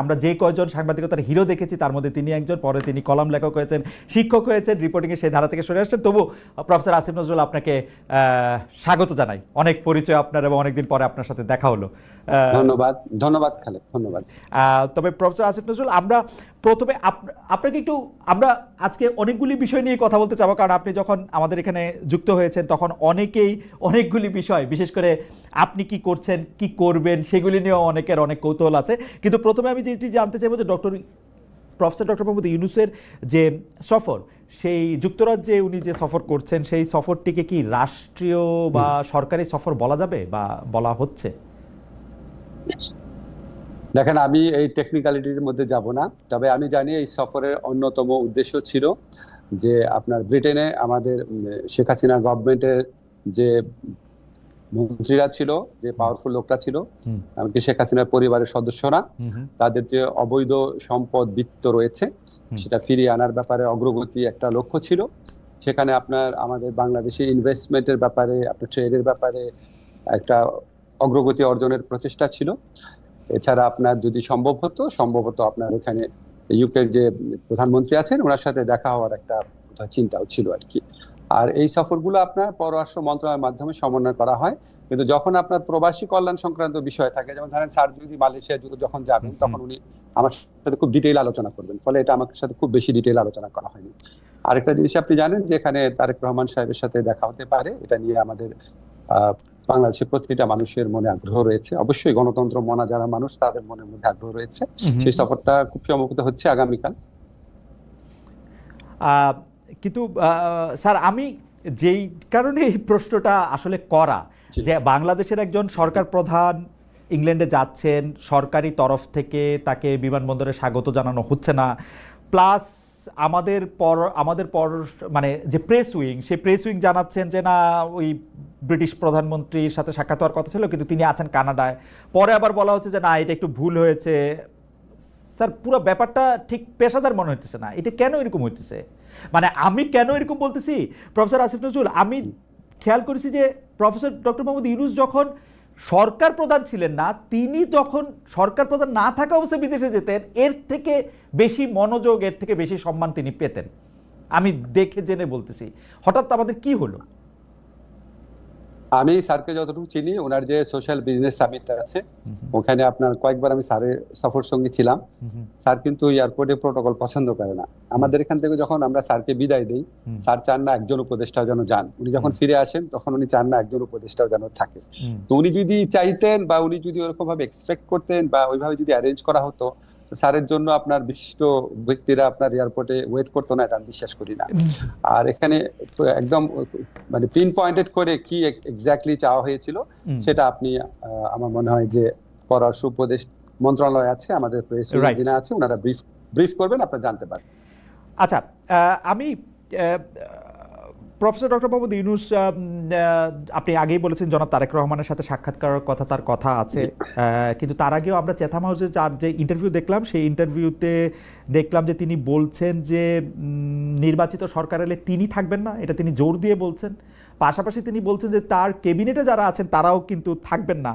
আমরা যে কয়জন সাংবাদিকতার হিরো দেখেছি তার মধ্যে তিনি একজন, পরে তিনি কলাম লেখক হয়েছেন, শিক্ষক হয়েছেন, রিপোর্টিংয়ে সেই ধারা থেকে সরে আসছেন। তবু প্রফেসর আসিফ নজরুল, আপনাকে স্বাগত জানাই। অনেক পরিচয় আপনার এবং অনেকদিন পরে আপনার সাথে দেখা হলো। ধন্যবাদ। ধন্যবাদ খালেদ, ধন্যবাদ। তবে প্রফেসর আসিফ নজরুল, আমরা প্রথমে আপনাকে একটু, আমরা আজকে অনেকগুলি বিষয় নিয়ে কথা বলতে চাবো, কারণ আপনি যখন আমাদের এখানে যুক্ত হয়েছেন তখন অনেকগুলি বিষয়, বিশেষ করে আপনি কি করছেন, কি করবেন, সেগুলি নিয়েও অনেকের অনেক কৌতূহল আছে। কিন্তু প্রথমে আমি যেটি জানতে চাইবো যে প্রফেসর ডক্টর মোহাম্মদ ইউনূসের যে সফর, সেই যুক্তরাজ্যে উনি যে সফর করছেন, সেই সফরটিকে কি রাষ্ট্রীয় বা সরকারি সফর বলা যাবে বা বলা হচ্ছে? দেখেন, আমি এই টেকনিক্যালিটির মধ্যে যাব না, তবে আমি জানি এই সফরের অন্যতম উদ্দেশ্য ছিল যে আপনার ব্রিটেনে আমাদের শেখ হাসিনা গভর্নমেন্টের যে মন্ত্রীরা ছিল, যে পাওয়ারফুল লোকরা ছিল, এমনকি শেখ হাসিনার পরিবারের সদস্যরা, তাদের যে অবৈধ সম্পদ বিত্ত রয়েছে সেটা ফিরিয়ে আনার ব্যাপারে অগ্রগতি একটা লক্ষ্য ছিল। সেখানে আপনার আমাদের বাংলাদেশে ইনভেস্টমেন্টের ব্যাপারে, আপনার ট্রেডের ব্যাপারে একটা অগ্রগতি অর্জনের প্রচেষ্টা ছিল। এছাড়া আপনার যদি সম্ভবত আপনার এখানে ইউকের যে প্রধানমন্ত্রী আছেন ওনার সাথে দেখা হওয়ার একটা চিন্তাও ছিল আর কি। আর এই সফরগুলো আপনার পররাষ্ট্র মন্ত্রণালয়ের মাধ্যমে সমন্বয় করা হয়। কিন্তু যখন আপনার প্রবাসী কল্যাণ সংক্রান্ত বিষয় থাকে, যেমন ধরেন স্যার যদি মালয়েশিয়া যখন যাবেন তখন উনি আমার সাথে খুব ডিটেইল আলোচনা করবেন, ফলে এটা আমার সাথে খুব বেশি ডিটেইল আলোচনা করা হয়নি। আরেকটা জিনিস আপনি জানেন যে এখানে তারেক রহমান সাহেবের সাথে দেখা হতে পারে, এটা নিয়ে আমাদের বাংলাদেশের প্রতিটা মানুষের মনে আগ্রহ রয়েছে। অবশ্যই গণতন্ত্র মনা যারা মানুষ তাদের মনের মধ্যে আগ্রহ রয়েছে। সেই সফরটা খুব সম্ভবত হচ্ছে আগামীকাল। কিন্তু স্যার, আমি যেই কারণে এই প্রশ্নটা আসলে করা, যে বাংলাদেশের একজন সরকার প্রধান ইংল্যান্ডে যাচ্ছেন, সরকারি তরফ থেকে তাকে বিমানবন্দরে স্বাগত জানানো হচ্ছে না, প্লাস আমাদের মানে যে প্রেস উইং, সেই প্রেস উইং জানাচ্ছেন যে না, ওই ব্রিটিশ প্রধানমন্ত্রীর সাথে সাক্ষাৎ হওয়ার কথা ছিল কিন্তু তিনি আছেন কানাডায়। পরে আবার বলা হচ্ছে যে না, এটা একটু ভুল হয়েছে। স্যার, পুরো ব্যাপারটা ঠিক পেশাদার মনে হচ্ছে না। এটা কেন এরকম হচ্ছে? মানে আমি কেন এরকম বলতেছি, প্রফেসর আসিফ নজরুল, আমি খেয়াল করেছি যে প্রফেসর ডক্টর মোহাম্মদ ইউনূস যখন সরকার প্রধান ছিলেন না, তিনি যখন সরকার প্রধান না থাকা অবস্থায় বিদেশে যেতেন, এর থেকে বেশি মনোযোগ, এর থেকে বেশি সম্মান তিনি পেতেন। আমি দেখে জেনে বলতেছি, হঠাৎ আমাদের কি হলো? আমি স্যারকে যতটুকু চিনি, ওনার যে সোশ্যাল বিজনেস সামিটটা আছে ওখানে আপনার কয়েকবার আমি স্যারের সফর সঙ্গী ছিলাম। স্যার কিন্তু এয়ারপোর্টে প্রোটোকল পছন্দ করে না। আমাদের এখান থেকে যখন আমরা স্যারকে বিদায় দিই, স্যার চান না একজন উপদেষ্টাও যেন যান। উনি যখন ফিরে আসেন তখন উনি চান না একজন উপদেষ্টাও যেন থাকে। তো উনি যদি চাইতেন বা উনি যদি ওরকম ভাবে এক্সপেক্ট করতেন বা ওইভাবে যদি অ্যারেঞ্জ করা হতো, স্যারের জন্য আপনার বিশিষ্ট ব্যক্তিরা আপনার এয়ারপোর্টে ওয়েট করতো না, এটা আমি বিশ্বাস করি না। আর এখানে একদম মানে পিন পয়েন্টেড করে কি এক্স্যাক্টলি চাওয়া হয়েছিল সেটা আপনি আমার মনে হয় যে পররাষ্ট্র উপদেশ মন্ত্রণালয় আছে, আমাদের প্রেস উইং আছে, ওনারা ব্রিফ করবেন, আপনারা জানতে পারবেন। আচ্ছা, আমি প্রফেসর ডক্টর মোহাম্মদ ইউনূস, আপনি আগেই বলেছেন জনাব তারেক রহমানের সাথে সাক্ষাৎ করার কথা, তার কথা আছে, কিন্তু তার আগেও আমরা চ্যাথাম হাউসে যার যে ইন্টারভিউ দেখলাম, সেই ইন্টারভিউতে দেখলাম যে তিনি বলছেন যে নির্বাচিত সরকার এলে তিনি থাকবেন না, এটা তিনি জোর দিয়ে বলছেন। পাশাপাশি তিনি বলছেন যে তার ক্যাবিনেটে যারা আছেন তারাও কিন্তু থাকবেন না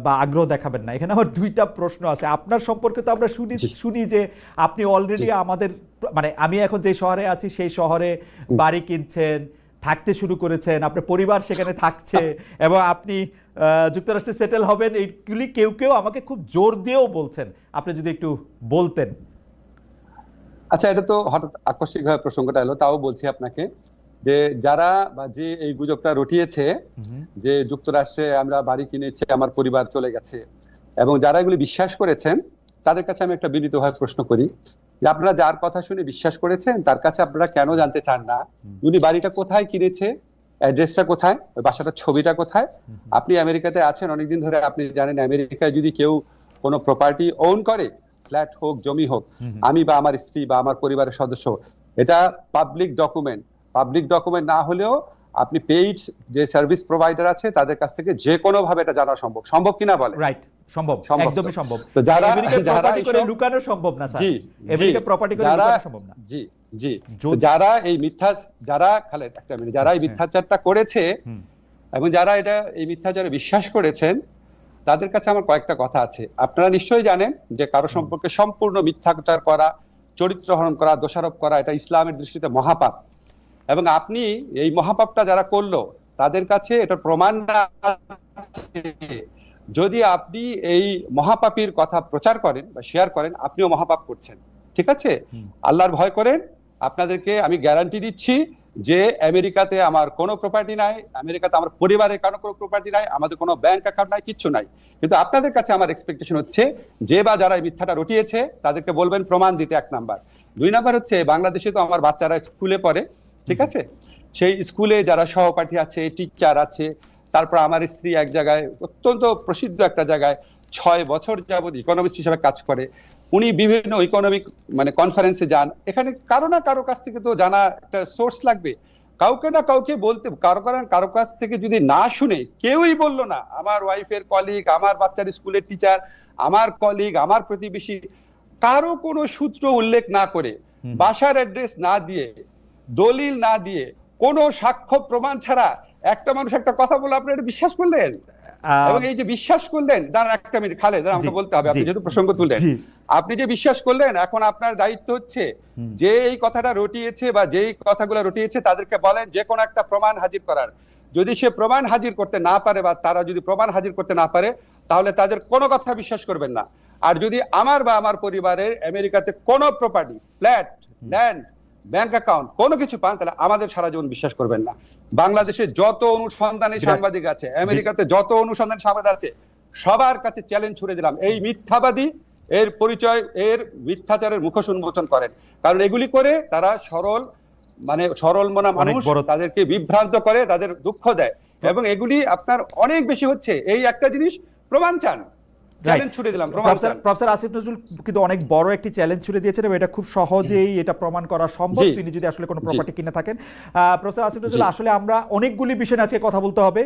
বা আগ্রহ দেখাবেন না। এখানে আমার দুইটা প্রশ্ন আছে আপনার সম্পর্কে। তো আমরা শুনি যে আপনি অলরেডি আমাদের, মানে আমি এখন যে শহরে আছি সেই শহরে বাড়ি কিনছেন, থাকতে শুরু করেছেন, আপনার পরিবার সেখানে থাকছে এবং আপনি যুক্তরাষ্ট্রে সেটেল হবেন, এইগুলি কেউ কেউ আমাকে খুব জোর দিয়েও বলছেন। আপনি যদি একটু বলতেন। আচ্ছা, এটা তো হঠাৎ আকস্মিকভাবে প্রসঙ্গটা এলো, তাও বলছি আপনাকে যে যারা বা যে এই গুজবটা রটিয়েছে যে যুক্তরাষ্ট্রে আমরা বাড়ি কিনেছি, আমার পরিবার চলে গেছে, এবং যারা এগুলি বিশ্বাস করেছেন তাদের কাছে আমি একটা বিনীতভাবে প্রশ্ন করি যে আপনারা যার কথা শুনে বিশ্বাস করেছেন তার কাছে আপনারা কেন জানতে চান না উনি বাড়িটা কোথায় কিনেছে, অ্যাড্রেসটা কোথায়, ওই বাসাটার ছবিটা কোথায়? আপনি আমেরিকাতে আছেন অনেকদিন ধরে, আপনি জানেন আমেরিকায় যদি কেউ কোনো প্রপার্টি ওন করে, ফ্ল্যাট হোক, জমি হোক, আমি বা আমার স্ত্রী বা আমার পরিবারের সদস্য, এটা পাবলিক ডকুমেন্ট না হলেও আপনি পেইড যে সার্ভিস প্রোভাইডার আছে তাদের কাছ থেকে যে কোনো ভাবে এটা জানা সম্ভব কিনা বলে? রাইট, সম্ভব, একদমই সম্ভব। তো যারা লুকানো সম্ভব না স্যার, আমেরিকা প্রপার্টি করে লুকানো সম্ভব না। জি জি, যারা এই খালেদ একটা মিনিট, যারা এই মিথ্যাচারটা করেছে এবং যারা এই মিথ্যাচারে বিশ্বাস করেছেন, তাদের কাছে আমার কয়েকটা কথা আছে। আপনারা নিশ্চয়ই জানেন যে কারো সম্পর্কে সম্পূর্ণ মিথ্যাচার করা, চরিত্র হনন করা, দোষারোপ করা, এটা ইসলামের দৃষ্টিতে মহাপাপ। এবং আপনি এই মহাপাপটা যারা করলো তাদের কাছে এটা প্রমাণ না আছে, যদি আপনি এই মহাপাপীর কথা প্রচার করেন বা শেয়ার করেন, আপনিও মহাপাপ করছেন। ঠিক আছে? আল্লাহর ভয় করেন। আপনাদেরকে আমি গ্যারান্টি দিচ্ছি যে আমেরিকাতে আমার কোনো প্রপার্টি নাই, আমেরিকাতে আমার পরিবারের কারো কোনো প্রপার্টি নাই, আমাদের কোনো ব্যাংক অ্যাকাউন্ট নাই, কিচ্ছু নাই। কিন্তু আপনাদের কাছে আমার এক্সপেকটেশন হচ্ছে যে বা যারা এই মিথ্যাটা রটিয়েছে তাদেরকে বলবেন প্রমাণ দিতে, 1 নাম্বার। 2 নাম্বার হচ্ছে বাংলাদেশে তো আমার বাচ্চারা স্কুলে পড়ে, ঠিক আছে? সেই স্কুলে যারা সহপাঠী আছে, টিচার আছে, তারপর আমার স্ত্রী এক জায়গায় অত্যন্ত প্রসিদ্ধ একটা জায়গায় 6 বছর যাবত ইকোনমিস্ট হিসেবে কাজ করে। উনি বিভিন্ন ইকোনমিক মানে কনফারেন্সে যান। এখানে কারো না কারো কাছ থেকে তো জানা একটা সোর্স লাগবে, কাউকে না কাউকে বলতে। কারো কাছ থেকে যদি না শুনে, কেউই বললো না, আমার ওয়াইফের কলিগ, আমার বাচ্চার স্কুলের টিচার, আমার কলিগ, আমার প্রতিবেশী, কারো কোনো সূত্র উল্লেখ না করে, বাসার অ্যাড্রেস না দিয়ে, দলিল না দিয়ে, কোনো সাক্ষ্য প্রমাণ ছাড়া একটা মানুষ একটা কথা বলে আপনি এটা বিশ্বাস করলেন? এবং এই যে বিশ্বাস করলেন, দাঁড়ান 1 মিনিট খালেদ, আমাকে বলতে হবে, আপনি যেহেতু প্রসঙ্গ তুললেন, আপনি যে বিশ্বাস করলেন, এখন আপনার দায়িত্ব হচ্ছে যে এই কথাটা রটিয়েছে বা যেই কথাগুলো রটিয়েছে তাদেরকে বলেন যে কোনো একটা প্রমাণ হাজির করার। যদি সে প্রমাণ হাজির করতে না পারে বা তারা যদি প্রমাণ হাজির করতে না পারে, তাহলে তাদের কোনো কথা বিশ্বাস করবেন না। আর যদি আমার বা আমার পরিবারের আমেরিকাতে কোনো property, flat, land, bank account কোনো কিছু পান, তাহলে আমাদের সারা জীবন বিশ্বাস করবেন না। বাংলাদেশে যত অনুসন্ধানী সাংবাদিক আছে, আমেরিকাতে যত অনুসন্ধানী সাংবাদিক আছে, সবার কাছে চ্যালেঞ্জ ছুড়ে দিলাম, এই মিথ্যাবাদী, এর পরিচয়, এর মিথ্যাচারের মুখোশ উন্মোচন করেন। কারণ এগুলি করে তারা সরল মনা মানুষ, তাদেরকে বিভ্রান্ত করে, তাদের দুঃখ দেয়। এবং এগুলি আপনার অনেক বেশি হচ্ছে। এই একটা জিনিস প্রমাণ চান, চ্যালেঞ্জ ছুড়ে দিলাম, প্রমাণ চান। প্রফেসর আসিফ নজরুল কিন্তু অনেক বড় একটি চ্যালেঞ্জ ছুড়ে দিয়েছেন এবং এটা খুব সহজেই এটা প্রমাণ করা সম্ভব, তিনি যদি আসলে কোনো প্রপার্টি কিনে থাকেন। প্রফেসর আসিফ নজরুল, আসলে আমরা অনেকগুলি বিষয় আজকে কথা বলতে হবে।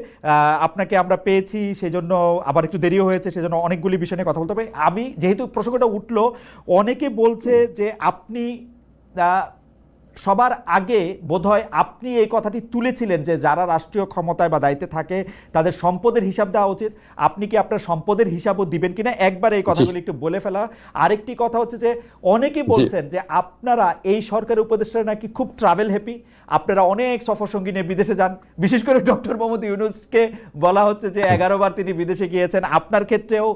আপনাকে আমরা পেয়েছি, সেজন্য আবার একটু দেরিও হয়েছে, সেজন্য অনেকগুলি বিষয় নিয়ে কথা বলতে হবে। আমি যেহেতু প্রসঙ্গটা উঠলো, অনেকে বলছে যে আপনি সবার আগে বোধহয় আপনি এই কথাটি তুলেছিলেন যে যারা রাষ্ট্রীয় ক্ষমতায় বা দায়িত্বে থাকে তাদের সম্পদের হিসাব দেওয়া উচিত। আপনি কি আপনার সম্পদের হিসাবও দিবেন কিনা, একবার এই কথাগুলো একটু বলে ফেলা। আরেকটি কথা হচ্ছে যে অনেকে বলছেন যে আপনারা এই সরকারের উপদেষ্টারা নাকি খুব ট্রাভেল হ্যাপি, আপনারা অনেক সফর সঙ্গী নিয়ে বিদেশে যান। বিশেষ করে ডক্টর মোহাম্মদ ইউনূসকে বলা হচ্ছে যে 11 বার তিনি বিদেশে গিয়েছেন। আপনার ক্ষেত্রেও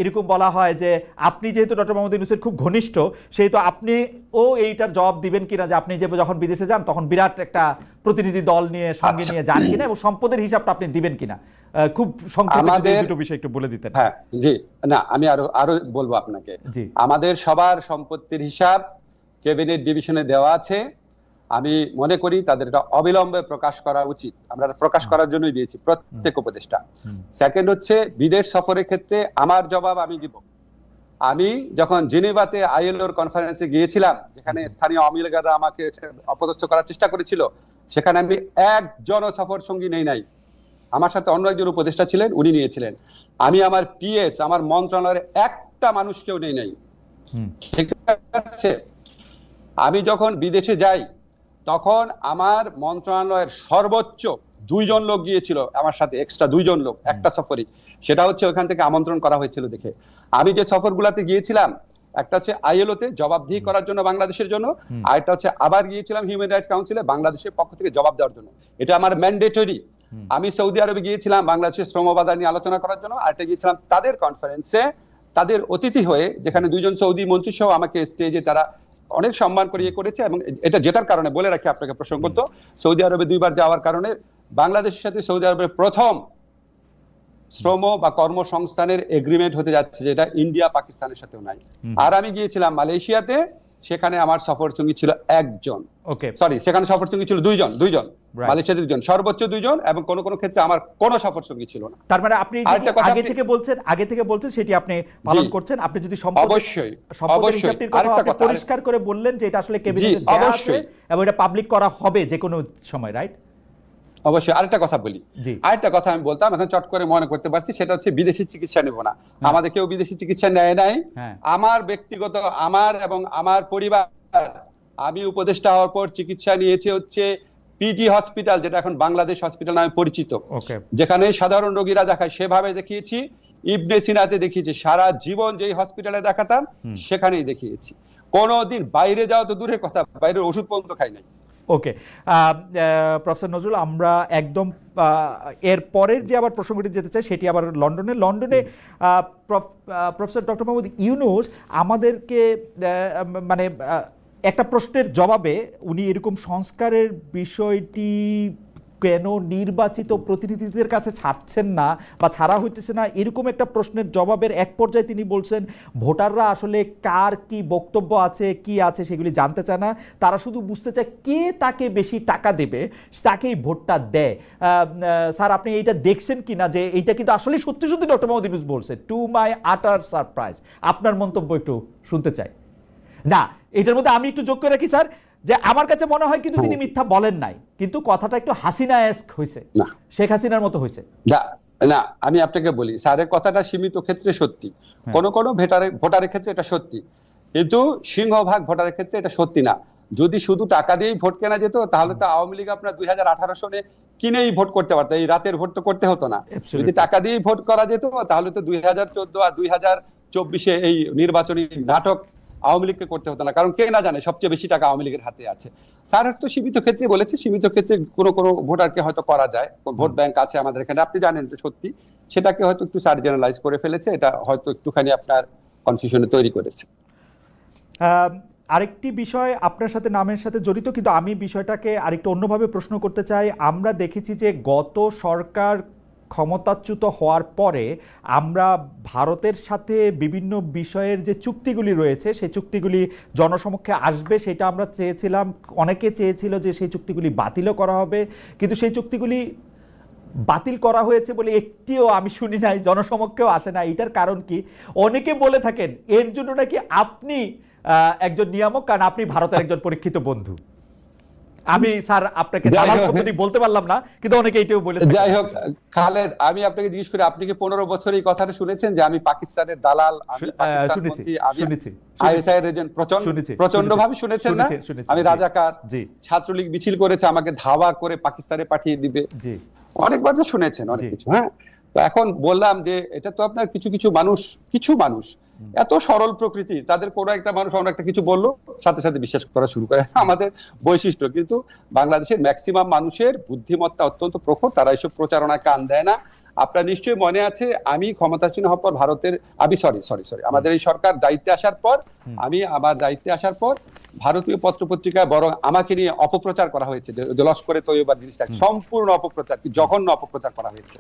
এরকম বলা হয় যে আপনি যেহেতু ডক্টর মোহাম্মদ ইউনূসের খুব ঘনিষ্ঠ, সেহেতু আপনিও এইটার জবাব দিবেন কিনা যে আপনি যে যখন বিদেশে যান তখন বিরাট একটা প্রতিনিধি দল নিয়ে সঙ্গে নিয়ে যান কিনা, এবং সম্পদের হিসাবটা আপনি দিবেন কিনা। খুব সংক্ষেপে দুটো বিষয় একটু বলে দিতেন। হ্যাঁ, জি, না আমি আরো বলবো আপনাকে। আমাদের সবার সম্পত্তির হিসাব ক্যাবিনেট ডিভিশনে দেওয়া আছে। আমি মনে করি তাদের এটা অবিলম্বে প্রকাশ করা উচিত। আমরা প্রকাশ করার জন্যই দিয়েছি প্রত্যেক উপদেষ্টা। সেকেন্ড হচ্ছে বিদেশ সফরের ক্ষেত্রে আমার জবাব আমি দিব। আমি যখন জেনেভাতে আইএলওর কনফারেন্সে গিয়েছিলাম, যেখানে স্থানীয় আওয়ামী লীগরা আমাকে অপদস্থ করার চেষ্টা করেছিল, সেখানে আমি একজনও সফর সঙ্গী নেই নাই। আমার সাথে অন্য একজন উপদেষ্টা ছিলেন, উনি নিয়েছিলেন। আমি আমার পিএস, আমার মন্ত্রণালয়ের একটা মানুষকেও নেই নাই। ঠিক আছে? আমি যখন বিদেশে যাই তখন আমার মন্ত্রণালয়ের সর্বোচ্চ 2 জন লোক গিয়েছিল আমার সাথে, এক্সট্রা 2 জন লোক একটা সফরই। সেটা হচ্ছে ওখান থেকে আমন্ত্রণ করা হয়েছিল দেখে। আমি যে সফরগুলোতে গিয়েছিলাম, একটা হচ্ছে আইএলওতে জবাবদিহি করার জন্য বাংলাদেশের জন্য, আর একটা হচ্ছে আবার গিয়েছিলাম হিউম্যান রাইটস কাউন্সিলে বাংলাদেশের পক্ষ থেকে জবাব দেওয়ার জন্য। এটা আমার ম্যান্ডেটরি। আমি সৌদি আরবে গিয়েছিলাম বাংলাদেশের শ্রম বাজার নিয়ে আলোচনা করার জন্য, আর একটা গিয়েছিলাম তাদের কনফারেন্সে, তাদের অতিথি হয়ে, যেখানে 2 জন সৌদি মন্ত্রী সহ আমাকে স্টেজে তারা অনেক সম্মান করিয়ে করেছে। এবং এটা যেটার কারণে বলে রাখি আপনাকে প্রসঙ্গ, তো সৌদি আরবে 2 বার যাওয়ার কারণে বাংলাদেশের সাথে সৌদি আরবের প্রথম শ্রম বা কর্মসংস্থানের এগ্রিমেন্ট হতে যাচ্ছে, যেটা ইন্ডিয়া পাকিস্তানের সাথেও নাই। আর আমি গিয়েছিলাম মালয়েশিয়াতে, সেখানে আমার সফর সঙ্গী ছিল 1 জন। সেখানে সফর সঙ্গী ছিল 2 জন। মালয়েশিয়াতে 2 জন, সর্বোচ্চ 2 জন, এবং কোন কোন ক্ষেত্রে আমার কোনো সফর সঙ্গী ছিল না। তার মানে আপনি আগে থেকে বলছেন সেটি আপনি পালন করছেন। আপনি যদি অবশ্যই পরিষ্কার করে বললেন যে এটা আসলে ক্যাবিনেটে দেয়া আছে এবং এটা পাবলিক করা হবে যে কোনো সময়, রাইট? অবশ্যই। আরেকটা কথা বলি, আরেকটা কথা আমি বলতাম, এখন চট করে মনে করতে পারছি, সেটা হচ্ছে বিদেশি চিকিৎসা নেব না। আমাদের কেউ বিদেশি চিকিৎসা নেয় নাই। আমার ব্যক্তিগত, আমার এবং আমার পরিবার, আমি উপদেষ্টা হওয়ার পর চিকিৎসা নিয়েছি হচ্ছে পিজি হসপিটাল, যেটা এখন বাংলাদেশ হসপিটাল নামে পরিচিত, যেখানে সাধারণ রোগীরা দেখায়, সেভাবে দেখিয়েছি। ইবনে সিনাতে দেখিয়েছি, সারা জীবন যেই হসপিটালে দেখাতাম সেখানেই দেখিয়েছি। কোনোদিন বাইরে যাওয়া তো দূরের কথা, বাইরের ওষুধ পর্যন্ত খাই নাই। ওকে, প্রফেসর নজরুল, আমরা একদম এর পরের যে আবার প্রসঙ্গটি যেতে চাই সেটি আবার লন্ডনে প্রফেসর ডক্টর মোহাম্মদ ইউনূস আমাদেরকে মানে একটা প্রশ্নের জবাবে উনি এরকম সংস্কারের বিষয়টি কেন নির্বাচিত প্রতিনিধিদের কাছে ছাড়ছেন না বা ছাড়া হইতেছে না, এরকম একটা প্রশ্নের জবাবের এক পর্যায়ে তিনি বলছেন ভোটাররা আসলে কার কি বক্তব্য আছে কি আছে সেগুলি জানতে চায় না, তারা শুধু বুঝতে চায় কে তাকে বেশি টাকা দেবে তাকেই ভোটটা দেয়। স্যার, আপনি এইটা দেখছেন কি না যে এইটা কিন্তু আসলে সত্যি সত্যি ডক্টর মোহাম্মদ ইউনূস বলছে, টু মাই আটার সারপ্রাইজ। আপনার মন্তব্য একটু শুনতে চাই। না, এটার মধ্যে আমি একটু যোগ করে রাখি স্যার, যে আমার কাছে মনে হয় কিন্তু তিনি মিথ্যা বলেন নাই, কিন্তু কথাটা একটু হাসিনা-এস্ক হয়েছে, শেখ হাসিনার মতো হয়েছে। না না, আমি আপনাকে বলি, স্যারের কথাটা সীমিত ক্ষেত্রে সত্যি, কোন কোন ভোটারের ক্ষেত্রে এটা সত্যি, কিন্তু সিংহভাগ ভোটারের ক্ষেত্রে এটা সত্যি না। যদি শুধু টাকা দিয়েই ভোট কেনা যেত তাহলে তো আওয়ামী লীগ আপনার 2018 সনে কিনেই ভোট করতে পারতো, এই রাতের ভোট তো করতে হতো না। যদি টাকা দিয়েই ভোট করা যেত তাহলে তো 2014 আর 2024 এই নির্বাচনী নাটক আওয়ামী লীগকে করতে হতো না, কারণ কে না জানে সবচেয়ে বেশি টাকা আওয়ামী লীগের হাতে আছে। স্যার তো সীমিত ক্ষেত্রে বলেছে, সীমিত ক্ষেত্রে কোনো কোনো ভোটারকে হয়তো করা যায়, ভোট ব্যাংক আছে আমাদের এখানে, আপনি জানেন তো সত্যি, সেটাকে হয়তো একটু স্যার জেনারেলাইজ করে ফেলেছে, এটা হয়তো একটুখানি আপনার কনফিউশনে তৈরি করেছে। আরেকটি বিষয় আপনার সাথে নামের সাথে জড়িত, কিন্তু আমি বিষয়টাকে আরেকটু অন্যভাবে প্রশ্ন করতে চাই। আমরা দেখেছি যে গত সরকার ক্ষমতাচ্যুত হওয়ার পরে আমরা ভারতের সাথে বিভিন্ন বিষয়ের যে চুক্তিগুলি রয়েছে সেই চুক্তিগুলি জনসমক্ষে আসবে সেটা আমরা চেয়েছিলাম, অনেকে চেয়েছিল যে সেই চুক্তিগুলি বাতিলও করা হবে, কিন্তু সেই চুক্তিগুলি বাতিল করা হয়েছে বলে একটিও আমি শুনি নাই, জনসমক্ষেও আসে না। এটার কারণ কি? অনেকে বলে থাকেন এর জন্য নাকি আপনি একজন নিয়ামক, কারণ আপনি ভারতের একজন পরীক্ষিত বন্ধু। আমি স্যার আপনাকে দালাল শব্দটি বলতে পারলাম না, কিন্তু অনেকে এটাও বলে। যাই হোক খালেদ, আমি আপনাকে জিজ্ঞেস করি, আপনি কি 15 বছর এই কথাটা শুনেছেন যে আমি পাকিস্তানের দালাল, আমি পাকিস্তানপন্থী, আমি আইএসআই এর এজেন্ট? প্রচন্ড ভাবে শুনেছেন না? আমি রাজাকার, ছাত্রলীগ মিছিল করেছে আমাকে ধাওয়া করে পাকিস্তানে পাঠিয়ে দিবে, অনেকবার তো শুনেছেন অনেক কিছু। হ্যাঁ, তো এখন বললাম যে এটা তো আপনার কিছু মানুষ এত সরল প্রকৃতি, তাদের কোনো একটা মানুষ অন্য একটা কিছু বললো সাথে সাথে বিশ্বাস করা শুরু করে, আমাদের বৈশিষ্ট্য। কিন্তু বাংলাদেশের ম্যাক্সিমাম মানুষের বুদ্ধিমত্তা অত্যন্ত প্রখর, তারা এইসব প্রচারণায় কান দেয় না। আপনার নিশ্চয়ই মনে আছে, আমি ক্ষমতাসীন হওয়ার পর আমাদের এই সরকার দায়িত্বে আসার পর, আমার দায়িত্বে আসার পর ভারতীয় পত্রপত্রিকায় বরং আমাকে নিয়ে অপপ্রচার করা হয়েছে, যে লস্করে তৈয়বার জিনিসটা সম্পূর্ণ অপপ্রচার, কি জঘন্য অপপ্রচার করা হয়েছে।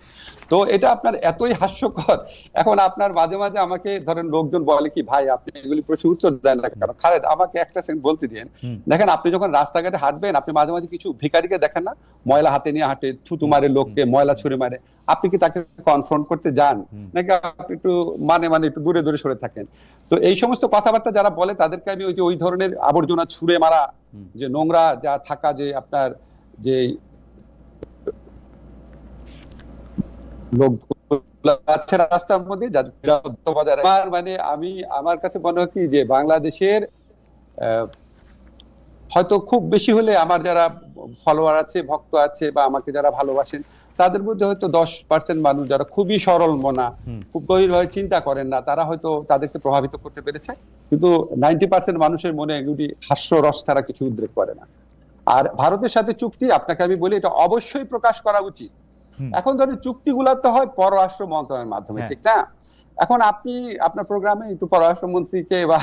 তো এটা আপনার এতই হাস্যকর। এখন আপনার মাঝে মাঝে আমাকে ধরেন লোকজন বলে কি, ভাই আপনি এগুলি প্রশ্ন উত্তর দেন না কেন? খালেদ, আমাকে একটা সেকেন্ড বলতে দিন। দেখেন, আপনি যখন রাস্তাঘাটে হাঁটবেন, আপনি মাঝে মাঝে কিছু ভিখারিকে দেখেন না, ময়লা হাতে নিয়ে হাঁটে, থুতু মারে লোককে, ময়লা ছুঁড়ে মারে, আপনি কি তাকে কনফ্রন্ট করতে যান নাকি আপনি একটু একটু দূরে দূরে সরে থাকেন? তো এই সমস্ত কথাবার্তা যারা বলে তাদেরকে আমি ওই ধরনের আবর্জনা ছুঁড়ে মারা, যে নোংরা যা থাকা, যে আপনার যে লোক রাস্তার মধ্যে, আমার কাছে মনে হয় কি, যে বাংলাদেশের হয়তো খুব বেশি হলে আমার যারা ফলোয়ার আছে, ভক্ত আছে, বা আমাকে যারা ভালোবাসেন, তাদের মধ্যে হয়তো 10% মানুষ যারা খুবই সরল মনা, খুব গভীরভাবে চিন্তা করেন না, তারা হয়তো তাদেরকে প্রভাবিত করতে পেরেছে। কিন্তু 90% মানুষের মনে এগুলি হাস্যরস ছাড়া কিছু উদ্রেক করে না। আর ভারতের সাথে চুক্তি, আপনাকে আমি বলি, এটা অবশ্যই প্রকাশ করা উচিত। এখন ধরেন চুক্তিগুলো তো হয় পররাষ্ট্র মন্ত্রণালয়ের মাধ্যমে, ঠিক না? এখন আপনি আপনার প্রোগ্রামে একটু পররাষ্ট্রমন্ত্রীকে বা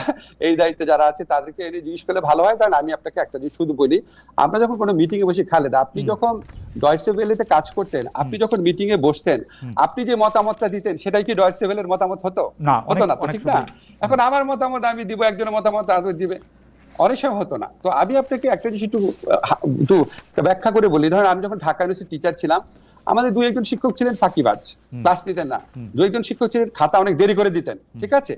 এই দায়িত্বে যারা আছে তাদেরকে এনে জিজ্ঞেস করলে ভালো হয়। কারণ আমি আপনাকে একটা জিনিস শুধু বলি, আমরা যখন কোনো মিটিং এ বসে, খালেদ, আপনি যখন ডয়েচে ভেলেতে কাজ করতেন, আপনি যখন মিটিং এ বসতেন, আপনি যে মতামতটা দিতেন সেটাই কি ডয়েচে ভেলের মতামত হতো? হতো না, ঠিক না? এখন আমার মতামত আমি দিব, একজনের মতামত আরো দিবে, অনেক সময় হতো না। তো আমি আপনাকে একটা জিনিস একটু ব্যাখ্যা করে বলি। ধরেন আমি যখন ঢাকা ইউনিভার্সিটির টিচার ছিলাম, আমাদের 2-1 জন শিক্ষক ছিলেন ফাঁকিবাজ, ক্লাস নিতেন না। 2-1 জন শিক্ষক ছিলেন খাতা অনেক দেরি করে দিতেন, ঠিক আছে?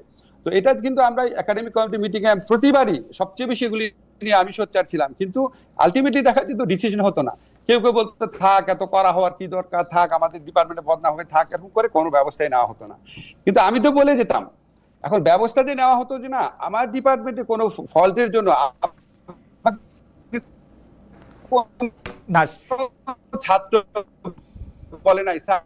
তো এটা কিন্তু আমরা একাডেমিক কমিটি মিটিং এ প্রতিবারই সবচেয়ে বেশি এগুলি নিয়ে আমি সোচ্চার ছিলাম, কিন্তু আলটিমেটলি দেখা যেত ডিসিশন হতো না। কেউ কেউ বলতো থাক, এত করা হওয়ার কি দরকার, থাক, আমাদের ডিপার্টমেন্টে বদনাম হবে, থাক, এরকম করে কোনো ব্যবস্থাই নেওয়া হতো না। কিন্তু আমি তো বলে যেতাম, এখন ব্যবস্থা যে নেওয়া হতো যে না, আমার ডিপার্টমেন্টে কোনো ফল্টের জন্য ছাত্র বলে নাই স্যার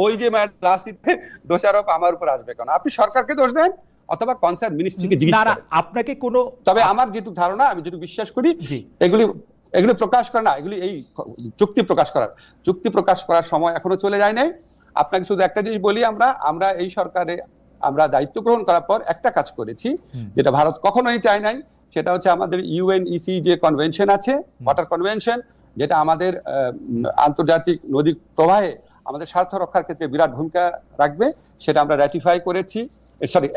ওই যে রাজনীতিতে দোষারোপ আমার উপর আসবে কেন? আপনি সরকারকে দোষ দেন অথবা কনসার্ন মিনিস্ট্রিকে জিজ্ঞেস না না করেন। আপনাকে কোনো তবে আমার যেটুকু ধারণা, আমি যেটুকু বিশ্বাস করি, জি এগুলি এগুলি প্রকাশ করে না, এগুলি এই চুক্তি প্রকাশ করার সময় এখনো চলে যায় নাই। আপনাকে শুধু একটা জিনিস বলি, আমরা এই সরকারে আমরা দায়িত্ব গ্রহণ করার পর একটা কাজ করেছি যেটা ভারত কখনোই চায় নাই, সেটা হচ্ছে আমাদের ইউএনইসি যে কনভেনশন আছে, ওয়াটার কনভেনশন, যেটা আমাদের আন্তর্জাতিক নদীর প্রবাহে আমাদের স্বার্থ রক্ষার ক্ষেত্রে বিরাট ভূমিকা রাখবে, সেটা আমরা র্যাটিফাই করেছি,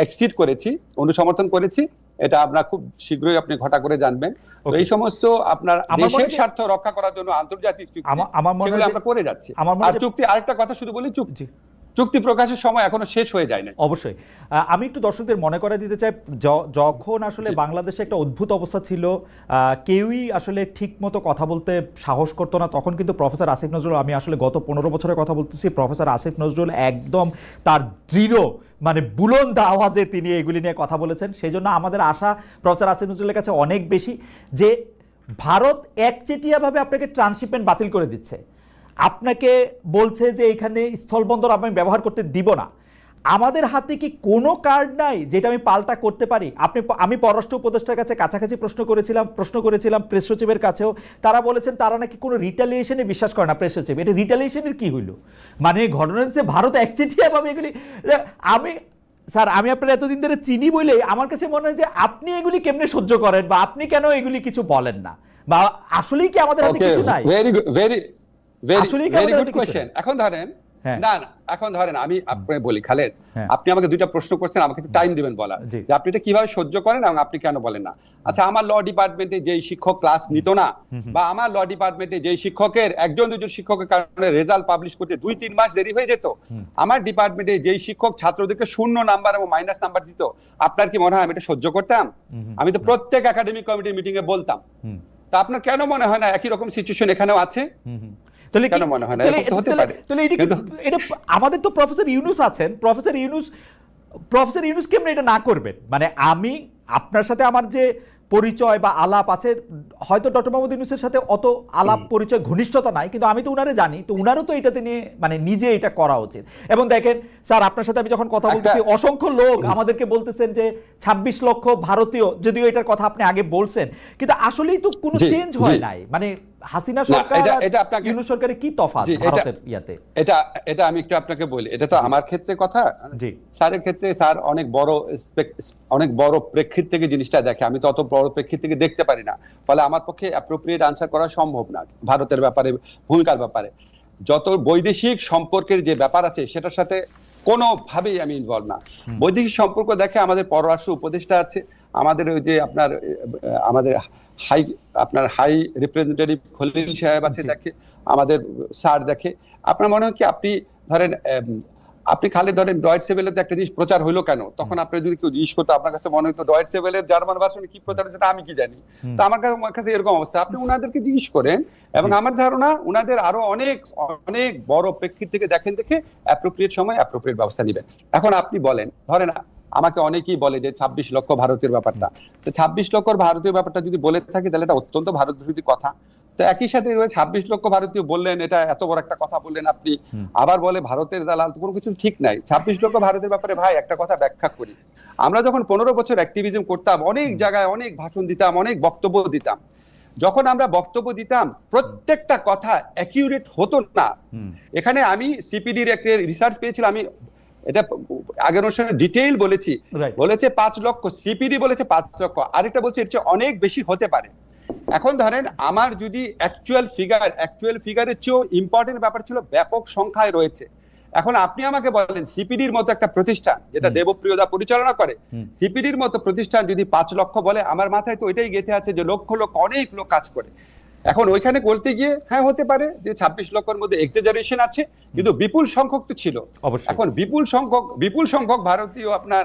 এক্সিড করেছি, অনুসমর্থন করেছি। এটা আমরা খুব শীঘ্রই আপনি ঘটা করে জানবেন। তো এই সমস্ত আপনার দেশের স্বার্থ রক্ষা করার জন্য আন্তর্জাতিক চুক্তি সেগুলো আমরা করে যাচ্ছি। আর চুক্তি, আরেকটা কথা শুধু বলি, চুক্তি প্রকাশের সময় এখনো শেষ হয়ে যায় না। অবশ্যই আমি একটু দর্শকদের মনে করে দিতে চাই, যখন আসলে বাংলাদেশে একটা অদ্ভুত অবস্থা ছিল, কেউই আসলে ঠিক মতো কথা বলতে সাহস করতো না, তখন কিন্তু প্রফেসর আসিফ নজরুল, আমি আসলে গত 15 বছরের কথা বলতেছি, প্রফেসর আসিফ নজরুল একদম তার দৃঢ় মানে বুলন্দ আওয়াজে তিনি এগুলি নিয়ে কথা বলেছেন। সেই জন্য আমাদের আশা প্রফেসর আসিফ নজরুলের কাছে অনেক বেশি যে ভারত একচেটিয়াভাবে আপনাকে ট্রান্সশিপমেন্ট বাতিল করে দিচ্ছে, আপনাকে বলছে যে এখানে স্থলবন্দর আমি ব্যবহার করতে দিব না। আমাদের হাতে কি কোনো কার্ড নাই যেটা আমি পাল্টা করতে পারি? আমি পররাষ্ট্র উপদেষ্টার কাছে কাছাকাছি প্রশ্ন করেছিলাম প্রেস সচিবের কাছেও, তারা বলেছেন তারা নাকি কোনো রিটালিয়েশনে বিশ্বাস করে না। প্রেস সচিব, এটা রিটালিয়েশনের কি হইল? মানে ঘটনা হচ্ছে ভারত একচেটিয়াভাবে এগুলি, স্যার আমি আপনার এতদিন ধরে চিনি বলে আমার কাছে মনে হয় যে আপনি এগুলি কেমনে সহ্য করেন, বা আপনি কেন এগুলি কিছু বলেন না, বা আসলেই কি আমাদের হাতে কিছু নাই? Very good question. এখন ধরেন এখন ধরেন আমি আপনাকে বলি, খালেদ, আপনি আমাকে দুইটা প্রশ্ন করছেন, আমাকে একটু টাইম দিবেন বলা যে আপনি এটা কিভাবে সহ্য করেন এবং আপনি কেন বলেন না। আচ্ছা, আমার ল ডিপার্টমেন্টে যেই শিক্ষক ক্লাস নিত না, বা আমার ল ডিপার্টমেন্টে যেই শিক্ষকের একজন দুজন শিক্ষকের কারণে রেজাল্ট পাবলিশ করতে 2-3 মাস দেরি হয়ে যেত, আমার ডিপার্টমেন্টে যেই শিক্ষক ছাত্রদেরকে 0 নাম্বার এবং মাইনাস নাম্বার দিত, আপনার কি মনে হয় আমি এটা সহ্য করতাম? আমি তো প্রত্যেক একাডেমিক কমিটির মিটিং এ বলতাম। তা আপনার কেন মনে হয় না একই রকম সিচুয়েশন এখানেও আছে? কেন মনে হয় না হতে পারে? এটা আমাদের তো প্রফেসর ইউনুস আছেন, প্রফেসর ইউনুস কেমনে এটা না করবেন? মানে আমি আপনার সাথে আমার যে পরিচয় বা আলাপ আছে, হয়তো ডক্টর মোহাম্মদ ইউনুসের সাথে অত আলাপ পরিচয় ঘনিষ্ঠতা নাই, কিন্তু আমি তো উনারে জানি, তো উনারও তো এটাতে নিয়ে মানে নিজে এটা করা উচিত। এবং দেখেন স্যার, আপনার সাথে আমি যখন কথা বলতেছি, অসংখ্য লোক আমাদেরকে বলতেছেন যে 26 লক্ষ ভারতীয়, যদিও এটার কথা আপনি আগে বলছেন, কিন্তু আসলেই তো কোনো চেঞ্জ হয় নাই। মানে হাসিনা সরকার আর ইউনুস সরকারের কি তফাৎ ভারতের ইয়াতে? এটা আমি একটু আপনাকে বলি, এটা তো আমার ক্ষেত্রে কথা, স্যারের ক্ষেত্রে স্যার অনেক বড় প্রেক্ষিত থেকে জিনিসটা দেখে, আমি তো অত বড় প্রেক্ষিত থেকে দেখতে পারি না, ফলে আমার পক্ষে অ্যাপ্রোপ্রিয়েট আনসার করা সম্ভব না ভারতের ব্যাপারে, ভূমিকার ব্যাপারে। যত বৈদেশিক সম্পর্কের যে ব্যাপার আছে সেটার সাথে কোনোভাবেই আমি ইনভলভ না। বৈদেশিক সম্পর্ক দেখে আমাদের পররাষ্ট্র উপদেষ্টা আছে, আমাদের ওই যে আমাদের হাই রিপ্রেজেন্টেটিভ খলিল সাহেব আছে, দেখে আমাদের স্যার দেখে। আপনার মনে হয় কি, আপনি খালি ধরেন ডয়েটসে ভেলেতে একটা জিনিস প্রচার হইলো কেন, তখন আপনি যদি কেউ জিজ্ঞেস করতো, আপনার কাছে মনে হতো ডয়েটসে ভেলের জার্মান ভার্সনে কি প্রচার হচ্ছে আমি কি জানি। তো আমার কাছে এরকম অবস্থা, আপনি উনাদেরকে জিজ্ঞেস করেন, এবং আমার ধারণা উনাদের আরো অনেক অনেক বড় প্রেক্ষিত থেকে দেখে অ্যাপ্রোপ্রিয়েট সময় অ্যাপ্রোপ্রিয়েট ব্যবস্থা নেবেন। এখন আপনি বলেন, ধরেন আমাকে অনেকেই বলে যে 26 লক্ষ ভারতীয় ব্যাপারটা, তো 26 লক্ষ ভারতীয় ব্যাপারটা যদি বলে থাকি তাহলে এটা অত্যন্ত ভারত বিরোধী কথা। তো একই সাথে 26 লক্ষ ভারতীয় বললেন, এটা এত বড় একটা কথা বললেন আপনি, আবার বলে ভারতের দালাল, কোনো কিছু ঠিক নাই। 26 লক্ষ ভারতের ব্যাপারে ভাই একটা কথা ব্যাখ্যা করি, আমরা যখন 15 বছর অ্যাক্টিভিজম করতাম, অনেক জায়গায় অনেক ভাষণ দিতাম, অনেক বক্তব্য দিতাম, যখন আমরা বক্তব্য দিতাম প্রত্যেকটা কথা অ্যাকিউরেট হতো না। এখানে আমি সিপিডির একটা রিসার্চ পেয়েছিলাম, আমি এটা আগের অনুষ্ঠানে ডিটেইল বলেছে 5 লক্ষ, সিপিডি বলেছে 5 লক্ষ, আরেকটা বলছে এর চেয়ে অনেক বেশি হতে পারে। এখন ধরেন আমার যদি অ্যাকচুয়াল ফিগারের চেয়েও ইম্পর্টেন্ট ব্যাপার ছিল ব্যাপক সংখ্যায় রয়েছে। এখন আপনি আমাকে বলেন, সিপিডির মতো একটা প্রতিষ্ঠান যেটা দেবপ্রিয়দা পরিচালনা করে, সিপিডির মতো প্রতিষ্ঠান যদি 5 লক্ষ বলে, আমার মাথায় তো ওইটাই গেঁথে আছে যে অনেক লোক কাজ করে। এখন ওইখানে বলতে গিয়ে হ্যাঁ হতে পারে যে 26 লক্ষের মধ্যে এক্সাজারেশন আছে, কিন্তু বিপুল সংখ্যক তো ছিল। এখন বিপুল সংখ্যক ভারতীয় আপনার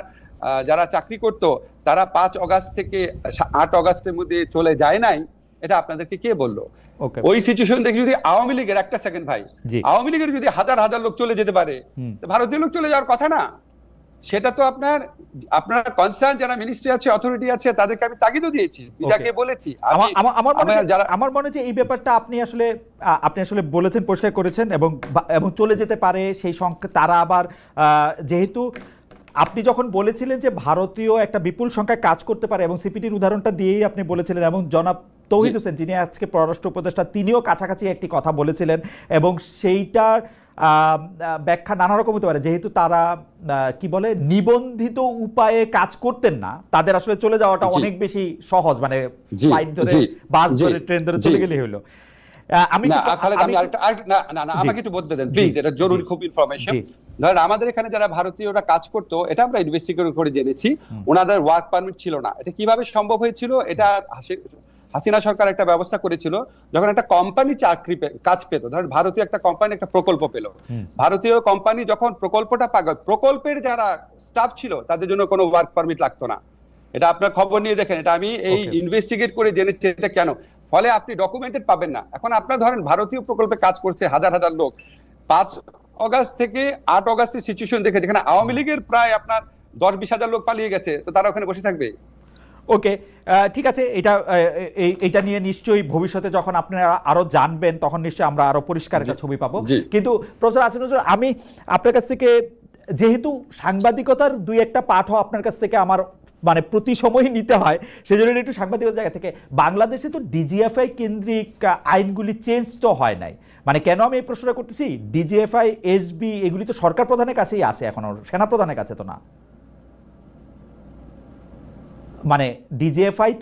যারা চাকরি করত, তারা 5 অগাস্ট থেকে 8 অগাস্টের মধ্যে চলে যায় নাই, এটা আপনাদেরকে কে বললো? ওই সিচুয়েশন দেখে যদি আওয়ামী লীগের, একটা সেকেন্ড ভাই, আওয়ামী লীগের যদি হাজার হাজার লোক চলে যেতে পারে, ভারতীয় লোক চলে যাওয়ার কথা না। সেটা তো আপনার কনসার্ন যারা মিনিস্ট্রি আছে, অথরিটি আছে, তাদেরকে আমি তাগিদও দিয়েছি, বিজাকে বলেছি। আমার মনে হয় যে এই ব্যাপারটা আপনি আসলে বলেছেন, পরিষ্কার করেছেন, এবং চলে যেতে পারে সেই সংখ্যা। তারা আবার যেহেতু আপনি যখন বলেছিলেন যে ভারতীয় একটা বিপুল সংখ্যায় কাজ করতে পারে, এবং সিপিটির উদাহরণটা দিয়েই আপনি বলেছিলেন, এবং জনাব তৌহিদ হোসেন যিনি আজকে পররাষ্ট্র উপদেষ্টা, তিনিও কাছাকাছি একটি কথা বলেছিলেন, এবং সেইটার ব্যাখ্যা নানা রকম হতে পারে। যেহেতু তারা কি বলে নিবন্ধিত উপায়ে কাজ করতেন না, তাদের আসলে চলে যাওয়াটা অনেক বেশি সহজ, মানে ফ্লাইট ধরে, বাস ধরে, ট্রেন ধরে চলে গেলেই হলো। আমাকে একটু বলতে দেন প্লিজ, এটা জরুরি খুব ইনফরমেশন। ধরেন আমাদের এখানে যারা ভারতীয়রা কাজ করতো, এটা আমরা ইনভেস্টিগেট করে জেনেছি, ওনাদের ওয়ার্ক পারমিট ছিল না। এটা কিভাবে সম্ভব হয়েছিল? এটা হাসিনা সরকার একটা ব্যবস্থা করেছিল, যখন একটা কোম্পানি কাজ পেত, ধরেন ভারতীয় একটা কোম্পানি একটা প্রকল্প পেল, ভারতীয় কোম্পানি যখন প্রকল্পটা পাবে, প্রকল্পের যারা স্টাফ ছিল তাদের জন্য কোনো ওয়ার্ক পারমিট লাগতো না। এটা আপনার খবর নিয়ে দেখেন, এটা আমি এই ইনভেস্টিগেট করে জেনেছি এটা কেন। ফলে আপনি ডকুমেন্টেড পাবেন না। এখন আপনার ধরেন ভারতীয় প্রকল্পে কাজ করছে হাজার হাজার লোক, 5 অগাস্ট থেকে 8 অগাস্টের সিচুয়েশন দেখে, যেখানে আওয়ামী লীগের প্রায় আপনার 10-20 হাজার লোক পালিয়ে গেছে, তো তারা ওখানে বসে থাকবে? ওকে, ঠিক আছে। এটা নিয়ে নিশ্চয়ই ভবিষ্যতে যখন আপনারা আরো জানবেন, তখন নিশ্চয়ই আমরা আরো পরিষ্কার একটা ছবি পাবো। কিন্তু প্রফেসর আসিফ নজরুল, আমি আপনার কাছ থেকে, যেহেতু সাংবাদিকতার দুই একটা পাঠও আপনার কাছ থেকে আমার মানে প্রতি সময়ই নিতে হয়, সেজন্য একটু সাংবাদিকতার জায়গা থেকে, বাংলাদেশে তো ডিজিএফআই কেন্দ্রিক আইনগুলি চেঞ্জ তো হয় নাই। মানে কেন আমি এই প্রশ্নটা করতেছি, ডিজিএফআই, এসবি এগুলি তো সরকার প্রধানের কাছেই আসে, এখনো সেনা প্রধানের কাছে তো না। মানে ডিজিএফআই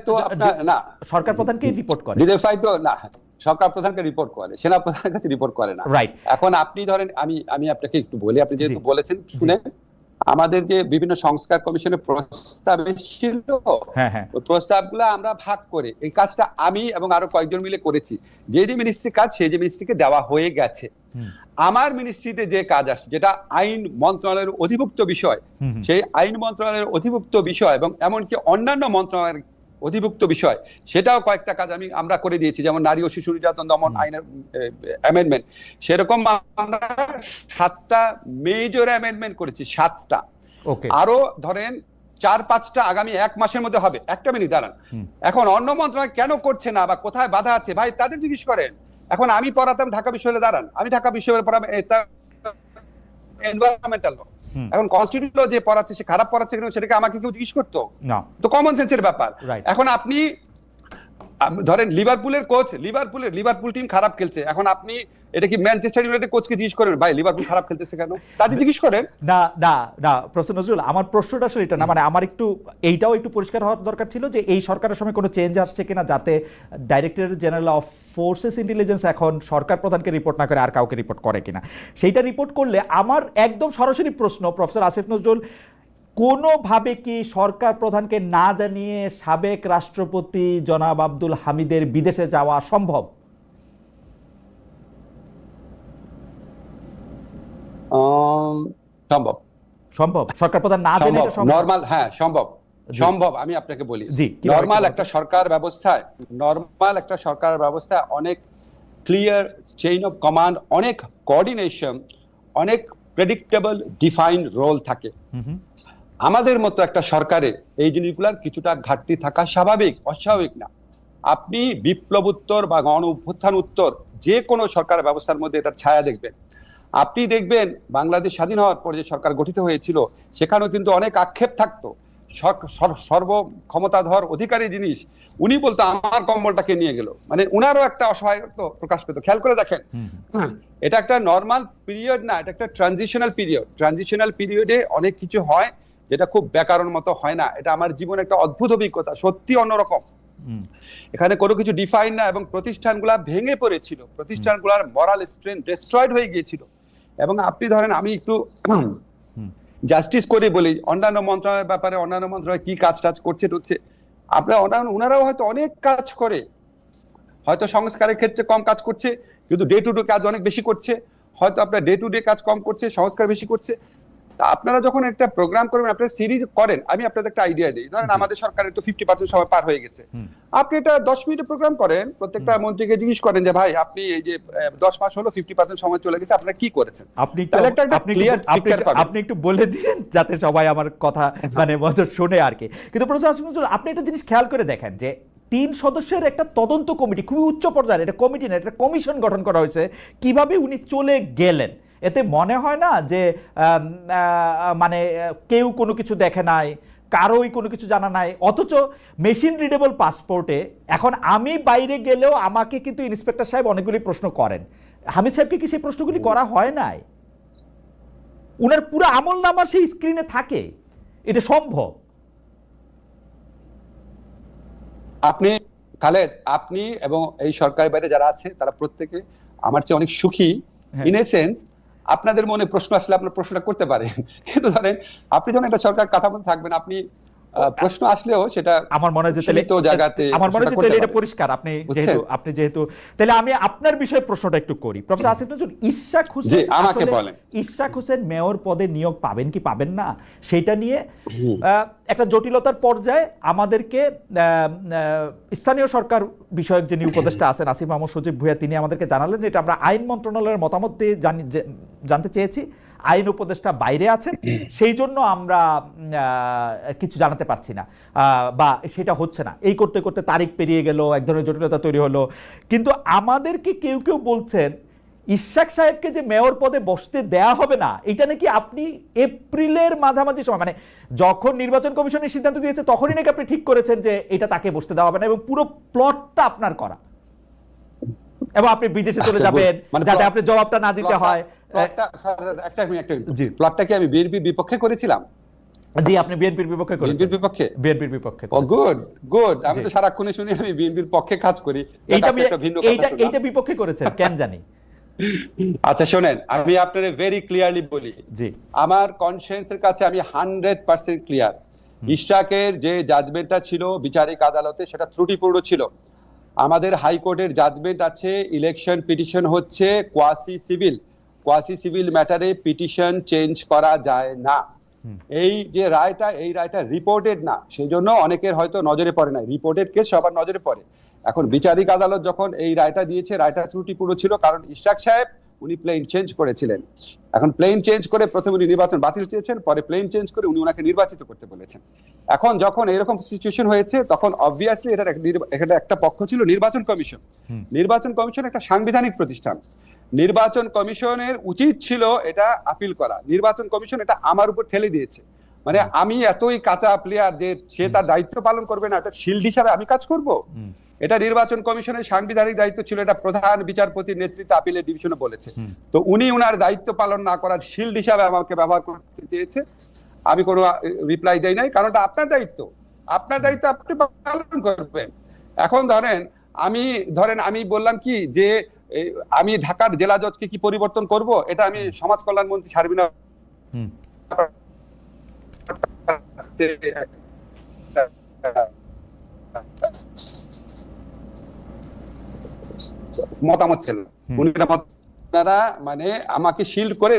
তো আপনার না, সরকার প্রধানকেই রিপোর্ট করে। ডিজিএফআই তো না, সরকার প্রধানকে রিপোর্ট করে, সেনা প্রধানের কাছে রিপোর্ট করে না। রাইট। এখন আপনি ধরেন, আমি আপনাকে একটু বলি, আপনি যেহেতু বলেছেন শুনেন, আমাদের যে বিভিন্ন সংস্কার কমিশনের প্রস্তাব এসেছিল, ওই প্রস্তাবগুলো আমরা ভাগ করে এই কাজটা আমি এবং আরো কয়েকজন মিলে করেছি। যে মিনিস্ট্রির কাজ সেই মিনিস্ট্রিকে দেওয়া হয়ে গেছে। আমার মিনিস্ট্রিতে যে কাজ আসছে, যেটা আইন মন্ত্রণালয়ের অধিভুক্ত বিষয়, সেই আইন মন্ত্রণালয়ের অধিভুক্ত বিষয় এবং এমনকি অন্যান্য মন্ত্রণালয়ের অধিভুক্ত বিষয়, সেটাও কয়েকটা কাজ আমরা করে দিয়েছি। যেমন নারী ও শিশু নির্যাতন দমন আইনের অ্যামেন্ডমেন্ট, সেরকম আমরা 7টা মেজর অ্যামেন্ডমেন্ট করেছি, 7টা। আরো ধরেন 4-5টা আগামী 1 মাসের মধ্যে হবে। একটা মিনিট দাঁড়ান। এখন অন্য মন্ত্রণালয় কেন করছে না বা কোথায় বাধা আছে, ভাই তাদের জিজ্ঞেস করেন। এখন আমি পড়াতাম ঢাকা বিশ্ববিদ্যালয়ে, দাঁড়ান, আমি ঢাকা বিশ্ববিদ্যালয়ে পড়াবো এনভায়রনমেন্টাল ল। এখন কনস্টিটিউশন যে পড়াচ্ছে, সে খারাপ পড়াচ্ছে কিনা সেটাকে আমাকে কেউ জিজ্ঞেস করতো না, তো কমন সেন্সের ব্যাপার। এখন আপনি ধরেন লিভারপুলের কোচ, লিভারপুল টিম খারাপ খেলছে, এখন আপনি এটা কি ম্যানচেস্টার ইউনাইটেড কোচকে জিজ্ঞেস করেন, ভাই লিভারপুল খারাপ খেলতেছে কেন? তাদের জিজ্ঞেস করেন। না না না, প্রফেসর নজরুল, আমার প্রশ্নটা আসলে এটা না, মানে আমার এইটাও একটু পরিষ্কার হওয়ার দরকার ছিল যে এই সরকারের সময় কোনো চেঞ্জ আসছে কিনা, যাতে director general of forces intelligence এখন সরকার প্রধানকে রিপোর্ট না করে আর কাউকে রিপোর্ট করে কিনা। সেইটা রিপোর্ট করলে আমার একদম সরাসরি প্রশ্ন, প্রফেসর আসিফ নজরুল, কোনোভাবে কি সরকার প্রধানকে না জানিয়ে সাবেক রাষ্ট্রপতি জনাব আব্দুল হামিদের বিদেশে যাওয়া সম্ভব? সম্ভব, সরকার প্রধান না জেনে নরমাল, হ্যাঁ সম্ভব। আমি আপনাকে বলি, নরমাল একটা সরকার ব্যবস্থায় অনেক ক্লিয়ার চেইন অফ কমান্ড, অনেক কোঅর্ডিনেশন, অনেক প্রেডিক্টেবল ডিফাইন্ড রোল থাকে। আমাদের মতো একটা সরকারে এই জিনিসগুলোর কিছুটা ঘাটতি থাকা স্বাভাবিক, অস্বাভাবিক না। আপনি বিপ্লব উত্তর বা গণ অভ্যুত্থান উত্তর যে কোনো সরকার ব্যবস্থার মধ্যে এটার ছায়া দেখবেন। আপনি দেখবেন বাংলাদেশ স্বাধীন হওয়ার পর যে সরকার গঠিত হয়েছিল, সেখানেও কিন্তু অনেক আক্ষেপ থাকতো। সর্ব ক্ষমতাধর অধিকারী জিনিস, উনি বলতো আমার কম্বলটাকে নিয়ে গেল, মানে উনারও একটা অসহায়ত্ব প্রকাশ পেত। খেয়াল করে দেখেন, এটা একটা নর্মাল পিরিয়ড না, এটা একটা ট্রানজিশনাল পিরিয়ড। ট্রানজিশনাল পিরিয়ডে অনেক কিছু হয় যেটা খুব ব্যাকরণ মতো হয় না। এটা আমার জীবনে একটা অদ্ভুত অভিজ্ঞতা, সত্যি অন্যরকম। এখানে কোনো কিছু ডিফাইন না, এবং প্রতিষ্ঠানগুলা ভেঙে পড়েছিল, প্রতিষ্ঠানগুলার মরাল স্ট্রেংথ ডিস্ট্রয়েড হয়ে গিয়েছিল। এবং আপনি ধরেন, আমি একটু জাস্টিস করে বলি, অন্যান্য মন্ত্রণালয়ের ব্যাপারে, অন্যান্য মন্ত্রণালয় কি কাজ করছে আপনার ওনারাও হয়তো অনেক কাজ করে, হয়তো সংস্কারের ক্ষেত্রে কম কাজ করছে, কিন্তু ডে টু ডে কাজ অনেক বেশি করছে। হয়তো আপনার ডে টু ডে কাজ কম করছে, সংস্কার বেশি করছে। তা আপনারা যখন একটা প্রোগ্রাম করবেন, আপনারা সিরিজ করেন, আমি আপনাদের একটা আইডিয়া দিই। ধরেন আমাদের সরকারের তো 50% সময় পার হয়ে গেছে, আপনি এটা 10 মিনিটের প্রোগ্রাম করেন, প্রত্যেকটা মন্ত্রীকে জিজ্ঞেস করেন যে ভাই আপনি এই যে 10 মাস হলো 50% সময় চলে গেছে, আপনারা কি করেছেন। তাহলে একটা ক্লিয়ার পিকচার পাবেন। আপনি একটু বলে দিন যাতে সবাই আমার কথা মানে মতো শুনে আর কি। কিন্তু প্রফেসর আসিফ নজরুল, আপনি একটা জিনিস খেয়াল করে দেখেন যে 3 সদস্যের একটা তদন্ত কমিটি, খুবই উচ্চ পর্যায়ের, এটা কমিটি না, এটা কমিশন গঠন করা হয়েছে, কিভাবে উনি চলে গেলেন। এতে মনে হয় না যে মানে কেউ কোনো কিছু দেখে নাই, কারোই কোনো কিছু জানা নাই, অথচ মেশিন রিডেবল পাসপোর্টে এখন আমি বাইরে গেলেও আমাকে কিন্তু ইন্সপেক্টর সাহেব অনেকগুলি প্রশ্ন করেন। হামিদ সাহেবকে কি সেই প্রশ্নগুলি করা হয় নাই? উনার পুরো আমল নামা সেই স্ক্রিনে থাকে, এটা সম্ভব? আপনি খালেদ, আপনি এবং এই সরকারের বাইরে যারা আছে তারা প্রত্যেকে আমার চেয়ে অনেক সুখী। ইন এ সেন্স, আপনাদের মনে প্রশ্ন আসলে আপনার প্রশ্নটা করতে পারেন, কিন্তু ধরেন আপনি যখন একটা সরকার কাঠামো থাকবেন, আপনি প্রশ্ন আসলেও সেটা আমার মনে হয় যে সীমিত জায়গাতে আমার মনে হয় যে করতে এটা পারেন। পরিষ্কার। আপনি যেহেতু তাহলে আমি আপনার বিষয়ে প্রশ্নটা একটু করি। প্রফেসর আসিফ নজরুল, ইশাক হোসেন, জি, আমাকে বলেন। ইশাক হোসেন মেয়র পদে নিয়োগ পাবেন কি পাবেন না সেটা নিয়ে একটা জটিলতার পর্যায়ে আমাদেরকে স্থানীয় সরকার বিষয়ক যিনি উপদেষ্টা আছেন আসিফ মাহমুদ সজীব ভুঁইয়া, তিনি আমাদেরকে জানালেন যে এটা আমরা আইন মন্ত্রণালয়ের মতামত দিয়ে জানতে চেয়েছি, আইন উপদেষ্টা বাইরে আছেন, সেই জন্য আমরা কিছু জানাতে পারছি না বা সেটা হচ্ছে না। এই করতে করতে তারিখ পেরিয়ে গেল, এক ধরনের জটিলতা তৈরি হলো। কিন্তু আমাদেরকে কেউ কেউ বলছেন ইশাক সাহেবকে যে মেয়র পদে বসতে দেয়া হবে না, এটা নাকি আপনি এপ্রিলের মাঝামাঝি সময়, মানে যখন নির্বাচন কমিশনের সিদ্ধান্ত দিয়েছে তখনই নাকি আপনি ঠিক করেছেন যে এটা তাকে বসতে দেওয়া হবে না, এবং পুরো প্লটটা আপনার করা, এবং আপনি বিদেশে চলে যাবেন যাতে আপনি জবাবটা না দিতে হয়। প্লটটা কি আমি বিএনপির বিপক্ষে করেছিলাম? জি, আপনি বিএনপির বিপক্ষে করেছেন। বিএনপির বিপক্ষে? বিএনপির বিপক্ষে। ও গুড গুড, আমি তো সারাক্ষণই শুনি আমি বিএনপির পক্ষে কাজ করি। এইটা বিপক্ষে করেছেন কেন জানি। আচ্ছা শোনেন, আমি আপনারে ভেরি ক্লিয়ারলি বলি, জি, আমার কনসিয়েন্সের কাছে আমি 100% ক্লিয়ার। ইশাকের যে জাজমেন্টটা ছিল বিচারিক আদালতে, সেটা ত্রুটিপূর্ণ ছিল। আমাদের হাইকোর্টের জাজমেন্ট আছে, ইলেকশন পিটিশন হচ্ছে কোয়াসি সিভিল ম্যাটারে পিটিশন চেঞ্জ করা যায় না। এই যে রায়টা, এই রায়টা রিপোর্টেড না, সেই জন্য অনেকের হয়তো নজরে পড়ে না। রিপোর্টেড কেস সবার নজরে পড়ে। এখন বিচারিক আদালত যখন এই রায়টা দিয়েছে, রায়টা ত্রুটিপূর্ণ ছিল, কারণ ইশাক সাহেব উনি প্লেন চেঞ্জ করেছিলেন। এখন প্লেন চেঞ্জ করে প্রথমে উনি নির্বাচন বাতিল চেয়েছেন, পরে প্লেন চেঞ্জ করে উনি ওনাকে নির্বাচিত করতে বলেছেন। এখন যখন এরকম সিচুয়েশন হয়েছে, তখন অবভিয়াসলি এটা একটা পক্ষ ছিল নির্বাচন কমিশন। নির্বাচন কমিশন একটা সাংবিধানিক প্রতিষ্ঠান। নির্বাচন কমিশনের উচিত ছিল এটা আপিল করা। নির্বাচন কমিশন এটা আমার উপর ঠেলে দিয়েছে। মানে আমি এতই কাঁচা প্লেয়ার যে সে তার দায়িত্ব পালন করবে না, এটা শিল্ড হিসাবে আমি কাজ করব? এটা নির্বাচন কমিশনের সাংবিধানিক দায়িত্ব ছিল, এটা প্রধান বিচারপতির নেতৃত্বে আপিলের ডিভিশনে বলেছে। তো উনি ওনার দায়িত্ব পালন না করার শিল্ড হিসাবে আমাকে ব্যবহার করতে চেয়েছে। আমি কোনো রিপ্লাই দেই নাই, কারণ এটা আপনার দায়িত্ব, আপনার দায়িত্ব আপনি পালন করবেন। এখন ধরেন আমি বললাম কি যে আমি ঢাকার জেলা জজকে কি পরিবর্তন করব, এটা আমি সমাজ কল্যাণ মন্ত্রী শারমিনা মতামত ছিল, আপনারা মানে আমাকে শিল্ড করে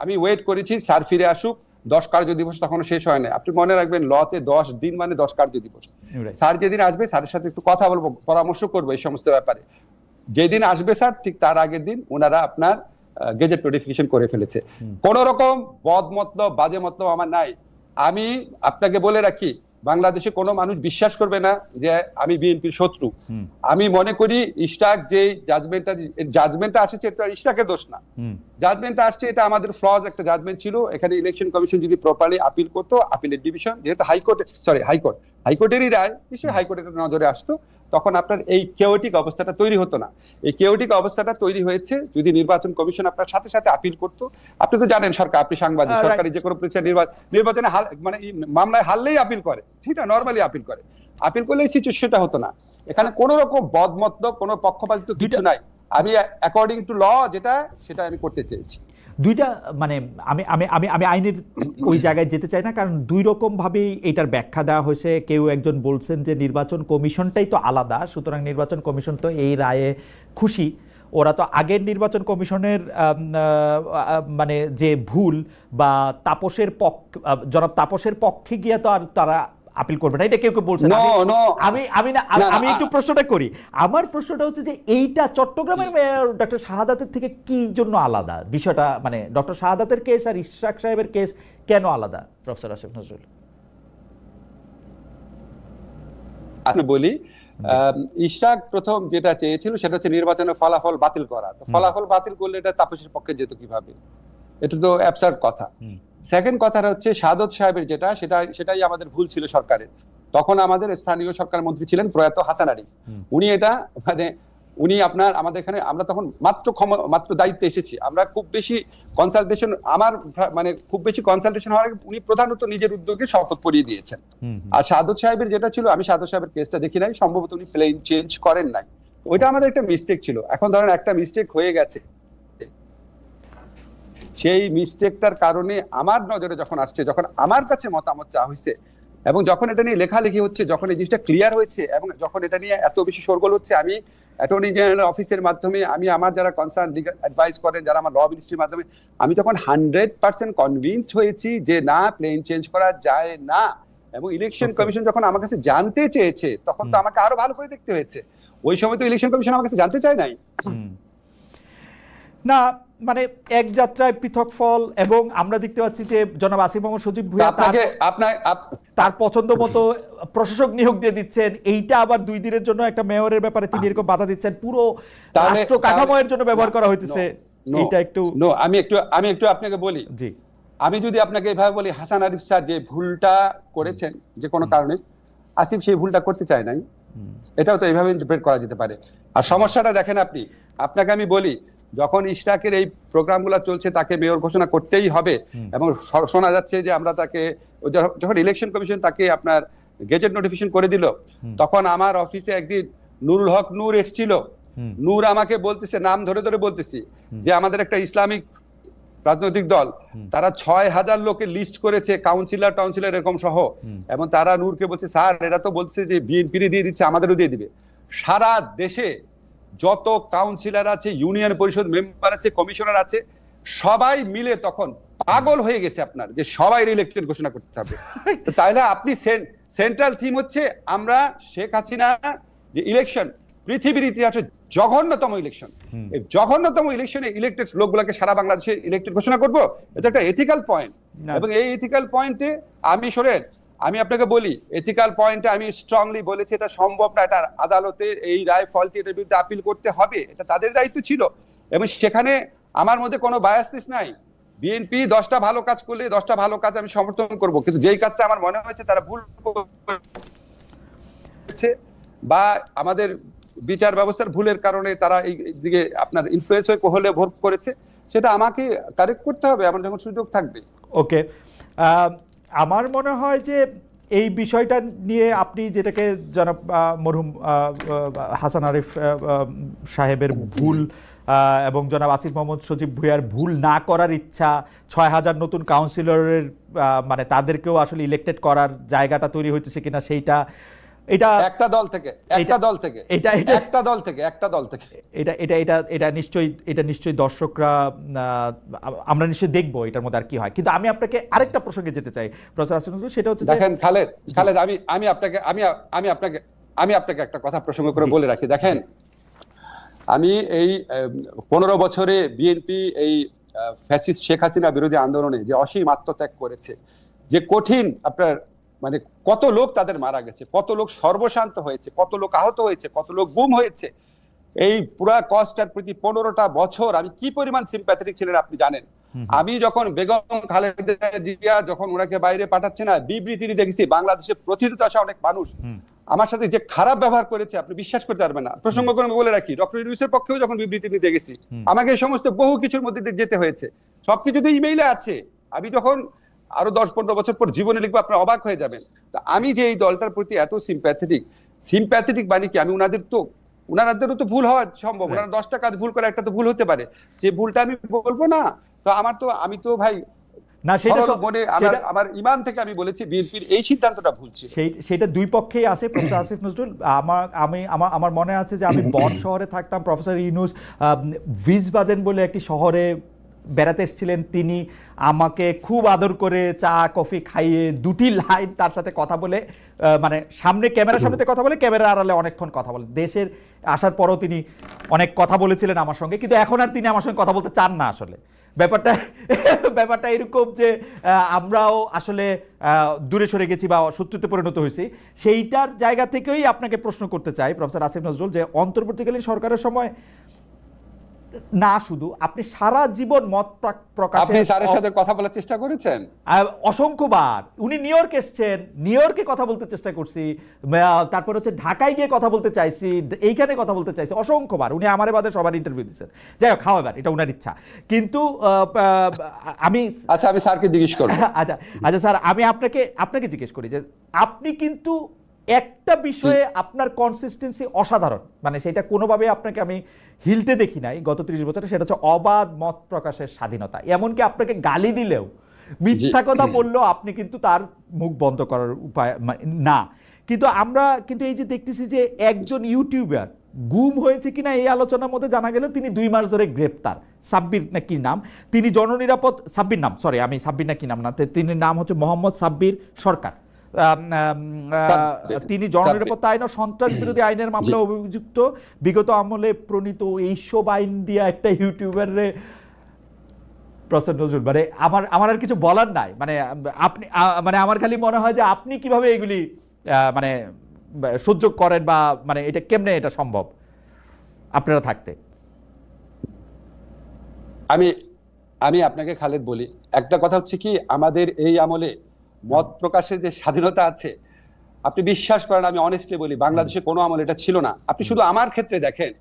আমি ওয়েট করেছি স্যার ফিরে আসুক। 10 কার্য দিবস তখনও শেষ হয় না। আপনি মনে রাখবেন, লতে 10 দিন মানে 10 কার্য দিবস। স্যার যেদিন আসবে, স্যারের সাথে একটু কথা বলবো, পরামর্শ করবো এই সমস্ত ব্যাপারে। যেদিন আসবে স্যার, ঠিক তার আগের দিন ওনারা আপনার গেজেট নোটিফিকেশন করে ফেলেছে। কোন রকম বদমতলব বাজে মতলব আমার নাই। আমি আপনাকে বলে রাখি, বাংলাদেশে কোনো মানুষ বিশ্বাস করবে না যে আমি বিএনপির শত্রু। আমি মনে করি ইশাক যে জাজমেন্টটা আসছে, এটা ইশাকের দোষ না। জাজমেন্টটা আসছে, এটা আমাদের ফ্লজ একটা জাজমেন্ট ছিল। এখানে ইলেকশন কমিশন যদি প্রপারলি আপিল করতো, আপিলের ডিভিশন যেহেতু হাইকোর্টেরই রায়, নিশ্চয়ই হাইকোর্টের নজরে আসতো, তখন আপনার এই কেওটিক অবস্থাটা তৈরি হতো না। এই কেওটিক অবস্থাটা তৈরি হয়েছে যদি নির্বাচন কমিশন আপনার সাথে সাথে আপিল করতো। আপনি তো জানেন সরকার, আপনি সাংবাদিক, সরকারি যে কোনো নির্বাচনে মানে মামলায় হারলেই আপিল করে, সেটা নর্মালি আপিল করে। আপিল করলে এই সিচুয়েশনটা হতো না। এখানে কোন রকম বদমতলব, কোনো পক্ষপাতিত্ব কিছু নাই। আমি অ্যাকর্ডিং টু ল সেটা আমি করতে চেয়েছি। দুইটা মানে আমি আমি আমি আমি আইনের ওই জায়গায় যেতে চাই না, কারণ দুই রকম ভাবেই এটার ব্যাখ্যা দেওয়া হয়েছে। কেউ একজন বলছেন যে নির্বাচন কমিশনটাই তো আলাদা, সুতরাং নির্বাচন কমিশন তো এই রায়ে খুশি। ওরা তো আগের নির্বাচন কমিশনের মানে যে ভুল বা জনাব তাপসের পক্ষে গিয়ে তো আর তারা আপিল করবে না, এটা কেউ কেউ বলছেন। আমি একটু প্রশ্নটা করি। আমার প্রশ্নটা হচ্ছে যে এইটা চট্টগ্রামের মেয়র ডক্টর শাহাদাতের থেকে কি জন্য আলাদা বিষয়টা, মানে ডক্টর শাহাদাতের কেস আর ইশরাক সাহেবের কেস কেন আলাদা প্রফেসর আসিফ নজরুল? আমি বলি, ইশরাক প্রথম যেটা চেয়েছিল সেটা হচ্ছে নির্বাচনের ফলাফল বাতিল করা। তো ফলাফল বাতিল করলে এটা তাপসের পক্ষে যেত কিভাবে? এটা তো অ্যাবসার্ড কথা। সেকেন্ড কথাটা হচ্ছে শাহাদত সাহেবের সেটাই আমাদের ভুল ছিল সরকারের। তখন আমাদের স্থানীয় সরকার মন্ত্রী ছিলেন প্রয়াত হাসান আরিফ। উনি আমাদের এখানে, আমরা তখন মাত্র দায়িত্বে এসেছি, আমরা খুব বেশি কনসালটেশন হওয়ার আগে উনি প্রধানত নিজের উদ্যোগে শপথ পড়িয়ে দিয়েছেন। আর শাহাদত সাহেবের যেটা ছিল, আমি শাহাদত সাহেবের কেসটা দেখি নাই, সম্ভবত উনি প্লেন চেঞ্জ করেন নাই, ওইটা আমাদের একটা মিস্টেক ছিল। এখন ধরেন একটা মিস্টেক হয়ে গেছে, সেই মিস্টেকটার কারণে আমার নজরে যখন আসছে, যখন আমার কাছে মতামত চাওয়া হয়েছে এবং যখন এটা নিয়ে লেখালেখি হচ্ছে, যখন এই জিনিসটা ক্লিয়ার হয়েছে এবং যখন এটা নিয়ে এত বেশি শোরগোল হচ্ছে, আমি অ্যাটর্নি জেনারেল অফিসের মাধ্যমে, আমি আমার যারা কনসার্ন লিগ্যাল অ্যাডভাইস করেন, যারা আমার ল মিনিস্ট্রির মাধ্যমে, আমি তখন 100% কনভিন্সড হয়েছি যে না, প্লেন চেঞ্জ করা যায় না। এবং ইলেকশন কমিশন যখন আমার কাছে জানতে চেয়েছে, তখন তো আমাকে আরো ভালো করে দেখতে হয়েছে। ওই সময় তো ইলেকশন কমিশন আমার কাছে জানতে চায় নাই না, মানে এক যাত্রায় পৃথক ফল। এবং আমরা দেখতে পাচ্ছি যে জনাব আসিফ মোহাম্মদ সজীব ভুঁইয়া তার পছন্দ মতো প্রশাসক নিয়োগ দিয়ে দিচ্ছেন, এইটা আবার 2 দিনের জন্য একটা মেয়রের ব্যাপারে তিনি এরকম বাধা দিচ্ছেন, পুরো রাষ্ট্র কাঠামোর জন্য ব্যবহার করা হইতেছে। এইটা একটু আমি একটু আপনাকে বলি, জি, আমি যদি আপনাকে এভাবে বলি, হাসান আরিফ স্যার যে ভুলটা করেছেন যে কোনো কারণে, আসিফ সেই ভুলটা করতে চায় নাই, এটাও তো এইভাবে ইন্টারপ্রেট করা যেতে পারে। আর সমস্যাটা দেখেন, আপনাকে আমি বলি, যখন ইশরাকের এই প্রোগ্রামগুলো চলছে, তাকে মেয়র ঘোষণা করতেই হবে। এবং শোনা যাচ্ছে যে আমরা তাকে, যখন ইলেকশন কমিশন তাকে আপনার গেজেট নোটিফিকেশন করে দিল, তখন আমার অফিসে একদিন নুরুল হক নূর এসেছিল। নূর আমাকে বলতেছে, নাম ধরে ধরে বলতেছি, যে আমাদের একটা ইসলামিক রাজনৈতিক দল, তারা 6000 লোকের লিস্ট করেছে, কাউন্সিলর এরকম সহ, এবং তারা নূরকে বলছে, স্যার এরা তো বলছে যে বিএনপি দিয়ে দিচ্ছে, আমাদেরও দিয়ে দিবে। সারা দেশে যত কাউন্সিলর আছে, ইউনিয়ন পরিষদ মেম্বার আছে, কমিশনার আছে, সবাই মিলে তখন পাগল হয়ে গেছে আপনার, যে সবাই ইলেকটেড ঘোষণা করতে হবে। তাইলে আপনি সেন্ট্রাল থিম হচ্ছে, আমরা শেখ হাসিনা যে ইলেকশন, পৃথিবীর ইতিহাসে জঘন্যতম ইলেকশন, এই জঘন্যতম ইলেকশনে ইলেকটেড লোকগুলোকে সারা বাংলাদেশে ইলেকটেড ঘোষণা করব, এটা একটা এথিক্যাল পয়েন্ট। এবং এই এথিক্যাল পয়েন্টে আমি আপনাকে বলি, এথিক্যাল পয়েন্টে আমি স্ট্রংলি বলেছি এটা সম্ভব না, এটা আদালতের এই রায় ফলটি এটার বিরুদ্ধে আপিল করতে হবে, এটা তাদের দায়িত্ব ছিল। এবং সেখানে আমার মধ্যে কোনো বায়াসনেস নাই। বিএনপি 10টা ভালো কাজ করলে 10টা ভালো কাজ আমি সমর্থন করব, কিন্তু যেই কাজটা আমার মনে হয়েছে তারা ভুল করেছে বা আমাদের বিচার ব্যবস্থার ভুলের কারণে তারা এই দিকে আপনার ইনফ্লুয়েন্স হয়ে ভোট করেছে, সেটা আমাকে কারেক্ট করতে হবে, আমার যখন সুযোগ থাকবে। ওকে, আমার মনে হয় যে এই বিষয়টা নিয়ে আপনি যেটাকে জনাব মরহুম হাসান আরিফ সাহেবের ভুল এবং জনাব আসিফ মোহাম্মদ সজীব ভুঁইয়ার ভুল না করার ইচ্ছা, 6000 নতুন কাউন্সিলরের মানে তাদেরকেও আসলে ইলেক্টেড করার জায়গাটা তৈরি হইতেছে কিনা, সেইটা একটা দল থেকে এটা নিশ্চয়ই দর্শকরা, আমরা নিশ্চয়ই দেখবো এটার মধ্যে আর কি হয়। কিন্তু আমি আপনাকে আরেকটা প্রসঙ্গে যেতে চাই প্রফেসর আসিফ নজরুল, সেটা হচ্ছে দেখেন খালেদ, আমি আপনাকে একটা কথা প্রসঙ্গ করে বলে রাখি। দেখেন, আমি এই 15 বছরে বিএনপি এই ফ্যাসিস্ট শেখ হাসিনা বিরোধী আন্দোলনে যে অসীম আত্মত্যাগ করেছে, যে কঠিন আপনার মানে কত লোক তাদের মারা গেছে, কত লোক সর্বশান্ত হয়েছে, কত লোক আহত হয়েছে, কত লোক গুম হয়েছে, এই পুরা কস্টটার প্রতি 15টা বছর আমি কি পরিমাণ সিম্প্যাথেটিক ছিলেন আপনি জানেন। আমি যখন বেগম খালেদা জিয়া যখন ওনাকে বাইরে পাঠাচ্ছে না, বিবৃতি দেখেছি, বাংলাদেশে প্রতিদিত আসা অনেক মানুষ আমার সাথে যে খারাপ ব্যবহার করেছে আপনি বিশ্বাস করতে পারবেন না। প্রসঙ্গ করে বলে রাখি, ডক্টর ইউনূসের পক্ষেও যখন বিবৃতি নিতে গেছি, আমাকে এই সমস্ত বহু কিছুর মধ্যে যেতে হয়েছে, সবকিছু তো ইমেইলে আছে। আমি যখন আরো 10-15 বছর পর জীবনে লিখবো, আপনারা অবাক হয়ে যাবেন। তা আমি যে এই দলটার প্রতি এত সিম্প্যাথেটিক মানে কি, আমি ওনাদেরও তো ভুল হওয়া সম্ভব, ওনারা 10টা কাজ ভুল করে একটা তো ভুল হতে পারে, যে ভুলটা আমি বলবো না। তো আমি তো ভাই না, সেটা সরল মনে আমার ইমান থেকে আমি বলেছি বিএনপির এই সিদ্ধান্তটা ভুল ছিল। সেটা দুই পক্ষেই আছে প্রফেসর আসিফ নজরুল। আমার মনে আছে যে আমি বন শহরে থাকতাম, প্রফেসর ইউনূস ভিসবাদেন বলে একটি শহরে বেড়াতে এসেছিলেন, তিনি আমাকে খুব আদর করে চা কফি খাইয়ে দুটি লাইন তার সাথে কথা বলে, মানে সামনে ক্যামেরার সামনে কথা বলে, ক্যামেরার আড়ালে অনেকক্ষণ কথা বলে, দেশের আসার পরও তিনি অনেক কথা বলেছিলেন আমার সঙ্গে, কিন্তু এখন আর তিনি আমার সঙ্গে কথা বলতে চান না। আসলে ব্যাপারটা এরকম যে আমরাও আসলে দূরে সরে গেছি বা শত্রুতে পরিণত হয়েছি। সেইটার জায়গা থেকেই আপনাকে প্রশ্ন করতে চাই প্রফেসর আসিফ নজরুল, যে অন্তর্বর্তীকালীন সরকারের সময় না শুধু আপনি সারা জীবন মত প্রকাশে, আপনি স্যারের সাথে কথা বলার চেষ্টা করেছেন অসংখ্যবার। উনি নিউ ইয়র্ক এসছেন, নিউ ইয়র্কে কথা বলতে চেষ্টা করছি, তারপর হচ্ছে ঢাকায় গিয়ে কথা বলতে চাইছি, এইখানে কথা বলতে চাইছি অসংখ্যবার। উনি আমার বাদে সবার ইন্টারভিউ দিচ্ছেন, যাই হোক, হাওয়েভার এটা উনার ইচ্ছা। কিন্তু আমি স্যারকে জিজ্ঞেস করব। আচ্ছা স্যার, আমি আপনাকে জিজ্ঞেস করি যে আপনি কিন্তু একটা বিষয়ে আপনার কনসিস্টেন্সি অসাধারণ, মানে সেটা কোনোভাবে আপনাকে আমি হিলতে দেখি নাই গত 30 বছরে, সেটা হচ্ছে অবাধ মত প্রকাশের স্বাধীনতা। এমনকি আপনাকে গালি দিলেও, মিথ্যা কথা বললেও আপনি কিন্তু তার মুখ বন্ধ করার উপায় না। কিন্তু আমরা কিন্তু এই যে দেখতেছি যে একজন ইউটিউবার গুম হয়েছে কিনা এই আলোচনার মধ্যে জানা গেল তিনি 2 মাস ধরে গ্রেপ্তার, সাব্বির না কি নাম, তিনি জননিরাপদ, সাব্বির নাম, সরি আমি সাব্বির না কি নাম না, তিনি নাম হচ্ছে মোহাম্মদ সাব্বির সরকার। তিনি জননিরাপত্তা আইন ও সন্ত্রাস বিরোধী আইনের মামলায় অভিযুক্ত। বিগত আমলে প্রণীত এইসব আইন দিয়ে একটা ইউটিউবারে প্রফেসর নজরুল, মানে আমার আর কিছু বলার নাই, মানে আপনি, মানে আমার খালি মনে হয় যে আপনি কিভাবে এগুলি মানে সহ্য করেন, বা মানে এটা কেমনে এটা সম্ভব আপনারা থাকতে। আমি আপনাকে খালেদ বলি, একটা কথা হচ্ছে কি, আমাদের এই আমলে মত প্রকাশের যে স্বাধীনতা আছে, আপনি বিশ্বাস করেন, আমি অনেস্টলি বলি, বাংলাদেশে কোনো আমল এটা ছিল না। আপনি শুধু আমার ক্ষেত্রে দেখেন,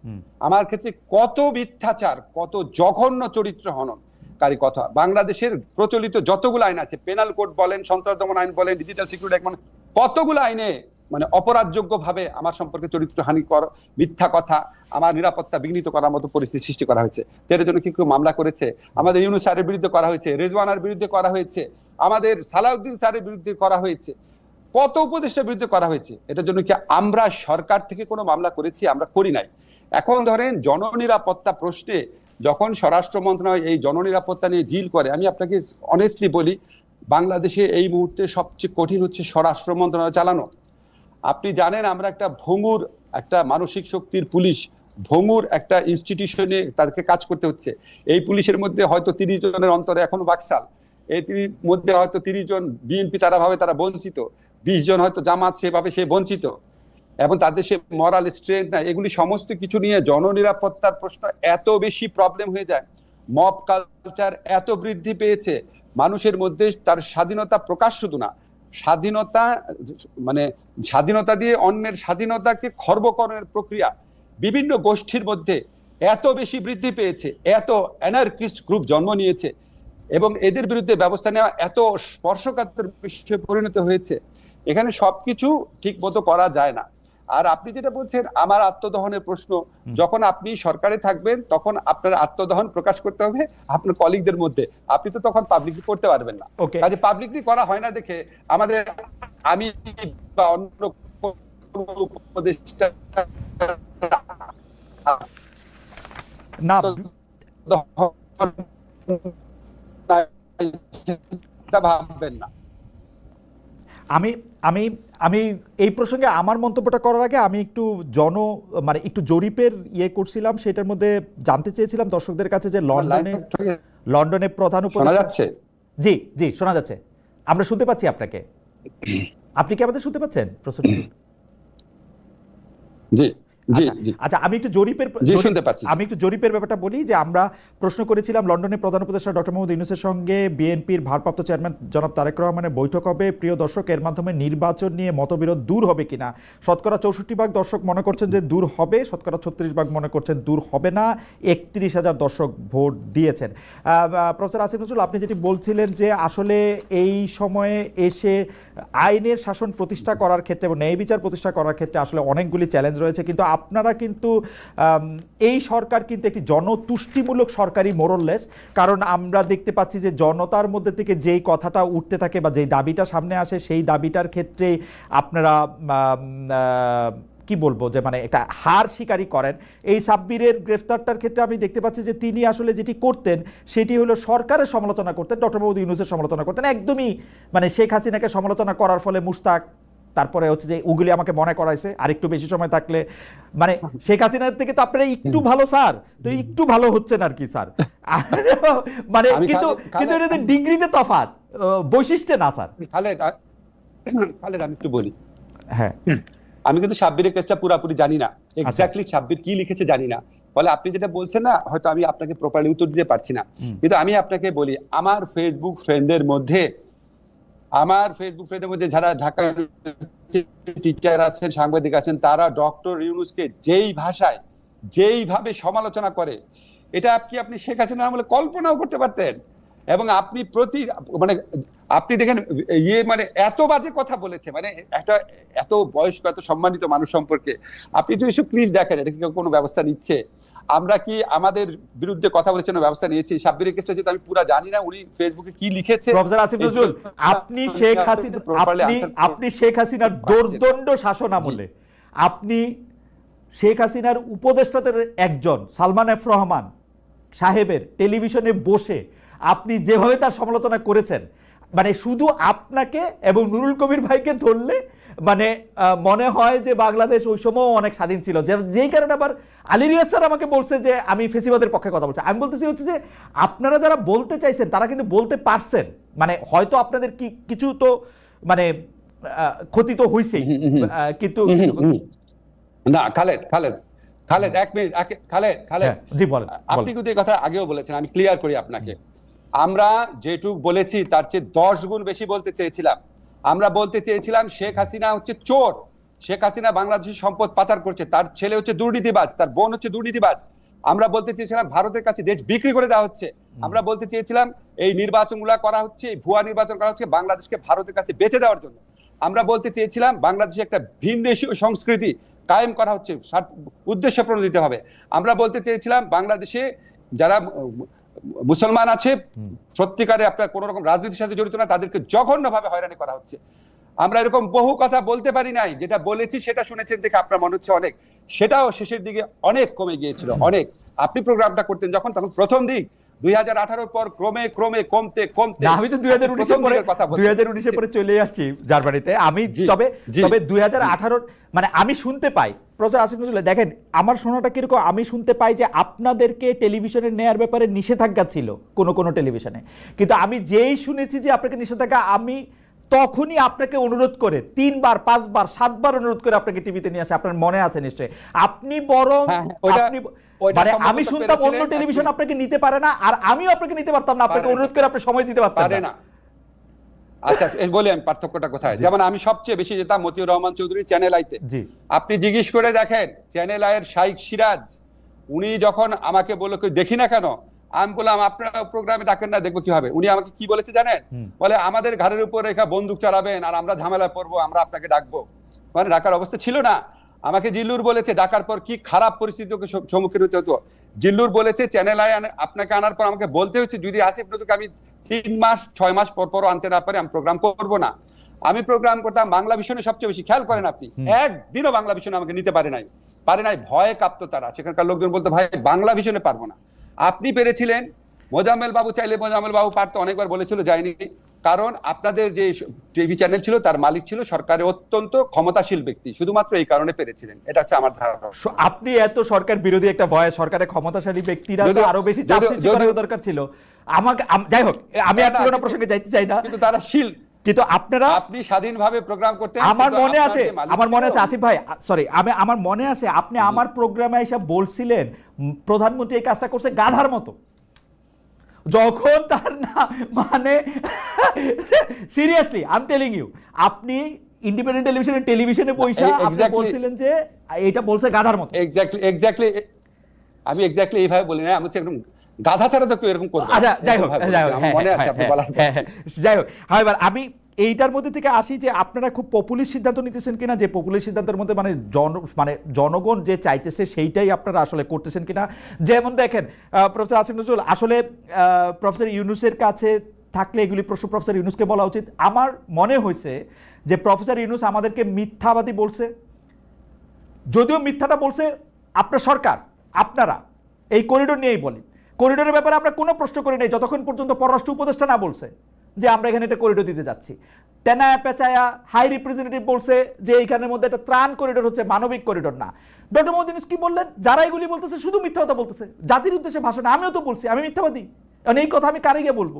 আমার ক্ষেত্রে কত মিথ্যাচার, কত জঘন্য চরিত্র হননকারী কথা, বাংলাদেশের প্রচলিত যতগুলো আইন আছে, পেনাল কোড বলেন, সন্ত্রাস দমন আইন বলেন, ডিজিটাল সিকিউরিটি অ্যাক্ট, মানে কতগুলো আইনে মানে অপরাধযোগ্য ভাবে আমার সম্পর্কে চরিত্রহানি মিথ্যা কথা, আমার নিরাপত্তা বিঘ্নিত করার মতো পরিস্থিতি সৃষ্টি করা হয়েছে। এর জন্য কি কেউ মামলা করেছে? আমাদের ইউনূস স্যারের বিরুদ্ধে করা হয়েছে, রেজওয়ানার বিরুদ্ধে করা হয়েছে, আমাদের সালাউদ্দিন স্যারের বিরুদ্ধে করা হয়েছে, কত উপদেষ্টার বিরুদ্ধে করা হয়েছে। এটার জন্য কি আমরা সরকার থেকে কোনো মামলা করেছি? আমরা করি নাই। এখন ধরেন জননিরাপত্তা প্রশ্নে যখন স্বরাষ্ট্র মন্ত্রণালয় এই জননিরাপত্তা নিয়ে ডিল করে, আমি আপনাকে অনেস্টলি বলি, বাংলাদেশে এই মুহূর্তে সবচেয়ে কঠিন হচ্ছে স্বরাষ্ট্র মন্ত্রণালয় চালানো। আপনি জানেন আমরা একটা ভঙ্গুর, একটা মানসিক শক্তির পুলিশ, ভঙ্গুর একটা ইনস্টিটিউশনে তাদেরকে কাজ করতে হচ্ছে। এই পুলিশের মধ্যে হয়তো 30 জনের অন্তরে এখনো বাকশাল, এই মধ্যে হয়তো 30 জন বিএনপি তারা ভাবে তারা বঞ্চিত, 20 জন হয়তো জামাত সেভাবে সে বঞ্চিত, এবং তাদের সে মরাল স্ট্রেংথ নাই। এগুলি সমস্ত কিছু নিয়ে জননিরাপত্তার প্রশ্ন এত বেশি প্রবলেম হয়ে যায়, মব কালচার এত বৃদ্ধি পেয়েছে, মানুষের মধ্যে তার স্বাধীনতা প্রকাশ শুধু না, স্বাধীনতা মানে স্বাধীনতা দিয়ে অন্যের স্বাধীনতাকে খর্বকরণের প্রক্রিয়া বিভিন্ন গোষ্ঠীর মধ্যে এত বেশি বৃদ্ধি পেয়েছে, এত অ্যানার্কিস্ট গ্রুপ জন্ম নিয়েছে, এবং এদের বিরুদ্ধে ব্যবস্থা নেওয়া এত স্পর্শকাতর বিষয়ে পরিণত হয়েছে। এখানে সবকিছু ঠিক মতো করা যায় না। আর আপনি যেটা বলছেন আমার আত্মদহনের প্রশ্ন, যখন আপনি সরকারে থাকবেন তখন আপনার আত্মদহন প্রকাশ করতে হবে আপনার কলিগদের মধ্যে, আপনি তো তখন পাবলিকলি করতে পারবেন না। কাজে পাবলিকলি করা হয় না দেখে আমাদের, আমি বা অন্য উপদেষ্টা না ভাববেন না। আমি আমি আমি এই প্রসঙ্গে আমার মন্তব্যটা করার আগে আমি একটু মানে একটু জরিপের ইয়ে করছিলাম, সেটার মধ্যে জানতে চেয়েছিলাম দর্শকদের কাছে যে লন্ডনে প্রধান উপদেষ্টা, জি জি শোনা যাচ্ছে, আমরা শুনতে পাচ্ছি আপনাকে, আপনি কি আমাদের শুনতে পাচ্ছেন প্রশ্ন? জি আচ্ছা, আমি একটু জরিপের ব্যাপারটা বলি যে আমরা প্রশ্ন করেছিলাম লন্ডনে প্রধান উপদেষ্টা ডক্টর মোহাম্মদ ইউনূসের সঙ্গে বিএনপির ভারপ্রাপ্ত চেয়ারম্যান জনাব তারেক রহমানের বৈঠক হবে। প্রিয় দর্শক, এর মাধ্যমে নির্বাচন নিয়ে মতবিরোধ দূর হবে কিনা? শতকরা 64% দর্শক মনে করছেন যে দূর হবে, শতকরা 36% মনে করছেন দূর হবে না। 31,000 দর্শক ভোট দিয়েছেন। প্রফেসর আসিফ নজরুল, আপনি যেটি বলছিলেন যে আসলে এই সময়ে এসে আইনের শাসন প্রতিষ্ঠা করার ক্ষেত্রে এবং ন্যায় বিচার প্রতিষ্ঠা করার ক্ষেত্রে আসলে অনেকগুলি চ্যালেঞ্জ রয়েছে, কিন্তু আপনারা কিন্তু এই সরকার কিন্তু একটি জনতুষ্টিমূলক সরকারই মোরললেস, কারণ আমরা দেখতে পাচ্ছি যে জনতার মধ্যে থেকে যেই কথাটা উঠতে থাকে বা যেই দাবিটা সামনে আসে সেই দাবিটার ক্ষেত্রে আপনারা কি বলবো যে মানে একটা হার স্বীকারই করেন। এই সাব্বিরের গ্রেফতারটার ক্ষেত্রে আমি দেখতে পাচ্ছি যে তিনি আসলে যেটি করতেন সেটি হলো সরকারের সমালোচনা করতেন, ডক্টর মোহাম্মদ ইউনূসের সমালোচনা করতেন, একদমই মানে শেখ হাসিনাকে সমালোচনা করার ফলে মুশতাক, তারপরে হচ্ছে যে ওগুলি আমাকে মনে করাইছে আর একটু বেশি সময় থাকলে মানে শেখ হাসিনার থেকে তো আপনারা একটু ভালো স্যার, তো একটু ভালো হচ্ছেন আর কি স্যার। মানে কিন্তু কিন্তু এটা ডিগ্রিতে তফাৎ, বৈশিষ্ট্যে না স্যার। খালেদ আমি একটু বলি, হ্যাঁ আমি কিন্তু সাব্বিরের কেসটা পুরোপুরি জানি না, এক্স্যাক্টলি সাব্বির কি লিখেছে জানি না, ফলে আপনি যেটা বলছেন না হয়তো আমি আপনাকে প্রপারলি উত্তর দিতে পারছি না। কিন্তু আমি আপনাকে বলি, আমার ফেসবুক ফ্রেন্ডদের মধ্যে যারা ঢাকা টিচার আছেন, সাংবাদিক আছেন, তারা ডক্টর ইউনূসকে যেইভাবে সমালোচনা করে, এটা আপনি শেখ হাসিনার আমলে কল্পনাও করতে পারতেন। এবং আপনি আপনি দেখেন মানে এত বাজে কথা বলেছে, মানে একটা এত বয়স্ক এত সম্মানিত মানুষ সম্পর্কে আপনি যদি এসব ক্লিপ দেখেন, এটা কি কোনো ব্যবস্থা নিচ্ছে? আমরা কি আমাদের বিরুদ্ধে কথা বলেছেন, ব্যবস্থা নিয়েছি? সাব্বিরের কেসটা যেটা আমি পুরো জানি না, উনি ফেসবুকে কি লিখেছে। প্রফেসর আসিফ নজরুল, আপনি শেখ হাসিনার দোর্দণ্ড শাসন আমলে আপনি শেখ হাসিনার উপদেষ্টাদের একজন সালমান এফ রহমান সাহেবের টেলিভিশনে বসে আপনি যেভাবে তার সমালোচনা করেছেন, মানে শুধু আপনাকে এবং নুরুল কবির ভাইকে ধরলে মানে মনে হয় যে বাংলাদেশ ওই সময় অনেক স্বাধীন ছিল, যেই কারণে আবার আলী রিয়াজ স্যার আমাকে বলছে যে আমি ফেসিবাদের পক্ষে কথা বলছি। আমি বলতেছি হচ্ছে যে আপনারা যারা বলতে চাইছেন তারা কিন্তু বলতে পারছেন, মানে হয়তো আপনাদের কিছু তো মানে ক্ষতি তো হয়েছেই, কিন্তু না খালেদ এক মিনিট, খালেদ জি বলেন। আপনি কিন্তু এই কথা আগেও বলেছেন, আমি ক্লিয়ার করি আপনাকে। আমরা যেটুক বলেছি তার চেয়ে 10 গুণ বেশি বলতে চেয়েছিলাম। আমরা বলতে চেয়েছিলাম শেখ হাসিনা হচ্ছে চোর, শেখ হাসিনা বাংলাদেশের সম্পদ পাচার করছে, তার ছেলে হচ্ছে দুর্নীতিবাজ, তার বোন হচ্ছে দুর্নীতিবাজ। আমরা বলতে চেয়েছিলাম ভারতের কাছে দেশ বিক্রি করে দেওয়া হচ্ছে। আমরা বলতে চেয়েছিলাম এই নির্বাচনগুলো করা হচ্ছে, এই ভুয়া নির্বাচন করা হচ্ছে বাংলাদেশকে ভারতের কাছে বেচে দেওয়ার জন্য। আমরা বলতে চেয়েছিলাম বাংলাদেশে একটা ভিনদেশীয় সংস্কৃতি কায়েম করা হচ্ছে, উদ্দেশ্য প্রণোদিত হবে। আমরা বলতে চেয়েছিলাম বাংলাদেশে যারা মুসলমান আছে সত্যিকারে আপনার কোন রকম রাজনীতির সাথে জড়িত না, তাদেরকে জঘন্যভাবে হয়রানি করা হচ্ছে। আমরা এরকম বহু কথা বলতে পারি নাই, যেটা বলেছি সেটা শুনেছেন দেখে আপনার মনে হচ্ছে অনেক, সেটাও শেষের দিকে অনেক কমে গিয়েছিল অনেক। আপনি প্রোগ্রামটা করতেন যখন, তখন প্রথম দিক 2018 পর ক্রমে ক্রমে কমতে আমি তো 2019 পরে চলে আসছি জার্মানিতে। আমি তবে 2018 মানে আমি শুনতে পাই, প্রফেসর আসিফ নজরুল দেখেন আমার শোনাটা কিরকম, আমি শুনতে পাই যে আপনাদেরকে টেলিভিশনে নেয়ার ব্যাপারে নিষেধাজ্ঞা ছিল কোন টেলিভিশনে, কিন্তু আমি যেই শুনেছি যে আপনাকে নিষেধাজ্ঞা, আমি তখনই আপনাকে অনুরোধ করে 3 বার 5 বার 7 বার অনুরোধ করে আপনাকে টিভিতে নিয়ে আসে, আপনার মনে আছে নিশ্চয়ই। আপনি বরং মানে আমি শুনতাম অন্য টেলিভিশন আপনাকে নিতে পারে না, আর আমিও আপনাকে নিতে পারতাম না, আপনাকে অনুরোধ করে আপনি সময় দিতে পারতেন না। আচ্ছা বলি আমি পার্থক্যটা কোথায়। যেমন আমি সবচেয়ে বেশি যেতাম মতিউর রহমান চৌধুরী চ্যানেল আইতে। আপনি জিজ্ঞেস করে দেখেন চ্যানেল আইয়ের শাইখ সিরাজ, উনি যখন আমাকে বললো দেখি না কেন, আমি বললাম আপনারা প্রোগ্রামে ডাকেন না, দেখবো কি হবে। উনি আমাকে কি বলেছে জানেন? বলে আমাদের ঘরের উপর রেখা বন্দুক চালাবেন আর আমরা ঝামেলা পড়বো, আমরা আপনাকে ডাকবো। মানে ডাকার অবস্থা ছিল না। আমাকে জিল্লুর বলেছে ডাকার পর কি খারাপ পরিস্থিতিকে সম্মুখীন হতে হতো। জিল্লুর বলেছে চ্যানেল আই আপনাকে আনার পর আমাকে বলতে হচ্ছে যদি আসিফ নজরুলকে আমি 3 মাস 6 মাস পর আনতে না পারি আমি প্রোগ্রাম করবো না। আমি প্রোগ্রাম করতাম বাংলা ভিশনে সবচেয়ে বেশি। খেয়াল করেন আপনি, একদিনও বাংলা ভিশনে আমাকে নিতে পারে নাই, ভয়ে কাঁপতো তারা। সেখানকার লোকজন বলতো ভাই বাংলা ভিশনে পারবো না। আপনি পেরেছিলেন, মোজাম্মেল বাবু চাইলে মোজাম্মেল বাবু পারতো, অনেকবার বলেছিল যায়নি। কারণ আপনাদের যে টিভি চ্যানেল ছিল তার মালিক ছিল সরকারের অত্যন্ত ক্ষমতাশীল ব্যক্তি, শুধুমাত্র এই কারণে পেরেছিলেন। এটা হচ্ছে আমার ধারণা। আপনি এত সরকার বিরোধী একটা ভয়, সরকারের ক্ষমতাশালী ব্যক্তিরা তো আরো বেশি চাপ সৃষ্টি করার দরকার ছিল। আমাকে যাই হোক, আমি আর পুরোনো প্রসঙ্গে যাইতে চাই না, কিন্তু তারা শিল, কিন্তু আপনারা আপনি স্বাধীনভাবে প্রোগ্রাম করতেন। আমার মনে আছে আসিফ ভাই, সরি আমার মনে আছে আপনি আমার প্রোগ্রামে এসে বলছিলেন প্রধানমন্ত্রী এই কাজটা করছে গাধার মতো, যখন তার না মানে seriously I am telling you, আপনি ইন্ডিপেন্ডেন্ট টেলিভিশনে বসে আপনি বলছিলেন যে এটা বলছে গাধার মতো। এক্স্যাক্টলি আমি এক্স্যাক্টলি এইভাবে বলি না, আমি একদম গাধা ছাড়া তো কেউ এরকম করবে। আচ্ছা যাই হোক, মনে আছে আপনি বলার। যাই হোক, এবার আমি এইটার মধ্যে থেকে আসি যে আপনারা খুব পপুলিস্ট সিদ্ধান্ত নিতেছেন কিনা, যে পপুলিস্ট সিদ্ধান্তের মধ্যে মানে জনগণ যে চাইতেছে সেইটাই আপনারা আসলে করতেছেন কিনা। যেমন দেখেন প্রফেসর আসিফ নজরুল, আসলে প্রফেসর ইউনূসের কাছে থাকলে এগুলি প্রশ্ন প্রফেসর ইউনূসকে বলা উচিত। আমার মনে হয়েছে যে প্রফেসর ইউনূস আমাদেরকে মিথ্যাবাদী বলছে, যদিও মিথ্যাটা বলছে আপনার সরকার, আপনারা এই করিডোর নিয়েই বলেন। করিডোরের ব্যাপারে আমরা কোনো প্রশ্ন করি নাই যতক্ষণ পর্যন্ত পররাষ্ট্র উপদেষ্টা না বলছে যে আমরা এখানে একটা করিডোর দিতে যাচ্ছি। তেনায়া পেঁচায়া হাই রিপ্রেজেন্টেটিভ বলছে যে এইখানের মধ্যে একটা ত্রাণ করিডোর হচ্ছে, মানবিক করিডোর না। ডক্টর মোহাম্মদ ইউনূস কি বললেন? যারা এগুলি বলতেছে শুধু মিথ্যা কথা বলতেছে, জাতির উদ্দেশ্যে ভাষণ। আমিও তো বলছি আমি মিথ্যাবাদী, কারণ এই কথা আমি কারে গিয়ে বলবো?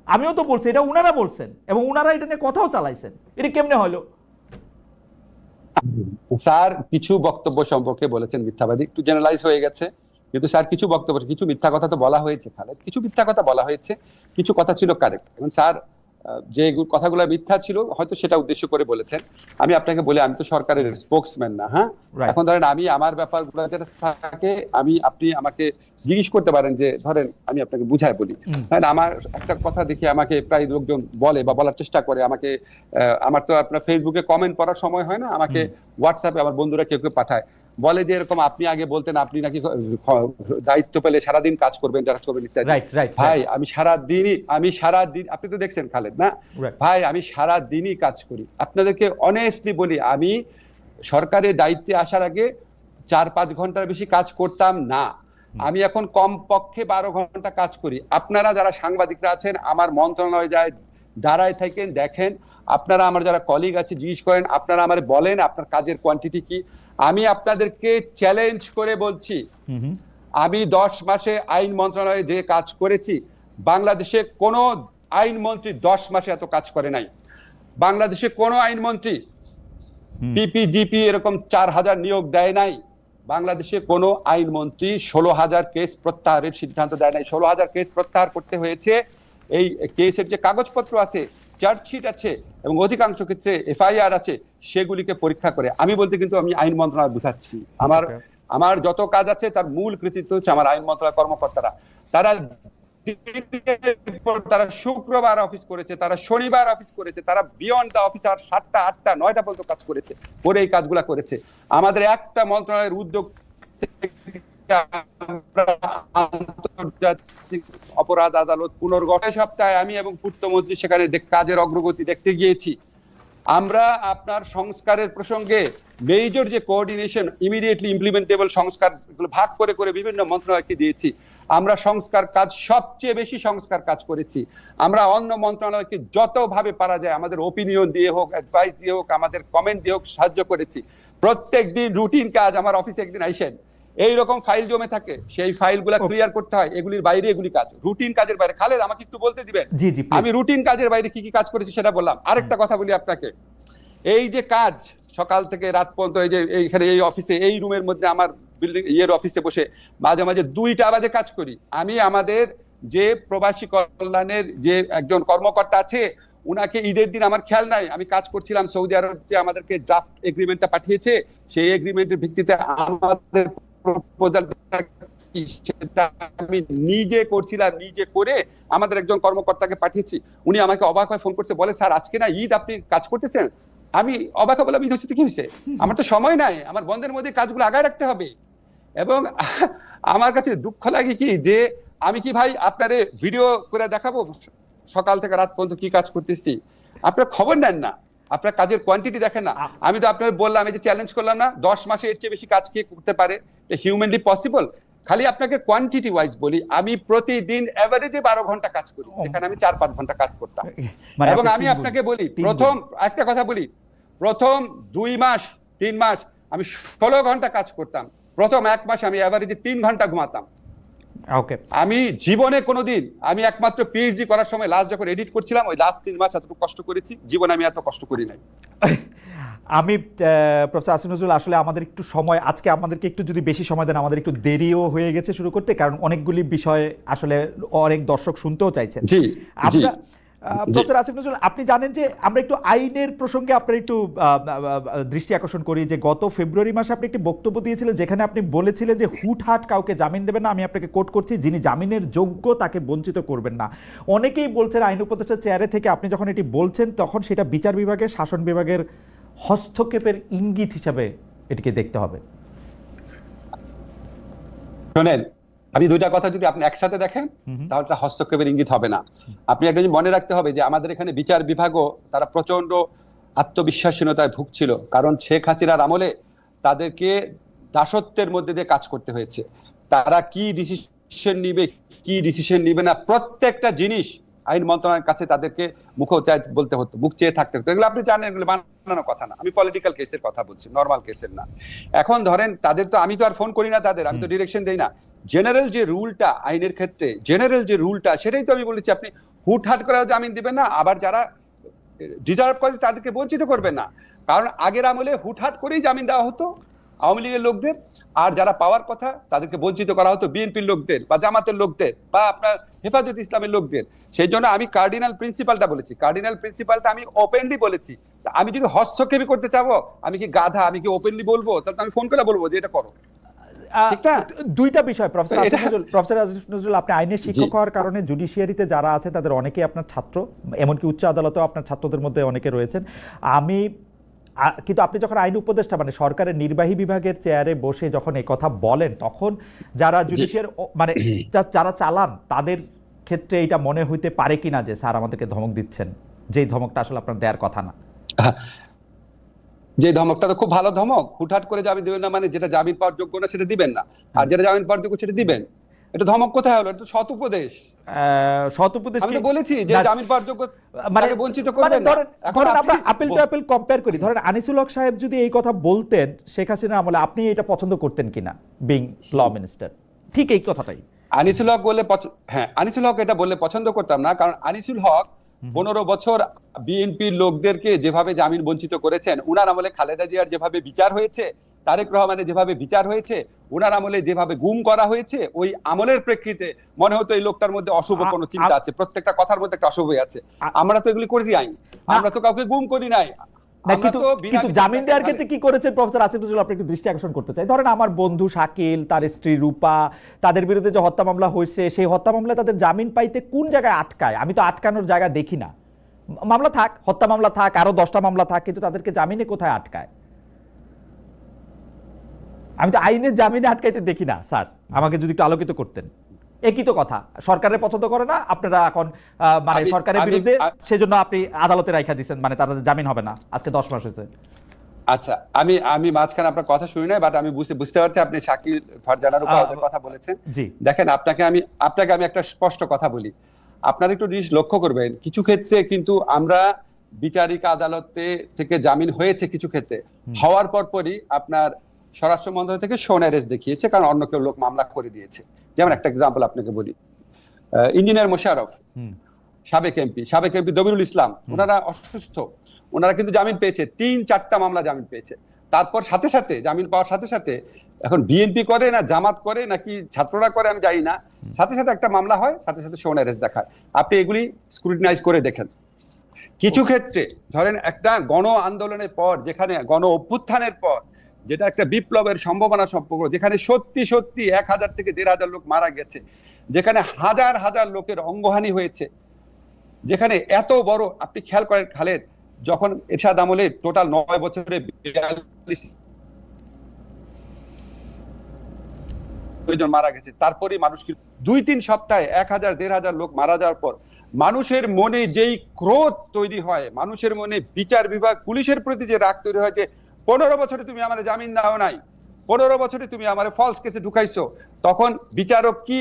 আমিও তো বলছি, এটা উনারা বলছেন এবং উনারা এটা নিয়ে কথাও চালাইছেন। এটা কেমনে হলো? স্যার কিছু বক্তব্য সম্পর্কে বলেছেন মিথ্যাবাদী, একটু জেনারেলাইজ হয়ে গেছে, কিন্তু স্যার কিছু বক্তব্য, কিছু মিথ্যা কথা তো বলা হয়েছে খালেদ, কিছু মিথ্যা কথা বলা হয়েছে, কিছু কথা ছিল কারেক্ট। এবং স্যার যে কথাগুলো মিথ্যা ছিল হয়তো সেটা উদ্দেশ্য করে বলেছেন। আমি আপনাকে বলি, আমি তো সরকারের স্পোকসম্যান না। হ্যাঁ, এখন ধরেন আমি আমার ব্যাপারগুলো যেটা থাকে, আপনি আমাকে জিজ্ঞেস করতে পারেন যে ধরেন আমি আপনাকে বুঝায় বলি। আমার একটা কথা দেখি আমাকে প্রায় লোকজন বলে বা বলার চেষ্টা করে আমাকে, আমার তো আপনার ফেসবুকে কমেন্ট পড়ার সময় হয় না, আমাকে হোয়াটসঅ্যাপে আমার বন্ধুরা কেউ কেউ পাঠায়, বলে যে এরকম আপনি আগে বলতেন আপনি নাকি দায়িত্ব পেলে সারাদিন কাজ করবেন ইত্যাদি। ভাই আমি সারাদিন আপনি তো দেখছেন খালেদ না ভাই, আমি সারাদিনই কাজ করি। আপনাদেরকে অনেস্টলি বলি, আমি সরকারের দায়িত্বে আসার আগে 4-5 ঘন্টার বেশি কাজ করতাম না। আমি এখন কমপক্ষে 12 ঘন্টা কাজ করি। আপনারা যারা সাংবাদিকরা আছেন আমার মন্ত্রণালয়ে যায় দাঁড়ায় থাকেন, দেখেন, আপনারা আমার যারা কলিগ আছে জিজ্ঞেস করেন, আপনারা আমার বলেন আপনার কাজের কোয়ান্টিটি কি। আমি আপনাদেরকে চ্যালেঞ্জ করে বলছি, আমি 10 মাসে আইন মন্ত্রণালয়ে যে কাজ করেছি, বাংলাদেশে কোনো আইনমন্ত্রী 10 মাসে এত কাজ করে নাই। বাংলাদেশে কোনো আইনমন্ত্রী পিপিজিপি এরকম 4000 নিয়োগ দেয় নাই। বাংলাদেশে কোনো আইনমন্ত্রী 16,000 কেস প্রত্যাহারের সিদ্ধান্ত দেয় নাই। 16,000 কেস প্রত্যাহার করতে হয়েছে। এই কেসের যে কাগজপত্র আছে, চার্জশিট আছে এবং অধিকাংশ ক্ষেত্রে এফআইআর আছে, সেগুলিকে পরীক্ষা করে। আমি বলতে কিন্তু আমি আইন মন্ত্রণালয় বুঝাচ্ছি, আমার যত কাজ আছে তার মূল কৃতিত্ব হচ্ছে আমার আইন মন্ত্রণালয় কর্মকর্তারা। তারা শুক্রবার অফিস করেছে, তারা শনিবার অফিস করেছে, তারা বিয়ন্ড দ্য অফিস আর 7টা 8টা 9টা পর্যন্ত কাজ করেছে, করে এই কাজগুলা করেছে। আমাদের একটা মন্ত্রণালয়ের উদ্যোগ আন্তর্জাতিক অপরাধ আদালত পুনর্গঠন সপ্তাহে আমি এবং পূর্তমন্ত্রী সেখানে কাজের অগ্রগতি দেখতে গিয়েছি। আমরা আপনার সংস্কারের প্রসঙ্গে মেজর যে কোঅর্ডিনেশন, ইমিডিয়েটলি ইমপ্লিমেন্টেবল সংস্কার ভাগ করে করে বিভিন্ন মন্ত্রণালয়কে দিয়েছি। আমরা সংস্কার কাজ, সবচেয়ে বেশি সংস্কার কাজ করেছি। আমরা অন্য মন্ত্রণালয়কে যতভাবে পারা যায় আমাদের ওপিনিয়ন দিয়ে হোক, অ্যাডভাইস দিয়ে হোক, আমাদের কমেন্ট দিয়ে হোক সাহায্য করেছি। প্রত্যেক দিন রুটিন কাজ, আমার অফিসে একদিন আইসেন, এইরকম ফাইল জমে থাকে, সেই ফাইলগুলো ক্লিয়ার করতে হয়, এগুলির বাইরে এগুলি কাজ, রুটিন কাজের বাইরে। খালেদ আমাকে একটু বলতে দিবেন, আমি রুটিন কাজের বাইরে কি কি কাজ করেছি সেটা বললাম। আরেকটা কথা বলি আপনাকে, এই যে কাজ সকাল থেকে রাত পর্যন্ত, এই যে এইখানে এই অফিসে এই রুমের মধ্যে আমার বিল্ডিং অফিসে বসে মাঝে মাঝে 2টা বাজে কাজ করি। আমি আমাদের যে প্রবাসী কল্যাণের যে একজন কর্মকর্তা আছে, উনাকে ঈদের দিন আমার খেয়াল নাই, আমি কাজ করছিলাম সৌদি আরব, যে আমাদেরকে ড্রাফট এগ্রিমেন্টটা পাঠিয়েছে, সেই এগ্রিমেন্টের ভিত্তিতে আমাদের প্রপোজালটা সেটা আমি নিজে করছিলাম, নিজে করে আমাদের একজন কর্মকর্তাকে পাঠিয়েছি। উনি আমাকে অবাক হয়ে ফোন করছে, বলে স্যার আজকে না ঈদ, আপনি কাজ করতেছেন? আমি অবাক হয়ে বললাম ঈদ হচ্ছে কি হয়েছে, আমার তো সময় নাই, আমার বন্ধের মধ্যে কাজগুলো আগায় রাখতে হবে। এবং আমার কাছে দুঃখ লাগে কি, যে আমি কি ভাই আপনারে ভিডিও করে দেখাবো সকাল থেকে রাত পর্যন্ত কি কাজ করতেছি? আপনার খবর নেন না, আপনার কাজের কোয়ান্টিটি দেখেন না। আমি তো আপনার বললাম, এই যে চ্যালেঞ্জ করলাম না, 10 মাসে এর চেয়ে বেশি কাজ কে করতে পারে? Humanly possible? খালি আপনাকে কোয়ান্টিটি ওয়াইজ বলি, আমি প্রতিদিন এভারেজে 12 ঘন্টা কাজ করি, এখানে আমি 4-5 ঘন্টা কাজ করতাম। এবং আমি আপনাকে বলি, প্রথম একটা কথা বলি, প্রথম 2 মাস 3 মাস আমি 16 ঘন্টা কাজ করতাম। প্রথম 1 মাস আমি এভারেজে 3 ঘন্টা ঘুমাতাম। আমি জীবনে কোনোদিন, আমি একমাত্র পিএইচডি করার সময় লাস্ট যখন এডিট করছিলাম, ওই লাস্ট 3 মাস এতটুকু কষ্ট করেছি, জীবনে আমি এত কষ্ট করি নাই। আমি প্রফেসর আসিফ নজরুল, আসলে আমাদের একটু সময়, আজকে আমাদেরকে একটু যদি বেশি সময় দেন, আমাদের একটু দেরিও হয়ে গেছে শুরু করতে, কারণ অনেকগুলি বিষয় আসলে অনেক দর্শক শুনতেও চাইছেন। প্রফেসর আসিফ নজরুল, আপনি জানেন যে আমরা একটু আইনের প্রসঙ্গে আপনার একটু দৃষ্টি আকর্ষণ করি যে গত ফেব্রুয়ারি মাসে আপনি একটি বক্তব্য দিয়েছিলেন যেখানে আপনি বলেছিলেন যে হুটহাট কাউকে জামিন দেবেন না। আমি আপনাকে কোট করছি, যিনি জামিনের যোগ্য তাকে বঞ্চিত করবেন না। অনেকেই বলছেন আইন উপদেষ্টার চেয়ারে থেকে আপনি যখন এটি বলছেন তখন সেটা বিচার বিভাগের, শাসন বিভাগের হস্তক্ষেপের ইঙ্গিত হিসাবে এটিকে দেখতে হবে। শোনেন, আপনি দুইটা কথা যদি আপনি একসাথে দেখেন তাহলে হস্তক্ষেপের ইঙ্গিত হবে না। আপনি একটা জিনিস মনে রাখতে হবে যে আমাদের এখানে বিচার বিভাগও তারা প্রচন্ড আত্মবিশ্বাসহীনতায় ভুগছিল, কারণ শেখ হাসিনার আমলে তাদেরকে দাসত্বের মধ্যে দিয়ে কাজ করতে হয়েছে। তারা কি ডিসিশন নিবে না প্রত্যেকটা জিনিস আইন মন্ত্রণালয়ের কাছে তাদেরকে বলতে হতো, মুখ চেয়ে থাকতে হতো। এগুলো আপনি জানেন, এগুলো বানানো কথা না। আমি পলিটিক্যাল কেসের কথা বলছি, নর্মাল কেসের না। এখন ধরেন তাদের তো, আমি তো আর ফোন করি না তাদের, আমি তো ডিরেকশন দেই না। জেনারেল যে রুলটা আইনের ক্ষেত্রে, জেনারেল যে রুলটা, সেটাই তো আমি বলেছি। আপনি হুটহাট করে জামিন দিবেন না, আবার যারা ডিজার্ভ করে তাদেরকে বঞ্চিত করবেন না। কারণ আগের আমলে হুটহাট করেই জামিন দেওয়া হতো আওয়ামী লীগের লোকদের, আর যারা পাওয়ার কথা তাদেরকে বঞ্চিত করা হতো বিএনপির লোকদের বা জামাতের লোকদের বা আপনার হেফাজত ইসলামের লোকদের। সেই জন্য আমি কার্ডিনাল প্রিন্সিপালটা বলেছি, কার্ডিনাল প্রিন্সিপালটা আমি ওপেনলি বলেছি। আমি যদি হস্তক্ষেপই করতে চাবো, আমি কি গাধা? আমি কি ওপেনলি বলবো? তাহলে আমি ফোন করে বলবো যে এটা করো। দুইটা বিষয় প্রফেসর আসিফ নজরুল, আপনি আইনের শিক্ষক হওয়ার কারণে জুডিশিয়ারিতে যারা আছে তাদের অনেকেই আপনার ছাত্র, এমনকি উচ্চ আদালতেও আপনার ছাত্রদের মধ্যে অনেকে রয়েছেন। কিন্তু আপনি যখন আইন উপদেষ্টা মানে সরকারের নির্বাহী বিভাগের চেয়ারে বসে যখন এই কথা বলেন, তখন যারা জুডিশিয়ার মানে যারা চালান তাদের ক্ষেত্রে এটা মনে হইতে পারে কিনা যে স্যার আমাদেরকে ধমক দিচ্ছেন, যেই ধমকটা আসলে আপনার দেওয়ার কথা না? যে ধমকটা তো খুব ভালো ধমক। হুটহাট করে জামিন দিবেন না মানে যেটা জামিন পাওয়ার যোগ্য না সেটা দিবেন না, আর যেটা জামিন পাওয়ার যোগ্য সেটা দিবেন। এটা ধমক কোথায় হলো? এটা সৎ উপদেশ। আমি তো বলেছি যে জামিন পাওয়ার যোগ্য মানে বঞ্চিত করবেন না। এখন আমরা আপিল টু আপিল কম্পেয়ার করি, ধরেন আনিসুল হক সাহেব যদি এই কথা বলতেন শেখ হাসিনার আমলে, আপনি এটা পছন্দ করতেন কিনা বিং ল মিনিস্টার? ঠিক এই কথাটাই আনিসুল হক বললে, হ্যাঁ আনিসুল হক এটা বললে পছন্দ করতাম না, কারণ আনিসুল হক 15 বছর বিএনপির লোকদেরকে যেভাবে জামিন বঞ্চিত করেছেন, উনার আমলে খালেদা জিয়ার যেভাবে বিচার হয়েছে, তারেক রহমানের যেভাবে বিচার হয়েছে, উনার আমলে যেভাবে গুম করা হয়েছে, ওই আমলের প্রেক্ষিতে মনে হতো এই লোকটার মধ্যে অশুভ কোনো চিন্তা আছে, প্রত্যেকটা কথার মধ্যে একটা অশুভই আছে। আমরা তো এগুলি করি নাই, আমরা তো কাউকে গুম করি নাই। কিন্তু জামিন দেওয়ার ক্ষেত্রে কি করেছেন প্রফেসর আসিফ নজরুল, আপনি একটু দৃষ্টি আকর্ষণ করতে চাই। ধরেন আমার বন্ধু শাকিল, তার স্ত্রী রূপা, তাদের বিরুদ্ধে যে হত্যা মামলা হয়েছে, সেই হত্যা মামলায় তাদের জামিন পাইতে কোন জায়গায় আটকায়? আমি তো আটকানোর জায়গা দেখি না। মামলা থাক, হত্যা মামলা থাক, আরো 10টা মামলা থাক, কিন্তু তাদেরকে জামিনে কোথায় আটকায়? আমি তো আইনের জামিনে আটকাইতে দেখি না স্যার, আমাকে যদি একটু আলোকিত করতেন। একই তো কথা, সরকারের পছন্দ করে না, আপনারা এখন মানে সরকারের বিরুদ্ধে, সেজন্য আপনি আদালতে রাইখা দিচ্ছেন, মানে তাদের জামিন হবে না। আজকে 10 মাস হয়েছে। আচ্ছা, আমি মাঝখানে আপনার কথা শুনি নাই, বাট আমি বুঝতে পারছি আপনি শাকিল, ফারজানার উপর কথা বলেছেন। দেখেন, আপনাকে আমি একটা স্পষ্ট কথা বলি। আপনারা একটু জিনিস লক্ষ্য করবেন, কিছু ক্ষেত্রে কিন্তু আমরা বিচারিক আদালতে থেকে জামিন হয়েছে, কিছু ক্ষেত্রে হওয়ার পরই আপনার স্বরাষ্ট্র মন্ত্রণালয় থেকে শোন অ্যারেস্ট দেখিয়েছে, কারণ অন্য কেউ লোক মামলা করে দিয়েছে। যেমন একটা এক্সাম্পল আপনাকে বলি, ইঞ্জিনিয়ার মোশাররফ, সাবেক এমপি দবিরুল ইসলাম, ওনারা অসুস্থ, ওনারা কিন্তু জামিন পেয়েছে, 3-4টা মামলা জামিন পেয়েছে। তারপর সাথে সাথে জামিন পাওয়ার সাথে সাথে, এখন বিএনপি করে না জামাত করে নাকি ছাত্ররা করে আমি জানি না, সাথে সাথে একটা মামলা হয়, সাথে সাথে শোন অ্যারেস্ট দেখায়। আপনি এগুলি স্ক্রুটিনাইজ করে দেখেন। কিছু ক্ষেত্রে ধরেন একটা গণ আন্দোলনের পর, যেখানে গণ অভ্যুত্থানের পর, যেটা একটা বিপ্লবের সম্ভাবনা সম্পর্ক, যেখানে সত্যি 1000 থেকে 1500 লোক মারা গেছে, যেখানে হাজার হাজার লোকের অঙ্গহানি হয়েছে, যেখানে এত বড়, আপনি খেয়াল করেন খালেদ, যখন এরশাদ আমলে টোটাল 9 বছরে 42 জন মারা গেছে, তারপরে মানুষ 2-3 সপ্তাহে 1000-1500 লোক মারা যাওয়ার পর মানুষের মনে যেই ক্রোধ তৈরি হয়, মানুষের মনে বিচার বিভাগ, পুলিশের প্রতি যে রাগ তৈরি হয় যে 15 বছরে তুমি আমার জামিন দাও নাই, 15 বছরে তুমি আমার ফলস কেসে ঢুকাইছো, তখন বিচারক কি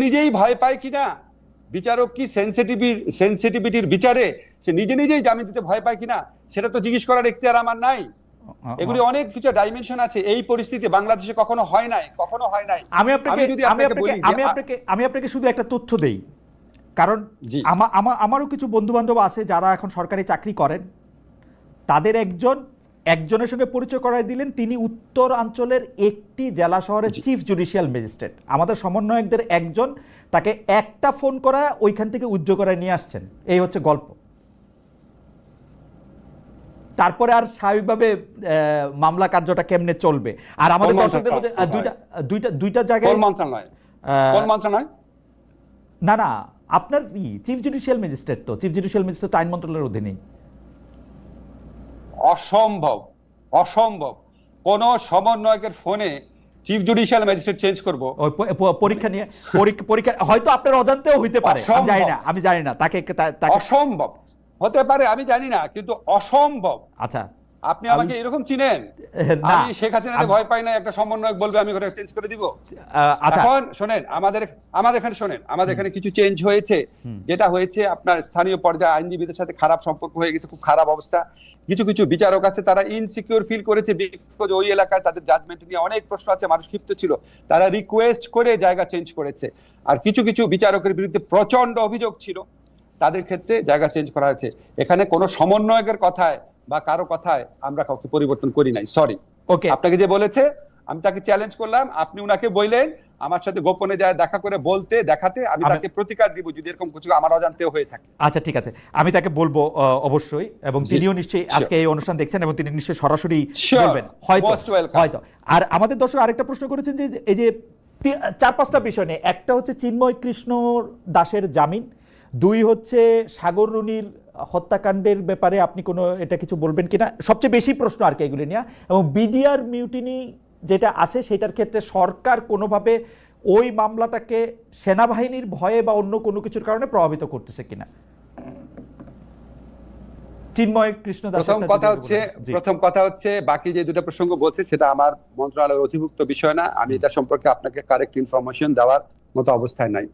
নিজেই ভয় পায় কিনা, বিচারক কি সেনসিটিভিটির বিচারে সে নিজেই জামিন দিতে ভয় পায় কিনা, সেটা তো জিজ্ঞেস করার এখতিয়ার আমার নাই। এগুলি অনেক কিছু ডাইমেনশন আছে। এই পরিস্থিতি বাংলাদেশে কখনো হয় নাই। আমি আপনাকে শুধু একটা তথ্য দেই, কারণ আমারও কিছু বন্ধু বান্ধব আছে যারা এখন সরকারি চাকরি করেন, তাদের একজন একজনের সঙ্গে পরিচয় করাই দিলেন, তিনি উত্তরাঞ্চলের একটি জেলা শহরের চিফ জুডিশিয়াল ম্যাজিস্ট্রেট, আমাদের সমন্বয়কদের একজন, তাকে একটা ফোন করা ওইখান থেকে উদ্যোগ করায় নিয়ে আসছেন। এই হচ্ছে গল্প। তারপরে আর স্বাভাবিকভাবে মামলা কার্যটা কেমনে চলবে? আর আমাদের দর্শকদের মধ্যে দুইটা জায়গায় না না, আপনার চিফ জুডিশিয়াল ম্যাজিস্ট্রেট, তো চিফ জুডিশিয়াল ম্যাজিস্ট্রেট আইন মন্ত্রণালয়ের অধীনেই। অসম্ভব, অসম্ভব কোন সমন্বয়কের ফোনে চিফ জুডিশিয়াল ম্যাজিস্ট্রেট চেঞ্জ করব। পরীক্ষা নিয়ে পরীক্ষা হয়তো আপনার অজান্তেও হইতে পারে, আমি জানি না তাকে অসম্ভব হতে পারে, আমি জানি না, কিন্তু অসম্ভব। আচ্ছা, আপনি আমাকে এরকম চিনেন? আমি শেখ হাসিনাকে ভয় পাই না, একটা সমন্বয়ক বলবে আমি করে চেঞ্জ করে দিব। এখন শোনেন, আমাদের এখানে কিছু চেঞ্জ হয়েছে। যেটা হয়েছে, আপনার স্থানীয় পর্যায়ে আইনজীবীদের সাথে খারাপ সম্পর্ক হয়ে গেছে, খুব খারাপ অবস্থা। কিছু কিছু বিচারক আছে, তারা ইনসিকিউর ফিল করেছে, বিকজ ওই এলাকায় তাদের জাজমেন্ট নিয়ে অনেক প্রশ্ন আছে, মানুষ ক্ষিপ্ত ছিল, তারা রিকোয়েস্ট করে জায়গা চেঞ্জ করেছে। আর কিছু কিছু বিচারকের বিরুদ্ধে প্রচন্ড অভিযোগ ছিল, তাদের ক্ষেত্রে জায়গা চেঞ্জ করা হয়েছে। এখানে কোনো সমন্বয়কের কথায় বা কারো কথায় আমরা কাউকে পরিবর্তন করি নাই। সরি, ওকে, আপনাকে যে বলেছে আমি তাকে চ্যালেঞ্জ করলাম, আপনি উনাকে বললেন আমার সাথে গোপনে যায় দেখা করে বলতে দেখাতে, আমি তাকে প্রতিকার দিব যদি এরকম কিছু আমার অজান্তেও হয়ে থাকে। আচ্ছা ঠিক আছে, আমি তাকে বলবো অবশ্যই, এবং তিনিও নিশ্চয়ই আজকে এই অনুষ্ঠান দেখছেন এবং তিনি নিশ্চয়ই সরাসরি বলবেন হয়তো। আর আমাদের দর্শক আরেকটা প্রশ্ন করেছেন যে এই যে 4-5টা বিষয় নিয়ে, একটা হচ্ছে চিন্ময় কৃষ্ণ দাসের জামিন, 2 হচ্ছে সাগর রুনির হত্যাকাণ্ডের ব্যাপারে আপনি কোনো এটা কিছু বলবেন কিনা, সবচেয়ে বেশি প্রশ্ন আর কি এগুলি নিয়ে, এবং বিডিআর মিউটিনি যেটা আছে সেটার ক্ষেত্রে সরকার কোনোভাবে ওই মামলাটাকে সেনাবাহিনীর ভয়ে বা অন্য কোনো কিছুর কারণে প্রভাবিত করতেছে কিনা। চিন্ময় কৃষ্ণ দাস, প্রথম কথা হচ্ছে বাকি যে দুটো প্রসঙ্গ বলছে সেটা আমার মন্ত্রণালয়ের অধিভুক্ত বিষয় না, আমি এটা সম্পর্কে আপনাকে কারেক্ট ইনফরমেশন দেওয়ার মতো অবস্থায় নাই।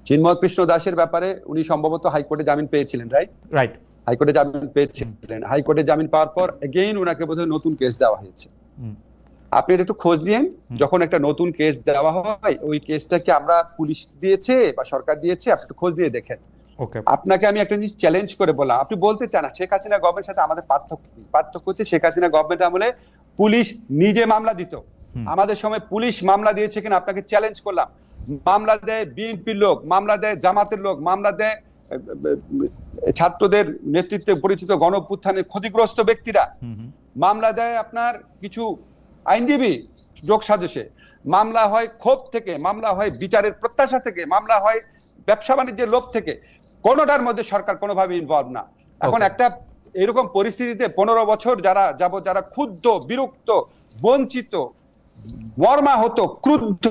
চিন্ময় কৃষ্ণ দাসের ব্যাপারে উনি সম্ভবত হাইকোর্টে জামিন পেয়েছিলেন, রাইট? হাইকোর্টে জামিন পেয়েছিলেন, হাইকোর্টে জামিন পাওয়ার পর এগেইন উনাকে বোধহয় নতুন কেস দেওয়া হয়েছে। আপনি একটু খোঁজ দিয়েন, যখন একটা নতুন কেস দেওয়া হয় ওই কেসটা কি আমরা পুলিশ দিয়েছে বা সরকার দিয়েছে, আপনি একটু খোঁজ দিয়ে দেখেন। আপনাকে আমি একটা জিনিস চ্যালেঞ্জ করে বললাম, আপনি বলতে চান শেখ হাসিনা গভর্নমেন্টের সাথে আমাদের পার্থক্য হচ্ছে শেখ হাসিনা গভর্নমেন্ট আমলে পুলিশ নিজে মামলা দিত, আমাদের সময় পুলিশ মামলা দিয়েছে কিনা আপনাকে চ্যালেঞ্জ করলাম। মামলা দেয় বিএনপির লোক, মামলা দেয় জামাতের লোক, মামলা দেয় ছাত্রদের নেতৃত্বে পরিচিত গণঅভ্যুত্থানের ক্ষতিগ্রস্ত ব্যক্তিরা, মামলা দেয় আপনার কিছু আইনজীবী যোগ সাজসে, মামলা হয় ক্ষোভ থেকে, মামলা হয় বিচারের প্রত্যাশা থেকে, মামলা হয় ব্যবসা বাণিজ্যের লোভ থেকে, কোনোটার মধ্যে সরকার কোনোভাবে ইনভলভ না। এখন একটা এরকম পরিস্থিতিতে 15 বছর যারা ক্ষুব্ধ, বিরক্ত, বঞ্চিত, মর্মাহত, ক্রুদ্ধ,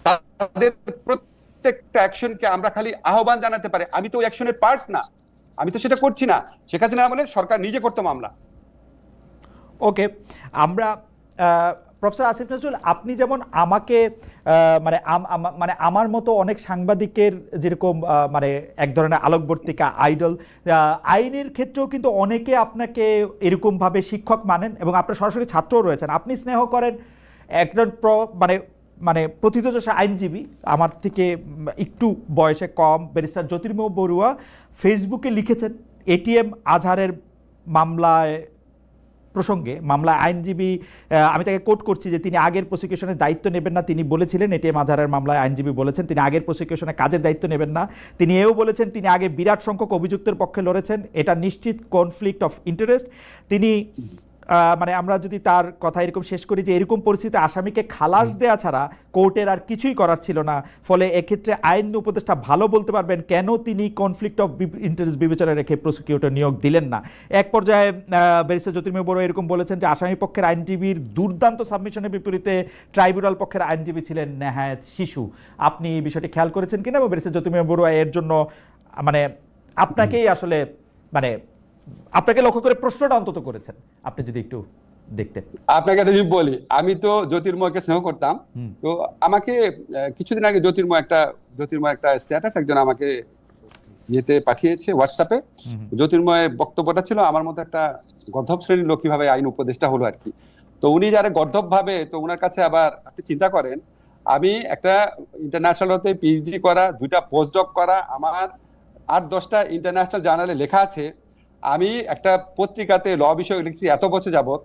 তাদের প্রত্যেকটা অ্যাকশনকে আমরা খালি আহ্বান জানাতে পারি। আমি তো ওই অ্যাকশনের পার্ট না, আমি তো সেটা করছি না। শেখ হাসিনা আমলে সরকার নিজে করতো মামলা। ওকে, আমরা প্রফেসর আসিফ নজরুল, আপনি যেমন আমাকে মানে আমার মতো অনেক সাংবাদিকের যেরকম মানে এক ধরনের আলোকবর্তিকা আইডল, আইনের ক্ষেত্রেও কিন্তু অনেকে আপনাকে এরকমভাবে শিক্ষক মানেন এবং আপনার সরাসরি ছাত্রও রয়েছেন। আপনি স্নেহ করেন একজন মানে প্রথিতযশা আইনজীবী, আমার থেকে একটু বয়সে কম, ব্যারিস্টার জ্যোতির্ময় বড়ুয়া ফেসবুকে লিখেছেন এটিএম আজহারের প্রসঙ্গে মামলায় আইনজীবী, আমি তাকে কোট করছি যে তিনি আগের প্রসিকিউশনের দায়িত্ব নেবেন না। তিনি বলেছিলেন, এটিএম আজহারের মামলায় আইনজীবী বলেছেন তিনি আগের প্রসিকিউশনে কাজের দায়িত্ব নেবেন না। তিনি এও বলেছেন তিনি আগে বিরাট সংখ্যক অভিযুক্তের পক্ষে লড়েছেন, এটা নিশ্চিত কনফ্লিক্ট অফ ইন্টারেস্ট। তিনি মানে আমরা যদি তার কথা এরকম শেষ করি যে এরকম পরিস্থিতিতে আসামিকে খালাস দেয়া ছাড়া কোর্টের আর কিছুই করার ছিল না, ফলে এক্ষেত্রে আইন উপদেষ্টা ভালো বলতে পারবেন কেন তিনি কনফ্লিক্ট অফ ইন্টারেস্ট বিবেচনা রেখে প্রসিকিউটর নিয়োগ দিলেন না। এক পর্যায়ে ব্যারিস্টার জ্যোতির্ময় বড়ুয়া এরকম বলেছেন যে আসামি পক্ষের আইনজীবীর দুর্দান্ত সাবমিশনের বিপরীতে ট্রাইব্যুনাল পক্ষের আইনজীবী ছিলেন নেহায়েত শিশু। আপনি এই বিষয়টি খেয়াল করেছেন কিনা, এবং ব্যারিস্টার জ্যোতির্ময় বড়ুয়া এর জন্য মানে আপনাকেই আসলে মানে আপনাকে লক্ষ্য করে প্রশ্নটা অন্তত করেছেন, আপনি যদি একটু দেখতেন। আপনাকে একটা জিনিস বলি, আমি তো জ্যোতির্ময়কে স্নেহ করতাম, তো আমাকে কিছুদিন আগে জ্যোতির্ময় একটা স্ট্যাটাস একজন আমাকে ইয়েতে পাঠিয়েছে হোয়াটসঅ্যাপে। জ্যোতির্ময়ের বক্তব্যটা ছিল আমার মতো একটা গর্ধব শ্রেণীর লোক কিভাবে আইন উপদেষ্টা হলো আর কি। তো উনি যারা গর্ধব ভাবে, তো ওনার কাছে আবার আপনি চিন্তা করেন, আমি একটা ইন্টারন্যাশনাল হতে পিএইচডি করা, 2টা পোস্টডক করা, আমার 8-10টা ইন্টারন্যাশনাল জার্নালে লেখা আছে, আমি একটা পত্রিকাতে ল বিষয়ে লিখছি এত বছর যাবত,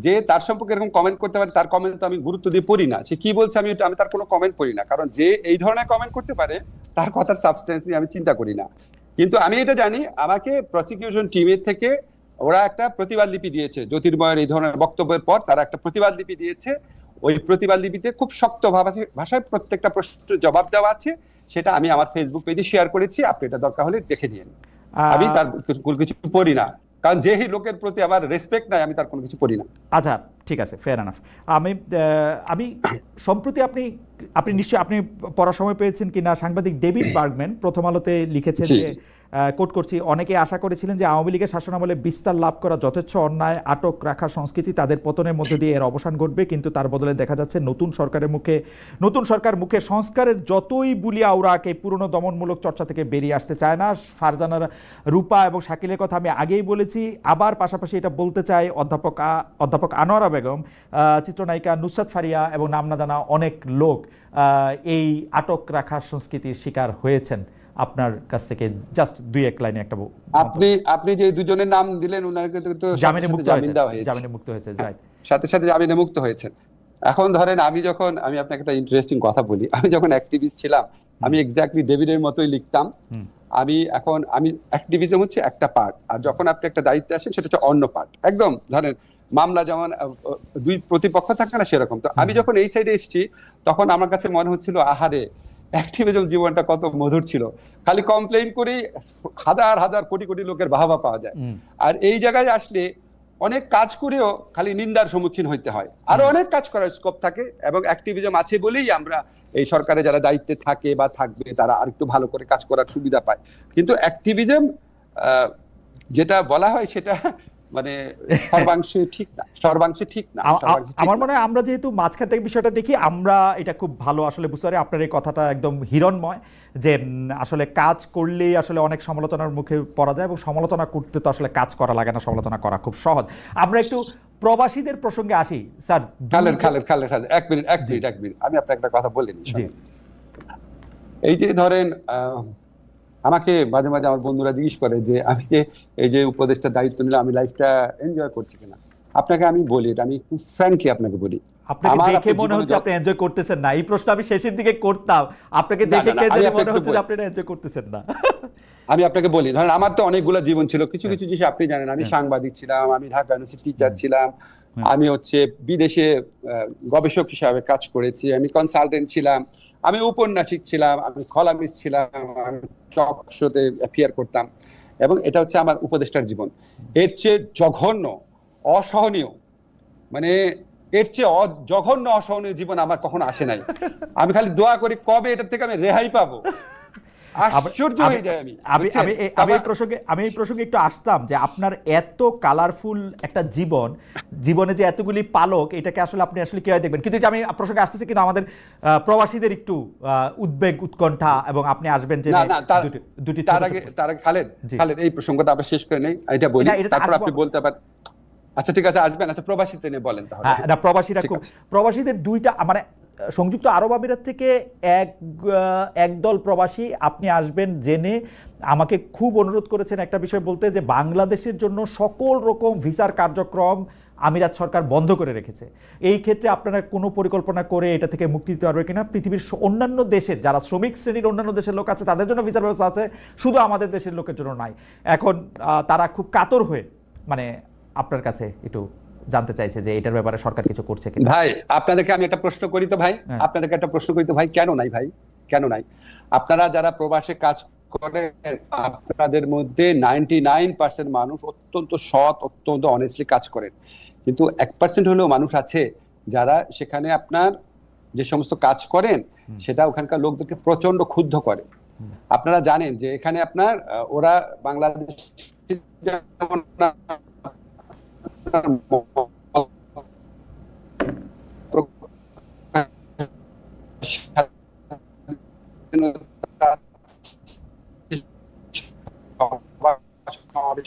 যে তার সম্পর্কে এরকম কমেন্ট করতে পারে, তার কমেন্ট তো আমি গুরুত্ব দিয়ে পড়ি না। সে কি বলছে আমি তার কোনো কমেন্ট পড়ি না, কারণ যে এই ধরনের কমেন্ট করতে পারে তার কথার সাবস্টেন্স নিয়ে আমি চিন্তা করি না। কিন্তু আমি এটা জানি, আমাকে প্রসিকিউশন টিমের থেকে ওরা একটা প্রতিবাদ লিপি দিয়েছে জ্যোতির্ময়ের এই ধরনের বক্তব্যের পর। তারা একটা প্রতিবাদ লিপি দিয়েছে, ওই প্রতিবাদ লিপিতে খুব শক্ত ভাষায় প্রত্যেকটা প্রশ্নের জবাব দেওয়া আছে। সেটা আমি আমার ফেসবুক পেজে শেয়ার করেছি, আপনি এটা দরকার হলে দেখে নিন। আমি তার কিছু পড়ি না, কারণ যেই লোকের প্রতি আমার রেসপেক্ট নাই আমি তার কোনো কিছু পড়ি না। আচ্ছা, ঠিক আছে, ফেয়ার এনাফ। আমি সম্প্রতি আপনি নিশ্চয়ই আপনি পড়ার সময় পেয়েছেন কিনা, সাংবাদিক ডেভিড বার্গম্যান প্রথম আলোতে লিখেছেন যে, কোট করছি, অনেকে আশা করেছিলেন যে আওয়ামী লীগের শাসনামলে বিস্তার লাভ করা যথেচ্ছ অন্যায়, আটক রাখার সংস্কৃতি, তাদের পতনের মধ্য দিয়ে এর অবসান ঘটবে। কিন্তু তার বদলে দেখা যাচ্ছে নতুন সরকার মুখে সংস্কারের যতই বুলি আওরাক, এই পুরনো দমনমূলক চর্চা থেকে বেরিয়ে আসতে চায় না। ফারজানা, রূপা এবং শাকিলের কথা আমি আগেই বলেছি, আবার পাশাপাশি এটা বলতে চাই অধ্যাপক আনোয়ারা বেগম, চিত্রনায়িকা নুসরাত ফারিয়া এবং নাম না জানা অনেক লোক এই আটক রাখার সংস্কৃতির শিকার হয়েছেন। আপনার কাছ থেকে জাস্ট দুই এক লাইনে একটা আপনি যে দুজনের নাম দিলেন, ওনাকে তো জামিনে মুক্ত হয়েছে, সাথে সাথে জামিনে মুক্ত হয়েছেন। এখন ধরেন আমি আপনাকে একটা ইন্টারেস্টিং কথা বলি, আমি যখন অ্যাক্টিভিস্ট ছিলাম আমি এক্স্যাক্টলি ডেভিডের মতোই লিখতাম। আমি অ্যাক্টিভিজম হচ্ছে একটা পার্ট, আর যখন আপনি একটা দায়িত্বে আসেন সেটা হচ্ছে অন্য পার্ট। একদম ধরেন মামলা যেমন দুই প্রতিপক্ষ থাকে না, সেরকম। তো আমি যখন এই সাইডে এসেছি তখন আমার কাছে মনে হচ্ছিল, আহারে অ্যাক্টিভিজম জীবনটা কত মধুর ছিল, খালি কমপ্লেইন করি, হাজার হাজার কোটি কোটি লোকের বাহবা পাওয়া যায়। আর এই জায়গায় আসলে অনেক কাজ করেও খালি নিন্দার সম্মুখীন হইতে হয়, আরো অনেক কাজ করার স্কোপ থাকে। এবং অ্যাক্টিভিজম আছে বলেই আমরা এই সরকারে যারা দায়িত্বে থাকে বা থাকবে তারা আরেকটু ভালো করে কাজ করার সুবিধা পায়। কিন্তু অ্যাক্টিভিজম যেটা বলা হয় সেটা মানে সর্বাংশে ঠিক না। আমার মনে হয় আমরা যেহেতু মাঝখান থেকে বিষয়টা দেখি, আমরা এটা খুব ভালো আসলে বুঝতে পারি। আপনার এই কথাটা একদম হিরণময়, যে আসলে কাজ করলেই আসলে অনেক সমালোচনার মুখে পড়া যায়, এবং সমালোচনা করতে তো আসলে কাজ করা লাগে না, সমালোচনা করা খুব সহজ। আমরা একটু প্রবাসীদের প্রসঙ্গে আসি স্যার। খালেদ এক মিনিট আমি আপনাকে একটা কথা বলে নিই। এই যে ধরেন আমাকে মাঝে মাঝে আমার বন্ধুরা জিজ্ঞেস করে যে আমি যে এই যে উপদেষ্টার দায়িত্ব নিলাম আমি লাইফটা এনজয় করছি কিনা। আপনাকে আমি বলি, এটা আমি খুব ফ্র্যাঙ্কলি আপনাকে বলি, আপনাকে দেখে মনে হচ্ছে আপনি এনজয় করতেছেন না। এই প্রশ্ন আমি শেষের দিকে করতাম, আপনাকে দেখে মনে হচ্ছে যে আপনি এনজয় করতেছেন না। আমি আপনাকে বলি, ধরেন আমার তো অনেকগুলো জীবন ছিল, কিছু কিছু জিনিস আপনি জানেন। আমি সাংবাদিক ছিলাম, আমি ঢাকা ইউনিভার্সিটি টিচার ছিলাম, আমি বিদেশে গবেষক হিসাবে কাজ করেছি, আমি কনসালটেন্ট ছিলাম, আমি ঔপন্যাসিক ছিলাম, আমি কলামিস্ট ছিলাম, আমি টক শোতে অ্যাপিয়ার করতাম। এবং এটা হচ্ছে আমার উপদেষ্টার জীবন। এর চেয়ে জঘন্য, অসহনীয়, মানে এর চেয়ে জঘন্য অসহনীয় জীবন আমার কখনো আসে নাই। আমি খালি দোয়া করি কবে এটার থেকে আমি রেহাই পাবো। আশ্চর্য হয়ে যায় আমি এই প্রসঙ্গে একটু আসতাম, যে আপনার এত কালারফুল একটা জীবনে যে এতগুলি পালক, এটাকে আসলে আপনি আসলে কিভাবে দেখবেন। কিন্তু আমি প্রসঙ্গে আসতেছি, কিন্তু আমাদের প্রবাসীদের একটু উদ্বেগ, উৎকণ্ঠা, এবং আপনি আসবেন যে দুটি। তার আগে খালেদ এই প্রসঙ্গটা আবার শেষ করে নেই, এটা বলি, তারপর আপনি বলতে পারেন। আচ্ছা ঠিক আছে, আসবেন। আচ্ছা প্রবাসীতে নিয়ে বলেন তাহলে। প্রবাসীদের দুইটা, মানে সংযুক্ত আরব আমিরাত থেকে একদল প্রবাসী আপনি আসবেন জেনে আমাকে খুব অনুরোধ করেছেন একটা বিষয় বলতে, যে বাংলাদেশের জন্য সকল রকম ভিসার কার্যক্রম আমিরাত সরকার বন্ধ করে রেখেছে। এই ক্ষেত্রে আপনারা কোনো পরিকল্পনা করে এটা থেকে মুক্তি দিতে পারবে কিনা? পৃথিবীর অন্যান্য দেশের যারা শ্রমিক শ্রেণীর অন্যান্য দেশের লোক আছে তাদের জন্য ভিসার ব্যবস্থা আছে, শুধু আমাদের দেশের লোকের জন্য নাই। এখন তারা খুব কাতর হয়ে মানে আপনার কাছে একটু জানতে চাইছে যে এটার ব্যাপারে সরকার কিছু করছে কিনা। ভাই আপনাদেরকে আমি একটা প্রশ্ন করি তো ভাই, কেন নাই? আপনারা যারা প্রবাসে কাজ করে আপনাদের মধ্যে 99% মানুষ অত্যন্ত সৎ, অত্যন্ত অনেস্টলি কাজ করেন, কিন্তু 1% হলেও মানুষ আছে যারা সেখানে আপনার যে সমস্ত কাজ করেন সেটা ওখানকার লোকদেরকে প্রচন্ড ক্ষুব্ধ করে। আপনারা জানেন যে এখানে আপনার ওরা বাংলাদেশ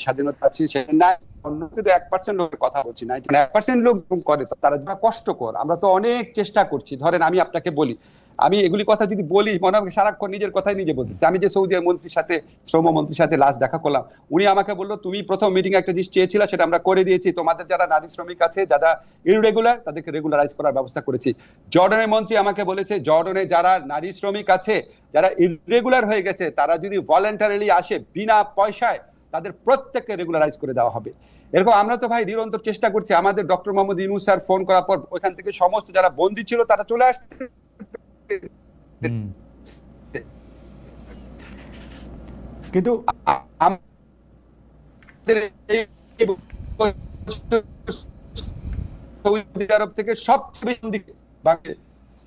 স্বাধীনতা আছে না, অন্য কিন্তু 1% লোকের কথা বলছি না, 1% লোক করে তারা কষ্টকর। আমরা তো অনেক চেষ্টা করছি। ধরেন আমি আপনাকে বলি, আমি এগুলি কথা যদি বলি মনে হবে সারাক্ষণ নিজের কথাই নিজে বলতেছি। আমি যে সৌদি মন্ত্রীর সাথে, শ্রম মন্ত্রীর সাথে লাস্ট দেখা করলাম, উনি আমাকে বললো তুমি প্রথম মিটিং একটা জিনিস চেয়েছিলে, সেটা আমরা করে দিয়েছি, তোমাদের যারা নারী শ্রমিক আছে, যারা ইররেগুলার, তাদেরকে রেগুলারাইজ করার ব্যবস্থা করেছি। জর্ডানের মন্ত্রী আমাকে বলেছে জর্ডনে যারা নারী শ্রমিক আছে, যারা ইররেগুলার হয়ে গেছে, তারা যদি ভলেন্টারিলি আসে বিনা পয়সায়, তাদের প্রত্যেককে রেগুলারাইজ করে দেওয়া হবে। এরকম আমরা তো ভাই নিরন্তর চেষ্টা করছি। আমাদের doctor Mohammad Yunus sir phone করার পর ওইখান থেকে সমস্ত যারা বন্দী ছিল তারা চলে আসছে। কিন্তু সৌদি আরব থেকে সবচেয়ে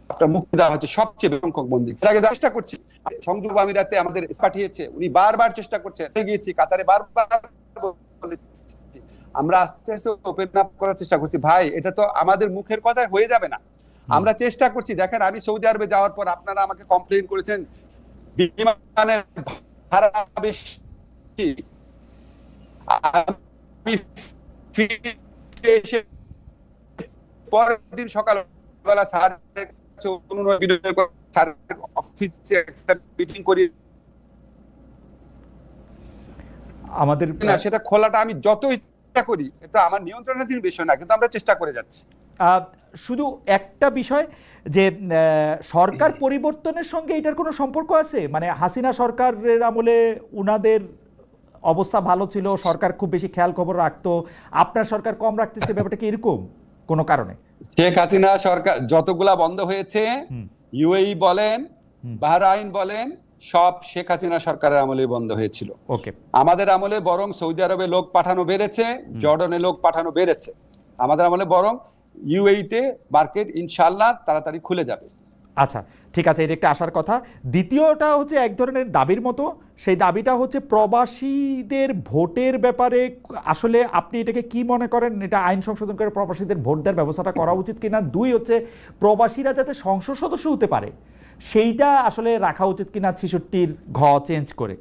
আপনার মুক্তি দেওয়া হচ্ছে, সবচেয়ে সংখ্যক বন্দী। এর আগে চেষ্টা করছি, সংযুক্ত আমিরাতে আমাদের পাঠিয়েছে, উনি বারবার চেষ্টা করছেন, গিয়েছি কাতারে, বারবার আমরা আস্তে আস্তে ওপেন আপ করার চেষ্টা করছি। ভাই এটা তো আমাদের মুখের কথায় হয়ে যাবে না, আমরা চেষ্টা করছি। দেখেন আমি সৌদি আরবে যাওয়ার পর আপনারা আমাকে কমপ্লেইন করেছেন বিমানের ভাড়া বেশি, আমি ফিরে এসে পরের দিন সকালবেলা স্যারের কাছে অনুরোধ করে স্যারের অফিসে একটা মিটিং করি, আমাদের না সেটা খোলাটা আমি যতই চেষ্টা করি, এটা আমার নিয়ন্ত্রণাধীন বিষয় না, কিন্তু আমরা চেষ্টা করে যাচ্ছি। শুধু একটা বিষয় যে সরকার পরিবর্তনের সঙ্গে এটার কোনো সম্পর্ক আছে? মানে হাসিনা সরকারের আমলে উনাদের অবস্থা ভালো ছিল, সরকার খুব বেশি খেয়াল খবর রাখতো, আপনার সরকার কম রাখতেছে, ব্যাপারটা কি এরকম কোনো কারণে? শেখ হাসিনা সরকার যতগুলা বন্ধ হয়েছে, ইউএই বলেন, বাহরাইন বলেন, সব শেখ হাসিনা সরকারের আমলে বন্ধ হয়েছিল। ওকে, আমাদের আমলে বরং সৌদি আরবে লোক পাঠানো বেড়েছে, জর্ডনে লোক পাঠানো বেড়েছে। আমাদের আমলে বরং ইউএইতে মার্কেট ইনশাআল্লাহ তাড়াতাড়ি খুলে যাবে। আচ্ছা ঠিক আছে, এটা একটা আসার কথা। দ্বিতীয়টা হচ্ছে এক ধরনের দাবির মতো, সেই দাবিটা হচ্ছে প্রবাসীদের ভোটের ব্যাপারে। আসলে আপনি এটাকে কি মনে করেন? এটা আইন সংশোধন করে প্রবাসীদের ভোট দেওয়ার ব্যবস্থাটা করা উচিত কিনা? দুই হচ্ছে প্রবাসীরা যাতে সংসদ সদস্য হতে পারে, সেইটা আসলে রাখা উচিত কিনা 66 ঘ চেঞ্জ করে?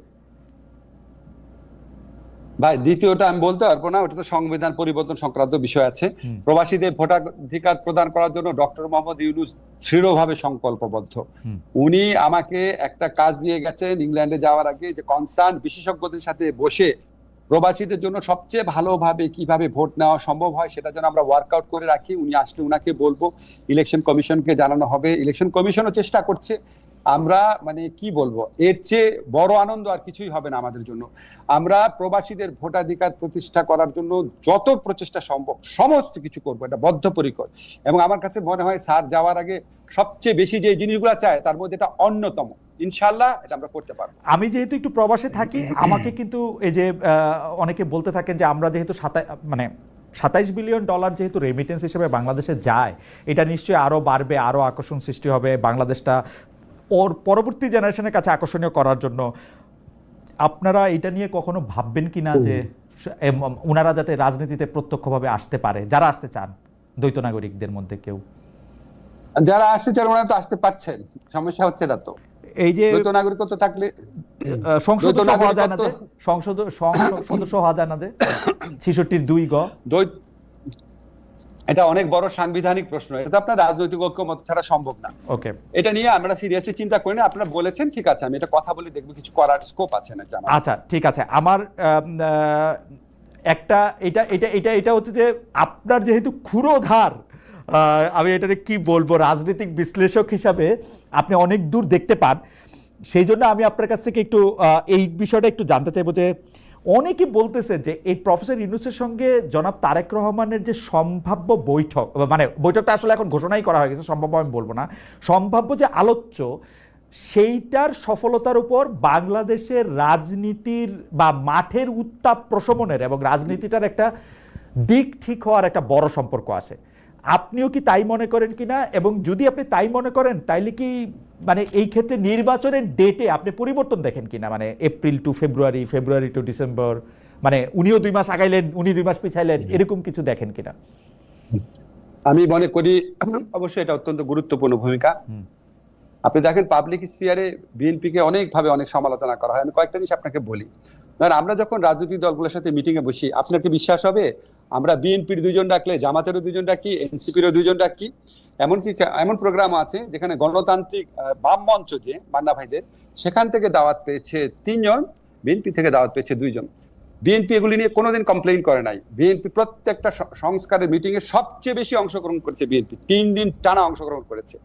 ভাই দ্বিতীয়টা আমি বলতে পারবো না, ওটা তো সংবিধান পরিবর্তন সংক্রান্ত বিষয় আছে। প্রবাসীদের ভোটাধিকার প্রদান করার জন্য ডক্টর মোহাম্মদ ইউনূস দৃঢ়ভাবে সংকল্পবদ্ধ। উনি আমাকে একটা কাজ দিয়ে গেছেন ইংল্যান্ডে যাওয়ার আগে, যে কনসার্ন বিশেষজ্ঞদের সাথে বসে প্রবাসীদের জন্য সবচেয়ে ভালোভাবে কিভাবে ভোট নেওয়া সম্ভব হয় সেটা যেন আমরা ওয়ার্কআউট করে রাখি। উনি আসলে উনাকে বলবো, ইলেকশন কমিশনকে জানানো হবে, ইলেকশন কমিশনও চেষ্টা করছে। আমরা মানে কি বলবো, এর চেয়ে বড় আনন্দ আর কিছুই হবে না আমাদের জন্য। আমরা প্রবাসীদের ভোটাধিকার প্রতিষ্ঠা করার জন্য যত প্রচেষ্টা সম্ভব সমস্ত কিছু করবো, এটা বদ্ধপরিকর। এবং আমার কাছে মনে হয় স্যার যাওয়ার আগে সবচেয়ে বেশি যে জিনিসগুলো চায় তার মধ্যে এটা অন্যতম। ইনশাআল্লাহ এটা আমরা করতে পারবো। আমি যেহেতু একটু প্রবাসে থাকি, আমাকে কিন্তু এই যে অনেকে বলতে থাকেন যে আমরা যেহেতু 27 বিলিয়ন ডলার যেহেতু রেমিটেন্স হিসেবে বাংলাদেশে যায়, এটা নিশ্চয়ই আরো বাড়বে, আরো আকর্ষণ সৃষ্টি হবে বাংলাদেশটা ওর পরবর্তী জেনারেশনের কাছে আকর্ষণীয় করার জন্য। আপনারা এটা নিয়ে কখনো ভাববেন কিনা যে ওনারা যাতে রাজনীতিতে প্রত্যক্ষভাবে আসতে পারে, যারা আসতে চান দ্বৈত নাগরিকদের মধ্যে কেউ? যারা আসতে চান ওনারা তো আসতে পারছেন, সমস্যা হচ্ছে না তো। এই যে দ্বৈত নাগরিকত্ব থাকলে সংসদ হওয়া যায় না, যে সংসদ সদস্য হওয়া যায় না, যে 66(2) গ, এটা অনেক বড় সাংবিধানিক প্রশ্ন, এটা আপনার রাজনৈতিক ঐক্যমত ছাড়া সম্ভব না। ওকে, এটা নিয়ে আমরা সিরিয়াসলি চিন্তা করি না। আপনারা বলেছেন ঠিক আছে, আমি এটা কথা বলে দেখবো কিছু করার স্কোপ আছে নাকি আমার। আচ্ছা ঠিক আছে। আমার একটা এটা এটা এটা এটা হচ্ছে যে আপনার যেহেতু ক্ষুরোধার, আমি এটাকে কি বলবো, রাজনৈতিক বিশ্লেষক হিসাবে আপনি অনেক দূর দেখতে পান, সেই জন্য আমি আপনার কাছ থেকে একটু এই বিষয়টা একটু জানতে চাইবো যে অনেকে বলতেছে যে এই প্রফেসর ইউনূসের সঙ্গে জনাব তারেক রহমানের যে সম্ভাব্য বৈঠক, মানে বৈঠকটা আসলে এখন ঘোষণাই করা হয়ে গেছে, সম্ভাব্য আমি বলবো না, সম্ভাব্য যে আলোচ্য, সেইটার সফলতার উপর বাংলাদেশের রাজনীতির বা মাঠের উত্তাপ প্রশমনের এবং রাজনীতিটার একটা দিক ঠিক হওয়ার একটা বড় সম্পর্ক আছে। আপনিও কি তাই মনে করেন কিনা? এবং যদি আপনি তাই মনে করেন, তাইলে কি মানে এই ক্ষেত্রে নির্বাচনের ডেটে আপনি পরিবর্তন দেখেন কিনা? মানে April two February, February to December, মানে উনিও 2 মাস আগাইলেন, উনি 2 মাস পিছাইলেন, এরকম কিছু দেখেন কিনা? আমি মনে করি অবশ্যই এটা অত্যন্ত গুরুত্বপূর্ণ ভূমিকা। আপনি দেখেন পাবলিক স্ফিয়ারে বিএনপিকে অনেকভাবে অনেক সমালোচনা করা হয়। আমি কয়েকটা জিনিস আপনাকে বলি। আমরা যখন রাজনৈতিক দলগুলোর সাথে মিটিংয়ে বসি, আপনার কি বিশ্বাস হবে আমরা বিএনপির 2 জন ডাকলে জামাতেরও 2 জন ডাকি, এনসিপিরও 2 জন ডাকি। এমনকি এমন প্রোগ্রাম আছে যেখানে গণতান্ত্রিক বাম মঞ্চ যে মান্না ভাইদের, সেখান থেকে দাওয়াত পেয়েছে 3 জন, বিএনপি থেকে দাওয়াত পেয়েছে 2 জন। বিএনপি এগুলি নিয়ে কোনোদিন কমপ্লেইন করে নাই। বিএনপি প্রত্যেকটা সংস্কারের মিটিং এ সবচেয়ে বেশি অংশগ্রহণ করেছে বিএনপি, 3 দিন টানা অংশগ্রহণ করেছে।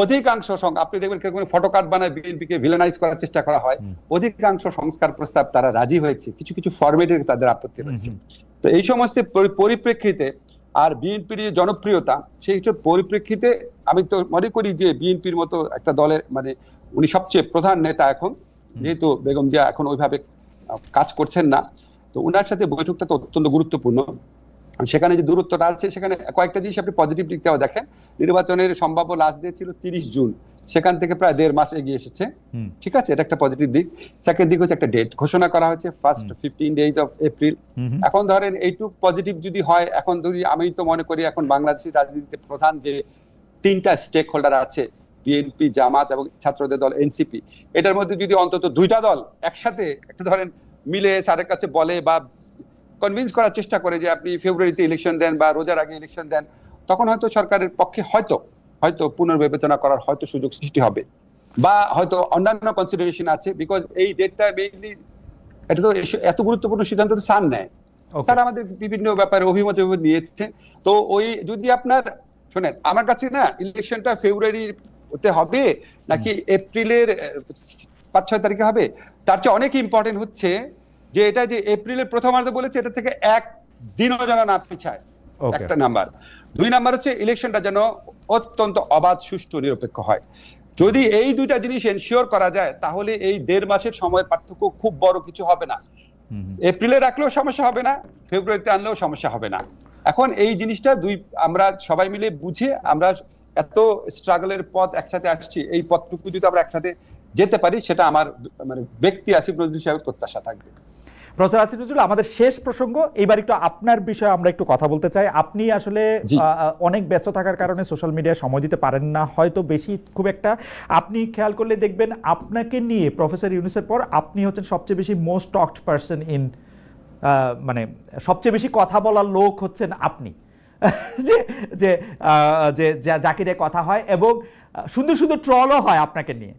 অধিকাংশ আপনি দেখবেন কেউ ফটো কার্ড বানায় বিএনপিকে ভিলেনাইজ করার চেষ্টা করা হয়, অধিকাংশ সংস্কার প্রস্তাব তারা রাজি হয়েছে, কিছু কিছু ফরম্যাটের তাদের আপত্তি রয়েছে। তো এই সমস্ত পরিপ্রেক্ষিতে আর বিএনপির যে জনপ্রিয়তা, সেই পরিপ্রেক্ষিতে আমি তো মনে করি যে বিএনপির মতো একটা দলের মানে উনি সবচেয়ে প্রধান নেতা এখন, যেহেতু বেগম জিয়া এখন ওইভাবে কাজ করছেন না, তো উনার সাথে বৈঠকটা তো অত্যন্ত গুরুত্বপূর্ণ। সেখানে যে দূরত্বটা আছে, সেখানে কয়েকটা জিনিস আপনি পজিটিভ দিক থেকে দেখেন। নির্বাচনের সম্ভাব্য লাস্ট ডেট ছিল 30 জুন, সেখান থেকে প্রায় 1.5 মাস এগিয়ে এসেছে, ঠিক আছে, এটা একটা পজিটিভ দিক। সেকেন্ড দিক হচ্ছে একটা ডেট ঘোষণা করা হয়েছে, ফার্স্ট 15 days of এপ্রিল। এখন ধরেন এইটুক পজিটিভ যদি হয়, এখন যদি আমি তো মনে করি এখন বাংলাদেশের রাজনীতিতে প্রধান যে 3টা স্টেক হোল্ডার আছে, বিএনপি, জামাত এবং ছাত্রদের দল এনসিপি, এটার মধ্যে যদি অন্তত 2টা দল একসাথে একটা ধরেন মিলে স্যারের কাছে বলে বা কনভিন্স করার চেষ্টা করে যে আপনি ফেব্রুয়ারিতে ইলেকশন দেন বা রোজার আগে ইলেকশন দেন, তখন হয়তো সরকারের পক্ষে হয়তো পুনর্বিবেচনা করার হয়তো সুযোগ সৃষ্টি হবে, বা হয়তো অন্যান্য কনসিডারেশন আছে। বিকজ এই ডেটটা মেইনলি, এটা তো এত গুরুত্বপূর্ণ সিদ্ধান্ত তো স্যার নেয়, স্যার আমাদের বিভিন্ন ব্যাপারে অভিমত নিয়েছে। তো ওই যদি আপনার শোনেন, আমার কাছে না ইলেকশনটা ফেব্রুয়ারিতে হবে নাকি এপ্রিলের 5-6 তারিখে হবে, তার চেয়ে অনেক ইম্পর্টেন্ট হচ্ছে যে এটা যে এপ্রিলের প্রথমার্ধে বলেছে, এটা থেকে এক দিনও যেন না পিছায়, একটা নাম্বার। 2 নাম্বার হচ্ছে ইলেকশনটা যেন অত্যন্ত অবাধ, সুষ্ঠু, নিরপেক্ষ হয়। যদি এই 2টা জিনিস এনশিওর করা যায়, তাহলে এই 1.5 মাসের সময়ের পার্থক্য খুব বড় কিছু হবে না। এপ্রিলে রাখলেও সমস্যা হবে না, ফেব্রুয়ারিতে আনলেও সমস্যা হবে না। এখন এই জিনিসটা আমরা সবাই মিলে বুঝে, আমরা এত স্ট্রাগলের পথ একসাথে আসছি, এই পথটুকু যদি আমরা একসাথে যেতে পারি, সেটা আমার মানে ব্যক্তি আসিফ নজরুল সাহেবের প্রত্যাশা থাকবে। প্রফেসর আসিফ নজরুল, আমাদের শেষ প্রসঙ্গ, এবার একটু আপনার বিষয়ে আমরা একটু কথা বলতে চাই। আপনি আসলে অনেক ব্যস্ত থাকার কারণে সোশ্যাল মিডিয়ায় সময় দিতে পারেন না হয়তো বেশি খুব একটা। আপনি খেয়াল করলে দেখবেন আপনাকে নিয়ে প্রফেসর ইউনূসের পর আপনি হচ্ছেন সবচেয়ে বেশি মোস্ট টকড পারসন ইন, মানে সবচেয়ে বেশি কথা বলার লোক হচ্ছেন আপনি, যে যাকে নিয়ে কথা হয়, এবং সুন্দর সুন্দর ট্রলও হয় আপনাকে নিয়ে।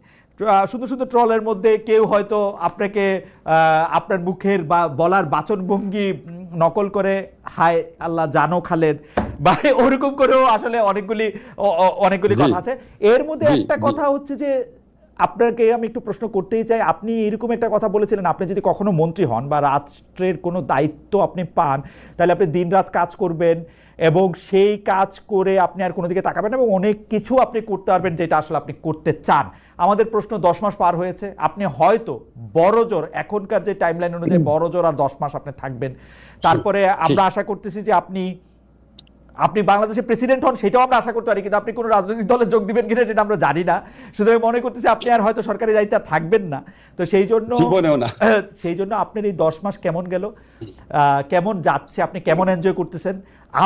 সুন্দর সুন্দর ট্রলের মধ্যে কেউ হয়তো আপনাকে আপনার মুখের বা বলার বাচনভঙ্গি নকল করে হাই আল্লাহ জানো খালেদ বা ওরকম করেও আসলে অনেকগুলি কথা আছে। এর মধ্যে একটা কথা হচ্ছে যে আপনাকে আমি একটু প্রশ্ন করতেই চাই, আপনি এরকম একটা কথা বলেছিলেন, আপনি যদি কখনো মন্ত্রী হন বা রাষ্ট্রের কোনো দায়িত্ব আপনি পান, তাহলে আপনি দিনরাত কাজ করবেন এবং সেই কাজ করে আপনি আর কোনো দিকে তাকাবেন এবং অনেক কিছু আপনি করতে পারবেন যেটা আসলে আপনি করতে চান। আমাদের প্রশ্ন 10 মাস পার হয়েছে, আপনি হয়তো বড়জোর এখনকার যে টাইমলাইন অনুযায়ী বড়জোর আর 10 মাস আপনি থাকবেন। তারপরে আমরা আশা করতেছি যে আপনি বাংলাদেশের প্রেসিডেন্ট হন, সেটাও আমরা আশা করতে পারি, কিন্তু আপনি কোনো রাজনৈতিক দলে যোগ দিবেন কিনা সেটা আমরা জানি না। সুতরাং মনে করতেছি আপনি আর হয়তো সরকারি দায়িত্বে থাকবেন না। তো সেই জন্য আপনার এই 10 মাস কেমন গেল, কেমন যাচ্ছে, আপনি কেমন এনজয় করতেছেন?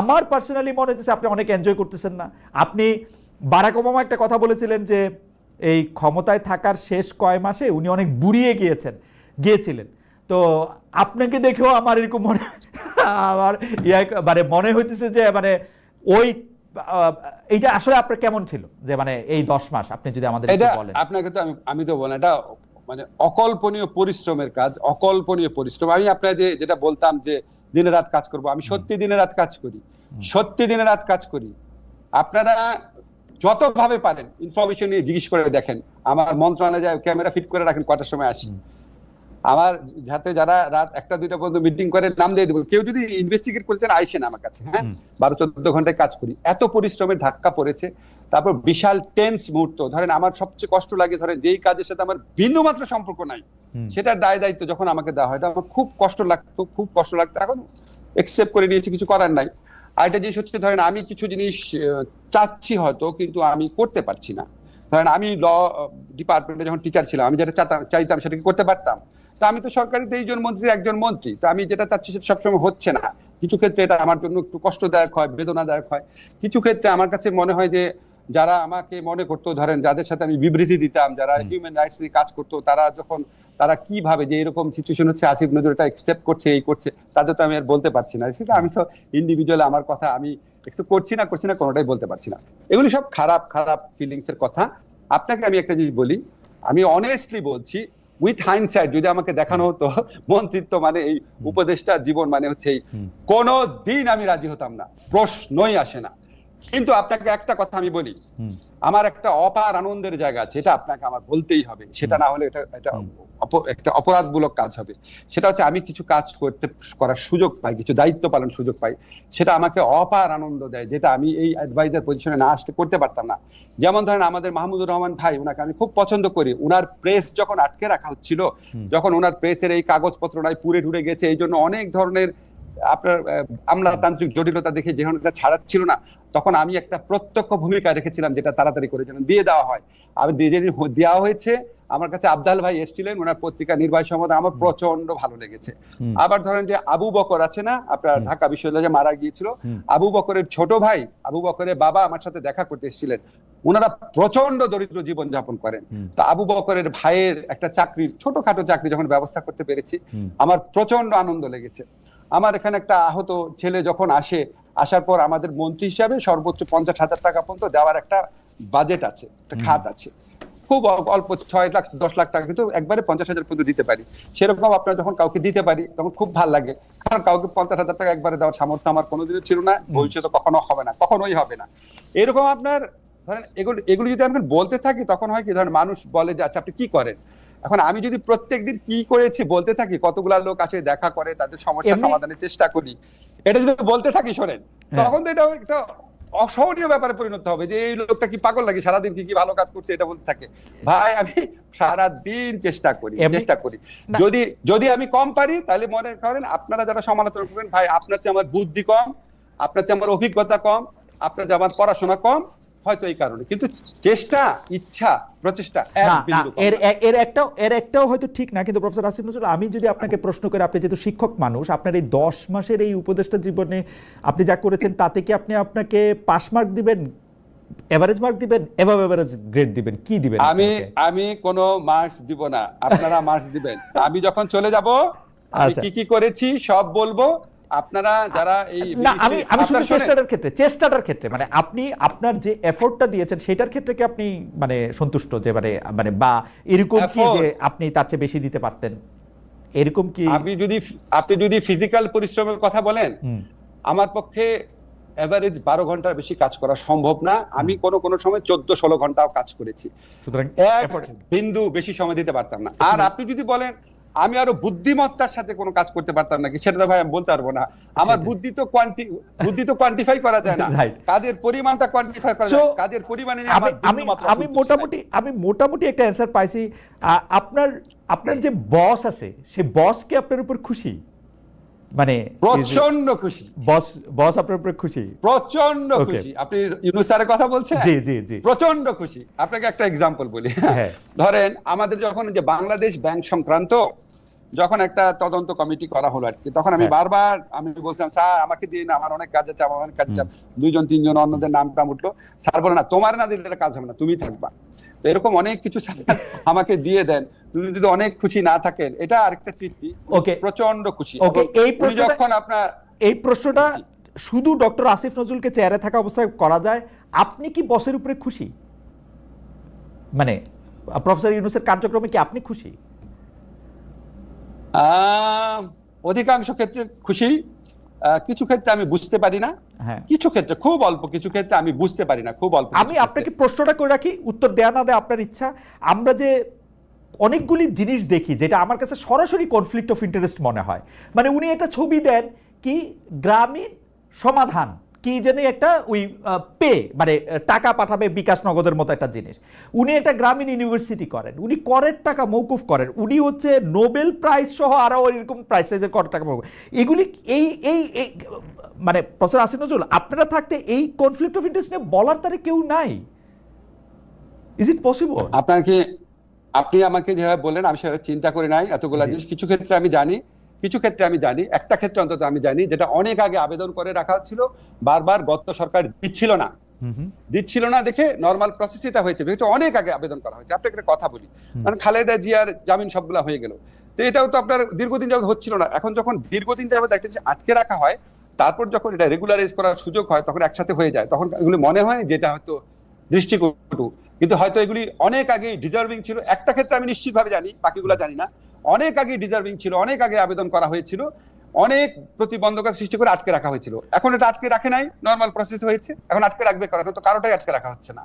আমার পার্সোনালি মনে হচ্ছে আপনি অনেক এনজয় করতেছেন না। আপনি বারাক ওবামা একটা কথা বলেছিলেন যে এই ক্ষমতায় থাকার শেষ কয় মাসে উনি অনেক বুড়িয়ে গিয়েছিলেন। তো আপনাকে দেখেও আমার এরকম মনে হইতেছে যে মানে এইটা আসলে আপনার কেমন ছিল, যে মানে এই 10 মাস আপনি যদি আমাদের বলেন। আপনাকে তো আমি তো বলেন, এটা মানে অকল্পনীয় পরিশ্রমের কাজ, অকল্পনীয় পরিশ্রম। আমি আপনাদের যেটা বলতাম যে দিনে রাত কাজ করব, আমি সত্যি দিনে রাত কাজ করি। আপনারা যতভাবে পারেন ইনফরমেশন নিয়ে জিজ্ঞেস করে দেখেন, আমার মন্ত্রণালয়ে যায় ক্যামেরা ফিট করে রাখেন কটার সময় আসি, আমার যাতে যারা রাত 1-2টা পর্যন্ত মিটিং করে নাম দিয়ে দেবো, কেউ যদি ইনভেস্টিগেট করতেন আইসেন আমার কাছে। হ্যাঁ, 12-14 ঘন্টায় কাজ করি, এত পরিশ্রমের ধাক্কা পড়েছে। তারপর বিশাল টেন্স মুহূর্ত, ধরেন আমার সবচেয়ে কষ্ট লাগে, ধরেন যেই কাজের সাথে আমার বিন্দুমাত্র সম্পর্ক নাই, সেটার দায় দায়িত্ব যখন আমাকে দেওয়া হয়, আমার খুব কষ্ট লাগতো। এখন একসেপ্ট করে নিয়েছি, কিছু করার নাই। আরেকটা জিনিস হচ্ছে, ধরেন আমি কিছু জিনিস চাচ্ছি হয়তো, কিন্তু আমি করতে পারছি না। ধরেন আমি ল ডিপার্টমেন্টে যখন টিচার ছিলাম, আমি যেটা চাইতাম সেটা কি করতে পারতাম। তা আমি তো সরকারি 23 জন মন্ত্রীর একজন মন্ত্রী, তা আমি যেটা চাচ্ছি সেটা সবসময় হচ্ছে না। কিছু ক্ষেত্রে এটা আমার জন্য একটু কষ্টদায়ক হয়, বেদনাদায়ক হয়। কিছু ক্ষেত্রে আমার কাছে মনে হয় যে যারা আমাকে মনে করতো, ধরেন যাদের সাথে আমি বিবৃতি দিতাম, যারা হিউম্যান রাইটস নিয়ে কাজ করতো, তারা যখন তারা কিভাবে যে এরকম সিচুয়েশন হচ্ছে আসিফ নজরুল এটা একসেপ্ট করছে, এই করছে, তাদের তো আমি আর বলতে পারছি না। সেটা আমি তো ইন্ডিভিজুয়াল, আমার কথা আমি একসেপ্ট করছি না কোনোটাই বলতে পারছি না। এগুলি সব খারাপ খারাপ ফিলিংস এর কথা। আপনাকে আমি একটা জিনিস বলি, আমি অনেস্টলি বলছি, উইথ হাইন্ডসাইট যদি আমাকে দেখানো হতো মন্ত্রিত্ব মানে এই উপদেষ্টা জীবন মানে হচ্ছে এই, কোনো দিন আমি রাজি হতাম না, প্রশ্নই আসে না। কিন্তু আপনাকে একটা কথা আমি বলি, আমার একটা অপার আনন্দের জায়গা আছে, এটা আপনাকে আমার বলতেই হবে, সেটা না হলে এটা একটা অপরাধমূলক কাজ হবে। সেটা হচ্ছে আমি কিছু কাজ করার সুযোগ পাই, কিছু দায়িত্ব পালন সুযোগ পাই, সেটা আমাকে অপার আনন্দ দেয়, যেটা আমি এই অ্যাডভাইজার পজিশনে না আসলে করতে পারতাম না। যেমন ধরেন আমাদের মাহমুদুর রহমান ভাই, ওনাকে আমি খুব পছন্দ করি। উনার প্রেস যখন আটকে রাখা হচ্ছিল, যখন ওনার প্রেসের এই কাগজপত্র নাই পুড়ে ঢুড়ে গেছে, এই জন্য অনেক ধরনের আপনার আমলাতান্ত্রিক জটিলতা দেখে যখন এটা ছাড়াচ্ছিল না, তখন আমি একটা প্রত্যক্ষ ভূমিকা রেখেছিলাম, যেটা তাড়াতাড়ি করে যেন দিয়ে দেওয়া হয়। আমি যেদিন দেওয়া হয়েছে, আমার কাছে আবদাল ভাই এসেছিলেন, ওনার পত্রিকা নির্বাহী সম্বন্ধে আমার প্রচন্ড ভালো লেগেছে। আবার ধরেন যে আবু বকর আছে না, আপনার ঢাকা বিশ্ববিদ্যালয়ে মারা গিয়েছিল, আবু বকরের ছোট ভাই, আবু বকরের বাবা আমার সাথে দেখা করতে এসেছিলেন। ওনারা প্রচন্ড দরিদ্র জীবন যাপন করেন। তো আবু বকরের ভাইয়ের একটা চাকরি, ছোটখাটো চাকরি যখন ব্যবস্থা করতে পেরেছি, আমার প্রচন্ড আনন্দ লেগেছে। আমার এখানে একটা আহত ছেলে যখন আসার পর আমাদের মন্ত্রী হিসাবে সর্বোচ্চ 50,000 টাকা পর্যন্ত দেওয়ার একটা বাজেট আছে, একটা খাত আছে, খুব অল্প 6 লাখ 10 লাখ টাকা, কিন্তু একবারে 50,000 পর্যন্ত দিতে পারি। সেরকম আপনার যখন কাউকে দিতে পারি তখন খুব ভালো লাগে, কারণ কাউকে 50,000 টাকা একবারে দেওয়ার সামর্থ্য আমার কোনোদিনও ছিল না, ভবিষ্যতে কখনো হবে না, কখনোই হবে না। এরকম আপনার ধরেন এগুলো যদি আমি বলতে থাকি, তখন হয় কি, ধরেন মানুষ বলে যে আচ্ছা আপনি কি করেন। এখন আমি যদি প্রত্যেকদিন কি করেছি বলতে থাকি, কতগুলা লোক আসে দেখা করে, তাদের সমস্যা সমাধানের চেষ্টা করি, এটা যদি বলতে থাকি শোনেন, তখন তো এটা একটা অসহনীয় ব্যাপারে পরিণত হবে, যে এই লোকটা কি পাগল নাকি, সারাদিন কি কি ভালো কাজ করছে এটা বলতে থাকে। ভাই আমি সারাদিন চেষ্টা করি। যদি আমি কম পারি, তাহলে মনে করেন আপনারা যারা সমালোচনা করবেন, ভাই আপনার চেয়ে আমার বুদ্ধি কম, আপনার চেয়ে আমার অভিজ্ঞতা কম, আপনার চেয়ে আমার পড়াশোনা কম, হয়তো এই কারণে, কিন্তু চেষ্টা, ইচ্ছা, প্রচেষ্টা এর একটাও হয়তো ঠিক না। কিন্তু প্রফেসর আসিফ নজরুল, আমি যদি আপনাকে প্রশ্ন করি, আপনি যেহেতু শিক্ষক মানুষ, আপনার এই 10 মাসের এই উপদেষ্টা জীবনে আপনি যা করেছেন, তাতে কি আপনাকে পাস মার্ক দিবেন, এভারেজ মার্ক দিবেন, এভাবে এভারেজ গ্রেড দিবেন, কি দিবেন? আমি কোনো মার্কস দিব না, আপনারা মার্কস দিবেন। আমি যখন চলে যাব, আমি কি করেছি সব বলবো। আপনারা যারা এই আমি শুধু চেষ্টাটার ক্ষেত্রে মানে আপনি আপনার যে এফোর্টটা দিয়েছেন সেটার ক্ষেত্রে কি আপনি মানে সন্তুষ্ট, যে মানে বা এরকম কি যে আপনি তার চেয়ে বেশি দিতে পারতেন, এরকম কি? আপনি যদি ফিজিক্যাল পরিশ্রমের কথা বলেন, আমার পক্ষে এভারেজ 12 ঘন্টার বেশি কাজ করা সম্ভব না। আমি কোনো সময় 14-16 ঘন্টাও কাজ করেছি, সুতরাং এক বিন্দু বেশি সময় দিতে পারতাম না। আর আপনি যদি বলেন আমি আরো বুদ্ধিমত্তার সাথে কোনো কাজ করতে পারতাম নাকি, সেটা তো ভাই আমি বলতে পারবো না। আমার বুদ্ধি তো কোয়ান্টিফাই করা যায় না, কাজের পরিমাণটা কোয়ান্টিফাই করা যায়, কাজের পরিমাণে আমি মোটামুটি একটা অ্যানসার পাইছি। আপনার যে বস আছে, সেই বস কি আপনার উপর খুশি? মানে প্রচন্ড খুশি। বস আপনার উপর খুশি? প্রচন্ড খুশি। আপনি ইউনূস স্যারের কথা বলছেন? জি জি জি, প্রচন্ড খুশি। আপনাকে একটা এক্সাম্পল বলি। ধরেন আমাদের যখন যে বাংলাদেশ ব্যাংক সংক্রান্ত যখন একটা তদন্ত কমিটি করা হলো আর কি, তখন আমি বারবার বলছিলাম, স্যার আমাকে দিয়ে না, আমার অনেক কাজ আছে, আমার অনেক কাজ আছে। 2-3 অন্যদের নামটা উঠলো, স্যার বলে না, তোমার না দিলে এটা কাজ হবে না, তুমি থাকবা। তো এরকম অনেক কিছু আমাকে দিয়ে দেন। তুমি যদি অনেক খুশি না থাকেন, এটা আরেকটা তৃপ্তি। প্রচন্ড খুশি। এই প্রশ্নটা শুধু ডক্টর আসিফ নজরুলকে চেয়ারে থাকা অবস্থায় করা যায়। আপনি কি বসের উপরে খুশি? মানে প্রফেসর ইউনূসের কার্যক্রমে কি আপনি খুশি? অধিকাংশ ক্ষেত্রে খুশি, কিছু ক্ষেত্রে আমি বুঝতে পারি না, কিছু ক্ষেত্রে খুব অল্প, কিছু ক্ষেত্রে আমি বুঝতে পারি না, খুব অল্প। আমি আপনাকে প্রশ্নটা করে রাখি, উত্তর দেয়া না দেয়া আপনার ইচ্ছা। আমরা যে অনেকগুলি জিনিস দেখি যেটা আমার কাছে সরাসরি কনফ্লিক্ট অফ ইন্টারেস্ট মনে হয়। মানে উনি একটা ছবি দেন কি গ্রামীণ সমাধান, কি জানি একটা ওই মানে টাকা পাঠাবে বিকাশ নগদের মতো একটা জিনিস। উনি একটা গ্রামীণ ইউনিভার্সিটি করেন, উনি করের টাকা মৌকুফ করেন, উনি হচ্ছে নোবেল প্রাইজ সহ আরো এরকম প্রাইজের কর টাকা মৌকুফ। এগুলি এই মানে প্রফেসর আসিফ নজরুল, আপনারা থাকতে এই কনফ্লিক্ট অফ ইন্টারেস্ট নিয়ে বলার তারে কেউ নাই। Is it possible? আপনি আমাকে যেভাবে বললেন, আমি সেভাবে চিন্তা করি নাই এতগুলা জিনিস। কিছু ক্ষেত্রে আমি জানি, একটা ক্ষেত্রে অন্তত আমি জানি, যেটা অনেক আগে আবেদন করে রাখা হচ্ছিল, বারবার গত সরকার দিচ্ছিল না। দিচ্ছিল না দেখে নর্মাল প্রসেস এটা হয়েছে, এটা অনেক আগে আবেদন করা হয়েছে। আপনাকে একটা কথা বলি, কারণ খালেদা জিয়ার জামিন সবগুলা হয়ে গেল, তো এটাও তো আপনার দীর্ঘদিন যাবত হচ্ছিল না। এখন যখন দীর্ঘদিন যাবত একটা জিনিস আটকে রাখা হয়, তারপর যখন এটা রেগুলারাইজ করার সুযোগ হয়, তখন একসাথে হয়ে যায়, তখন এগুলি মনে হয় যেটা হয়তো দৃষ্টিকটু, কিন্তু হয়তো এগুলি অনেক আগে ডিজার্ভিং ছিল। একটা ক্ষেত্রে আমি নিশ্চিতভাবে জানি, বাকিগুলো জানি না, অনেক আগে ডিজার্ভিং ছিল, অনেক আগে আবেদন করা হয়েছিল, অনেক প্রতিবন্ধকতা সৃষ্টি করে আটকে রাখা হয়েছিল। এখন এটা আটকে রাখে নাই, নর্মাল প্রসেস হয়েছে, এখন আটকে রাখবে কারণ তো কারোটাই আটকে রাখা হচ্ছে না।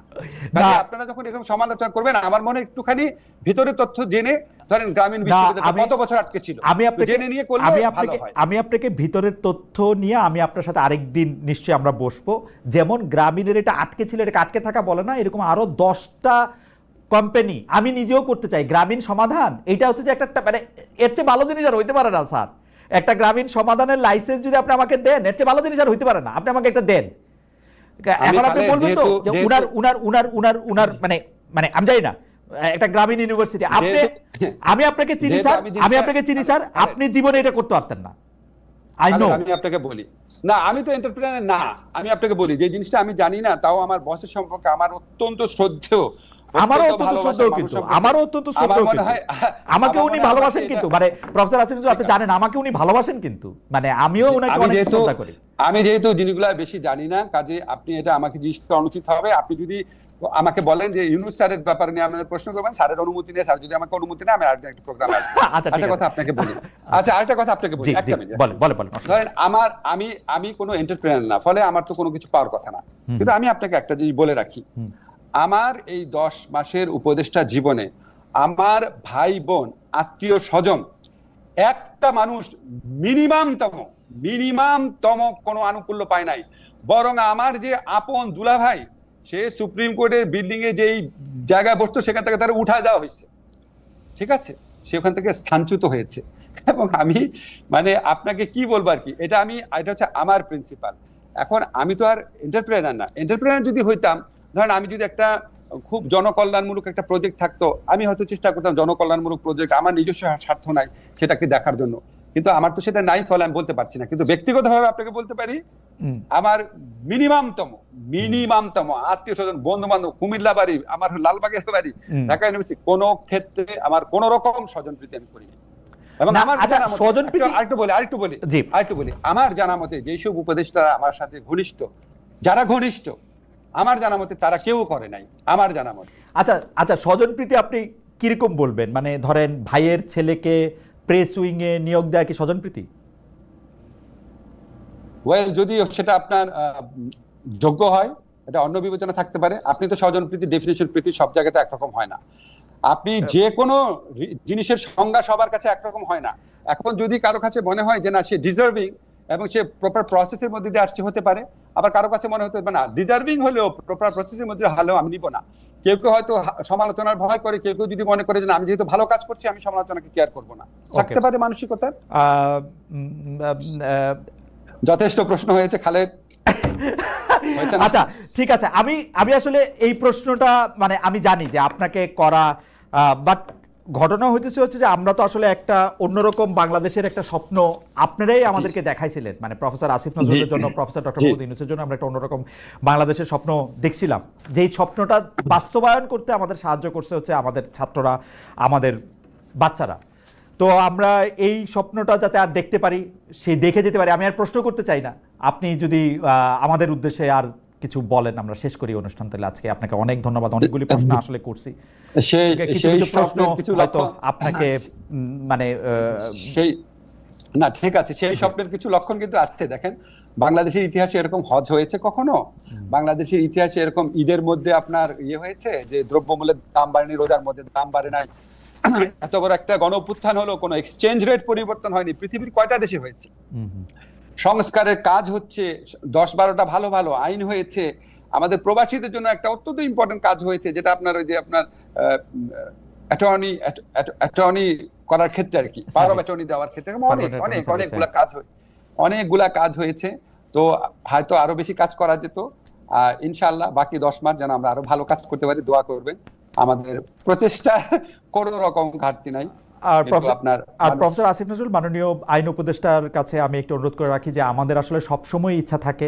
কাজে আপনারা যখন এরকম সমালোচনা করবেন, আমার মনে একটুখানি ভিতরে তথ্য জেনে, ধরেন গ্রামীণ বিশ্ববিদ্যালয় কত বছর আটকে ছিল জেনে নিয়ে করলে ভালো হয়। আমি আপনাকে ভিতরের তথ্য নিয়ে আমি আপনার সাথে আরেকদিন নিশ্চয়ই আমরা বসবো। যেমন গ্রামীণের এটা আটকে ছিল, এটা আটকে থাকা বলে না, এরকম আরো 10টা কোম্পানি আমি নিজেও করতে চাই গ্রামীণ সমাধান। এটা হচ্ছে যে একটা মানে এর চেয়ে ভালো জিনিস আর হইতে পারে না স্যার। একটা গ্রামীণ সমাধানের লাইসেন্স যদি আপনি আমাকে দেন, এর চেয়ে ভালো জিনিস আর হইতে পারে না। আপনি আমাকে একটা দেন, এখন আপনি বলবেন তো যে উনার মানে মানে আমি জানি না, একটা গ্রামীণ ইউনিভার্সিটি আপনি, আমি আপনাকে চিনি স্যার, আমি আপনাকে চিনি স্যার, আপনি জীবনে এটা করতে পারতেন না। I know. আমি আপনাকে বলি না, আমি তো এন্টারপ্রেনার না, আমি আপনাকে বলি যে জিনিসটা আমি জানি না, তাও আমার বসের সম্পর্কে আমার অত্যন্ত শ্রদ্ধেয়, আমারও অত্যন্ত শ্রদ্ধেয়, কিন্তু আমারও অত্যন্ত শ্রদ্ধেয়, আমাকে উনি ভালোবাসেন কিন্তু, মানে প্রফেসর আসিফ নজরুল আপনি জানেন আমাকে উনি ভালোবাসেন কিন্তু, মানে আমিও ওনাকে অনেক শ্রদ্ধা করি। আমি যেহেতু জিনিসগুলো বেশি জানি না, কাজে আপনি এটা আমাকে জিজ্ঞেস করা অনুচিত হবে। আপনি যদি আমাকে বলেন যে ইউনুস স্যারের ব্যাপারে নিয়ে আমাদের প্রশ্ন করবেন, স্যারের অনুমতি নেই, স্যার যদি আমাকে অনুমতি নেয় আমি আরেকটা প্রোগ্রামে আসবো। আরেকটা কথা আপনাকে বলি, আচ্ছা আরেকটা কথা আপনাকে বলি, একটা মিনিট বলেন। ধরেন আমি কোনো এন্টারপ্রেনার না, ফলে আমার তো কোনো কিছু পাওয়ার কথা না, কিন্তু আমি আপনাকে একটা জিনিস বলে রাখি, আমার এই 10 মাসের উপদেষ্টা জীবনে আমার ভাই বোন আত্মীয় স্বজন একটা মানুষ মিনিমামতম কোনো আনুকূল্য পায় নাই, বরং আমার যে আপন দুলাভাই সে সুপ্রিম কোর্টের বিল্ডিং এ যেই জায়গায় বসতো সেখান থেকে তারা উঠায় দেওয়া হয়েছে, ঠিক আছে, সেখান থেকে স্থানচ্যুত হয়েছে। এবং আমি মানে আপনাকে কি বলবো আর কি, এটা হচ্ছে আমার প্রিন্সিপাল। এখন আমি তো আর এন্টারপ্রেনার না, এন্টারপ্রেনার যদি হইতাম, ধরেন আমি যদি একটা খুব জনকল্যাণমূলক একটা প্রজেক্ট থাকতো, আমি হয়তো চেষ্টা করতাম জনকল্যাণমূলক প্রজেক্ট, আমার নিজস্ব স্বার্থ নাই সেটাকে দেখার জন্য, কিন্তু আমার তো সেটা নাই, ফলে আমি বলতে পারছি না। কিন্তু ব্যক্তিগতভাবে আপনাকে বলতে পারি, আমার মিনিমামতম আত্মীয় স্বজন বন্ধু বান্ধব, কুমিল্লা বাড়ি, আমার লালবাগের বাড়ি, ঢাকা ইউনিভার্সিটি, কোনো ক্ষেত্রে আমার কোন রকম স্বজন প্রীতি আমি করিনি। এবং আমার আরেকটু বলি, আমার জানা মতে যেসব উপদেষ্টারা আমার সাথে ঘনিষ্ঠ, যারা ঘনিষ্ঠ আমার জানা মতে তারা কেউ করে নাই আমার জানা মতে। আচ্ছা স্বজন প্রীতি আপনি কিরকম বলবেন, মানে ধরেন ভাইয়ের ছেলেকে প্রেস উইং এ নিয়োগ দেয়া কি স্বজন প্রীতি? ওয়েল, যদি সেটা আপনার যোগ্য হয়, এটা অন্য বিবেচনা থাকতে পারে। আপনি তো স্বজন প্রীতি ডেফিনিশন প্রীতি সব জায়গাতে একরকম হয় না, আপনি যে কোনো জিনিসের সংজ্ঞা সবার কাছে একরকম হয় না। এখন যদি কারো কাছে মনে হয় যে না সে ডিজার্ভিং এবং সে প্রপার প্রসেসের মধ্যে দিয়ে আসছে, হতে পারে। আবার কারো কাছে মনে হতে পারে না ডিজার্ভিং হলেও প্রপার প্রসেসের মধ্যে হলেও আমি নিব না। কেউ কেউ হয়তো সমালোচনার ভয় করে, কেউ কেউ যদি মনে করে যে আমি যেহেতু ভালো কাজ করছি আমি সমালোচনাকে কেয়ার করব না, থাকতে পারে মানসিকতা। যথেষ্ট প্রশ্ন হয়েছে খালেদ। আচ্ছা ঠিক আছে, আমি আসলে এই প্রশ্নটা মানে আমি জানি যে আপনাকে করা, বাট ঘটনা হচ্ছে যে আমরা তো আসলে একটা অন্যরকম বাংলাদেশের একটা স্বপ্ন আপনারাই আমাদেরকে দেখাইছিলেন, মানে প্রফেসর আসিফ নজরুলের জন্য, প্রফেসর ডক্টর মোহাম্মদ ইউনূসের জন্য আমরা একটা অন্যরকম বাংলাদেশের স্বপ্ন দেখছিলাম, যেই স্বপ্নটা বাস্তবায়ন করতে আমাদের সাহায্য করছে হচ্ছে আমাদের ছাত্ররা, আমাদের বাচ্চারা। তো আমরা এই স্বপ্নটা যাতে আর দেখতে পারি, সেই দেখে যেতে পারি। আমি আর প্রশ্ন করতে চাই না, আপনি যদি আমাদের উদ্দেশ্যে আর কিছু বলেন আমরা শেষ করি অনুষ্ঠান। তাহলে আজকে আপনাকে অনেক ধন্যবাদ, অনেকগুলি প্রশ্ন আসলে করছি, সেই প্রশ্ন কিছু হয়তো আপনাকে মানে সেই না, ঠিক আছে, সেই স্বপ্নের কিছু লক্ষণ কিন্তু আছে। দেখেন, বাংলাদেশের ইতিহাসে এরকম হজ হয়েছে কখনো? বাংলাদেশের ইতিহাসে এরকম ঈদের মধ্যে আপনার হয়েছে যে দ্রব্যমূল্যের দাম বাড়েনি, রোজার মধ্যে দাম বাড়ে নাই? এত বড় একটা গণ অভ্যুত্থান হলো, কোনো এক্সচেঞ্জ রেট পরিবর্তন হয়নি। পৃথিবীর কয়টা দেশে হয়েছে? সংস্কারের কাজ হচ্ছে, 10-12টা ভালো ভালো আইন হয়েছে। আমাদের প্রবাসীদের জন্য একটা অত্যন্ত ইম্পর্টেন্ট কাজ হয়েছে, যেটা আপনার ওই যে আপনার অ্যাটর্নি করার ক্ষেত্রে আর কি, পাওয়ার অফ অ্যাটর্নি দেওয়ার ক্ষেত্রে অনেকগুলা কাজ হয়েছে। তো হয়তো আরো বেশি কাজ করা যেত। ইনশাআল্লাহ বাকি 10 মাস যেন আমরা আরো ভালো কাজ করতে পারি, দোয়া করবেন। আমাদের প্রচেষ্টা কোনো রকম ঘাটতি নাই। আর প্রফেসর আসিফ নজরুল মাননীয় আইন উপদেষ্টার কাছে আমি একটু অনুরোধ করে রাখি যে আমাদের আসলে সবসময় ইচ্ছা থাকে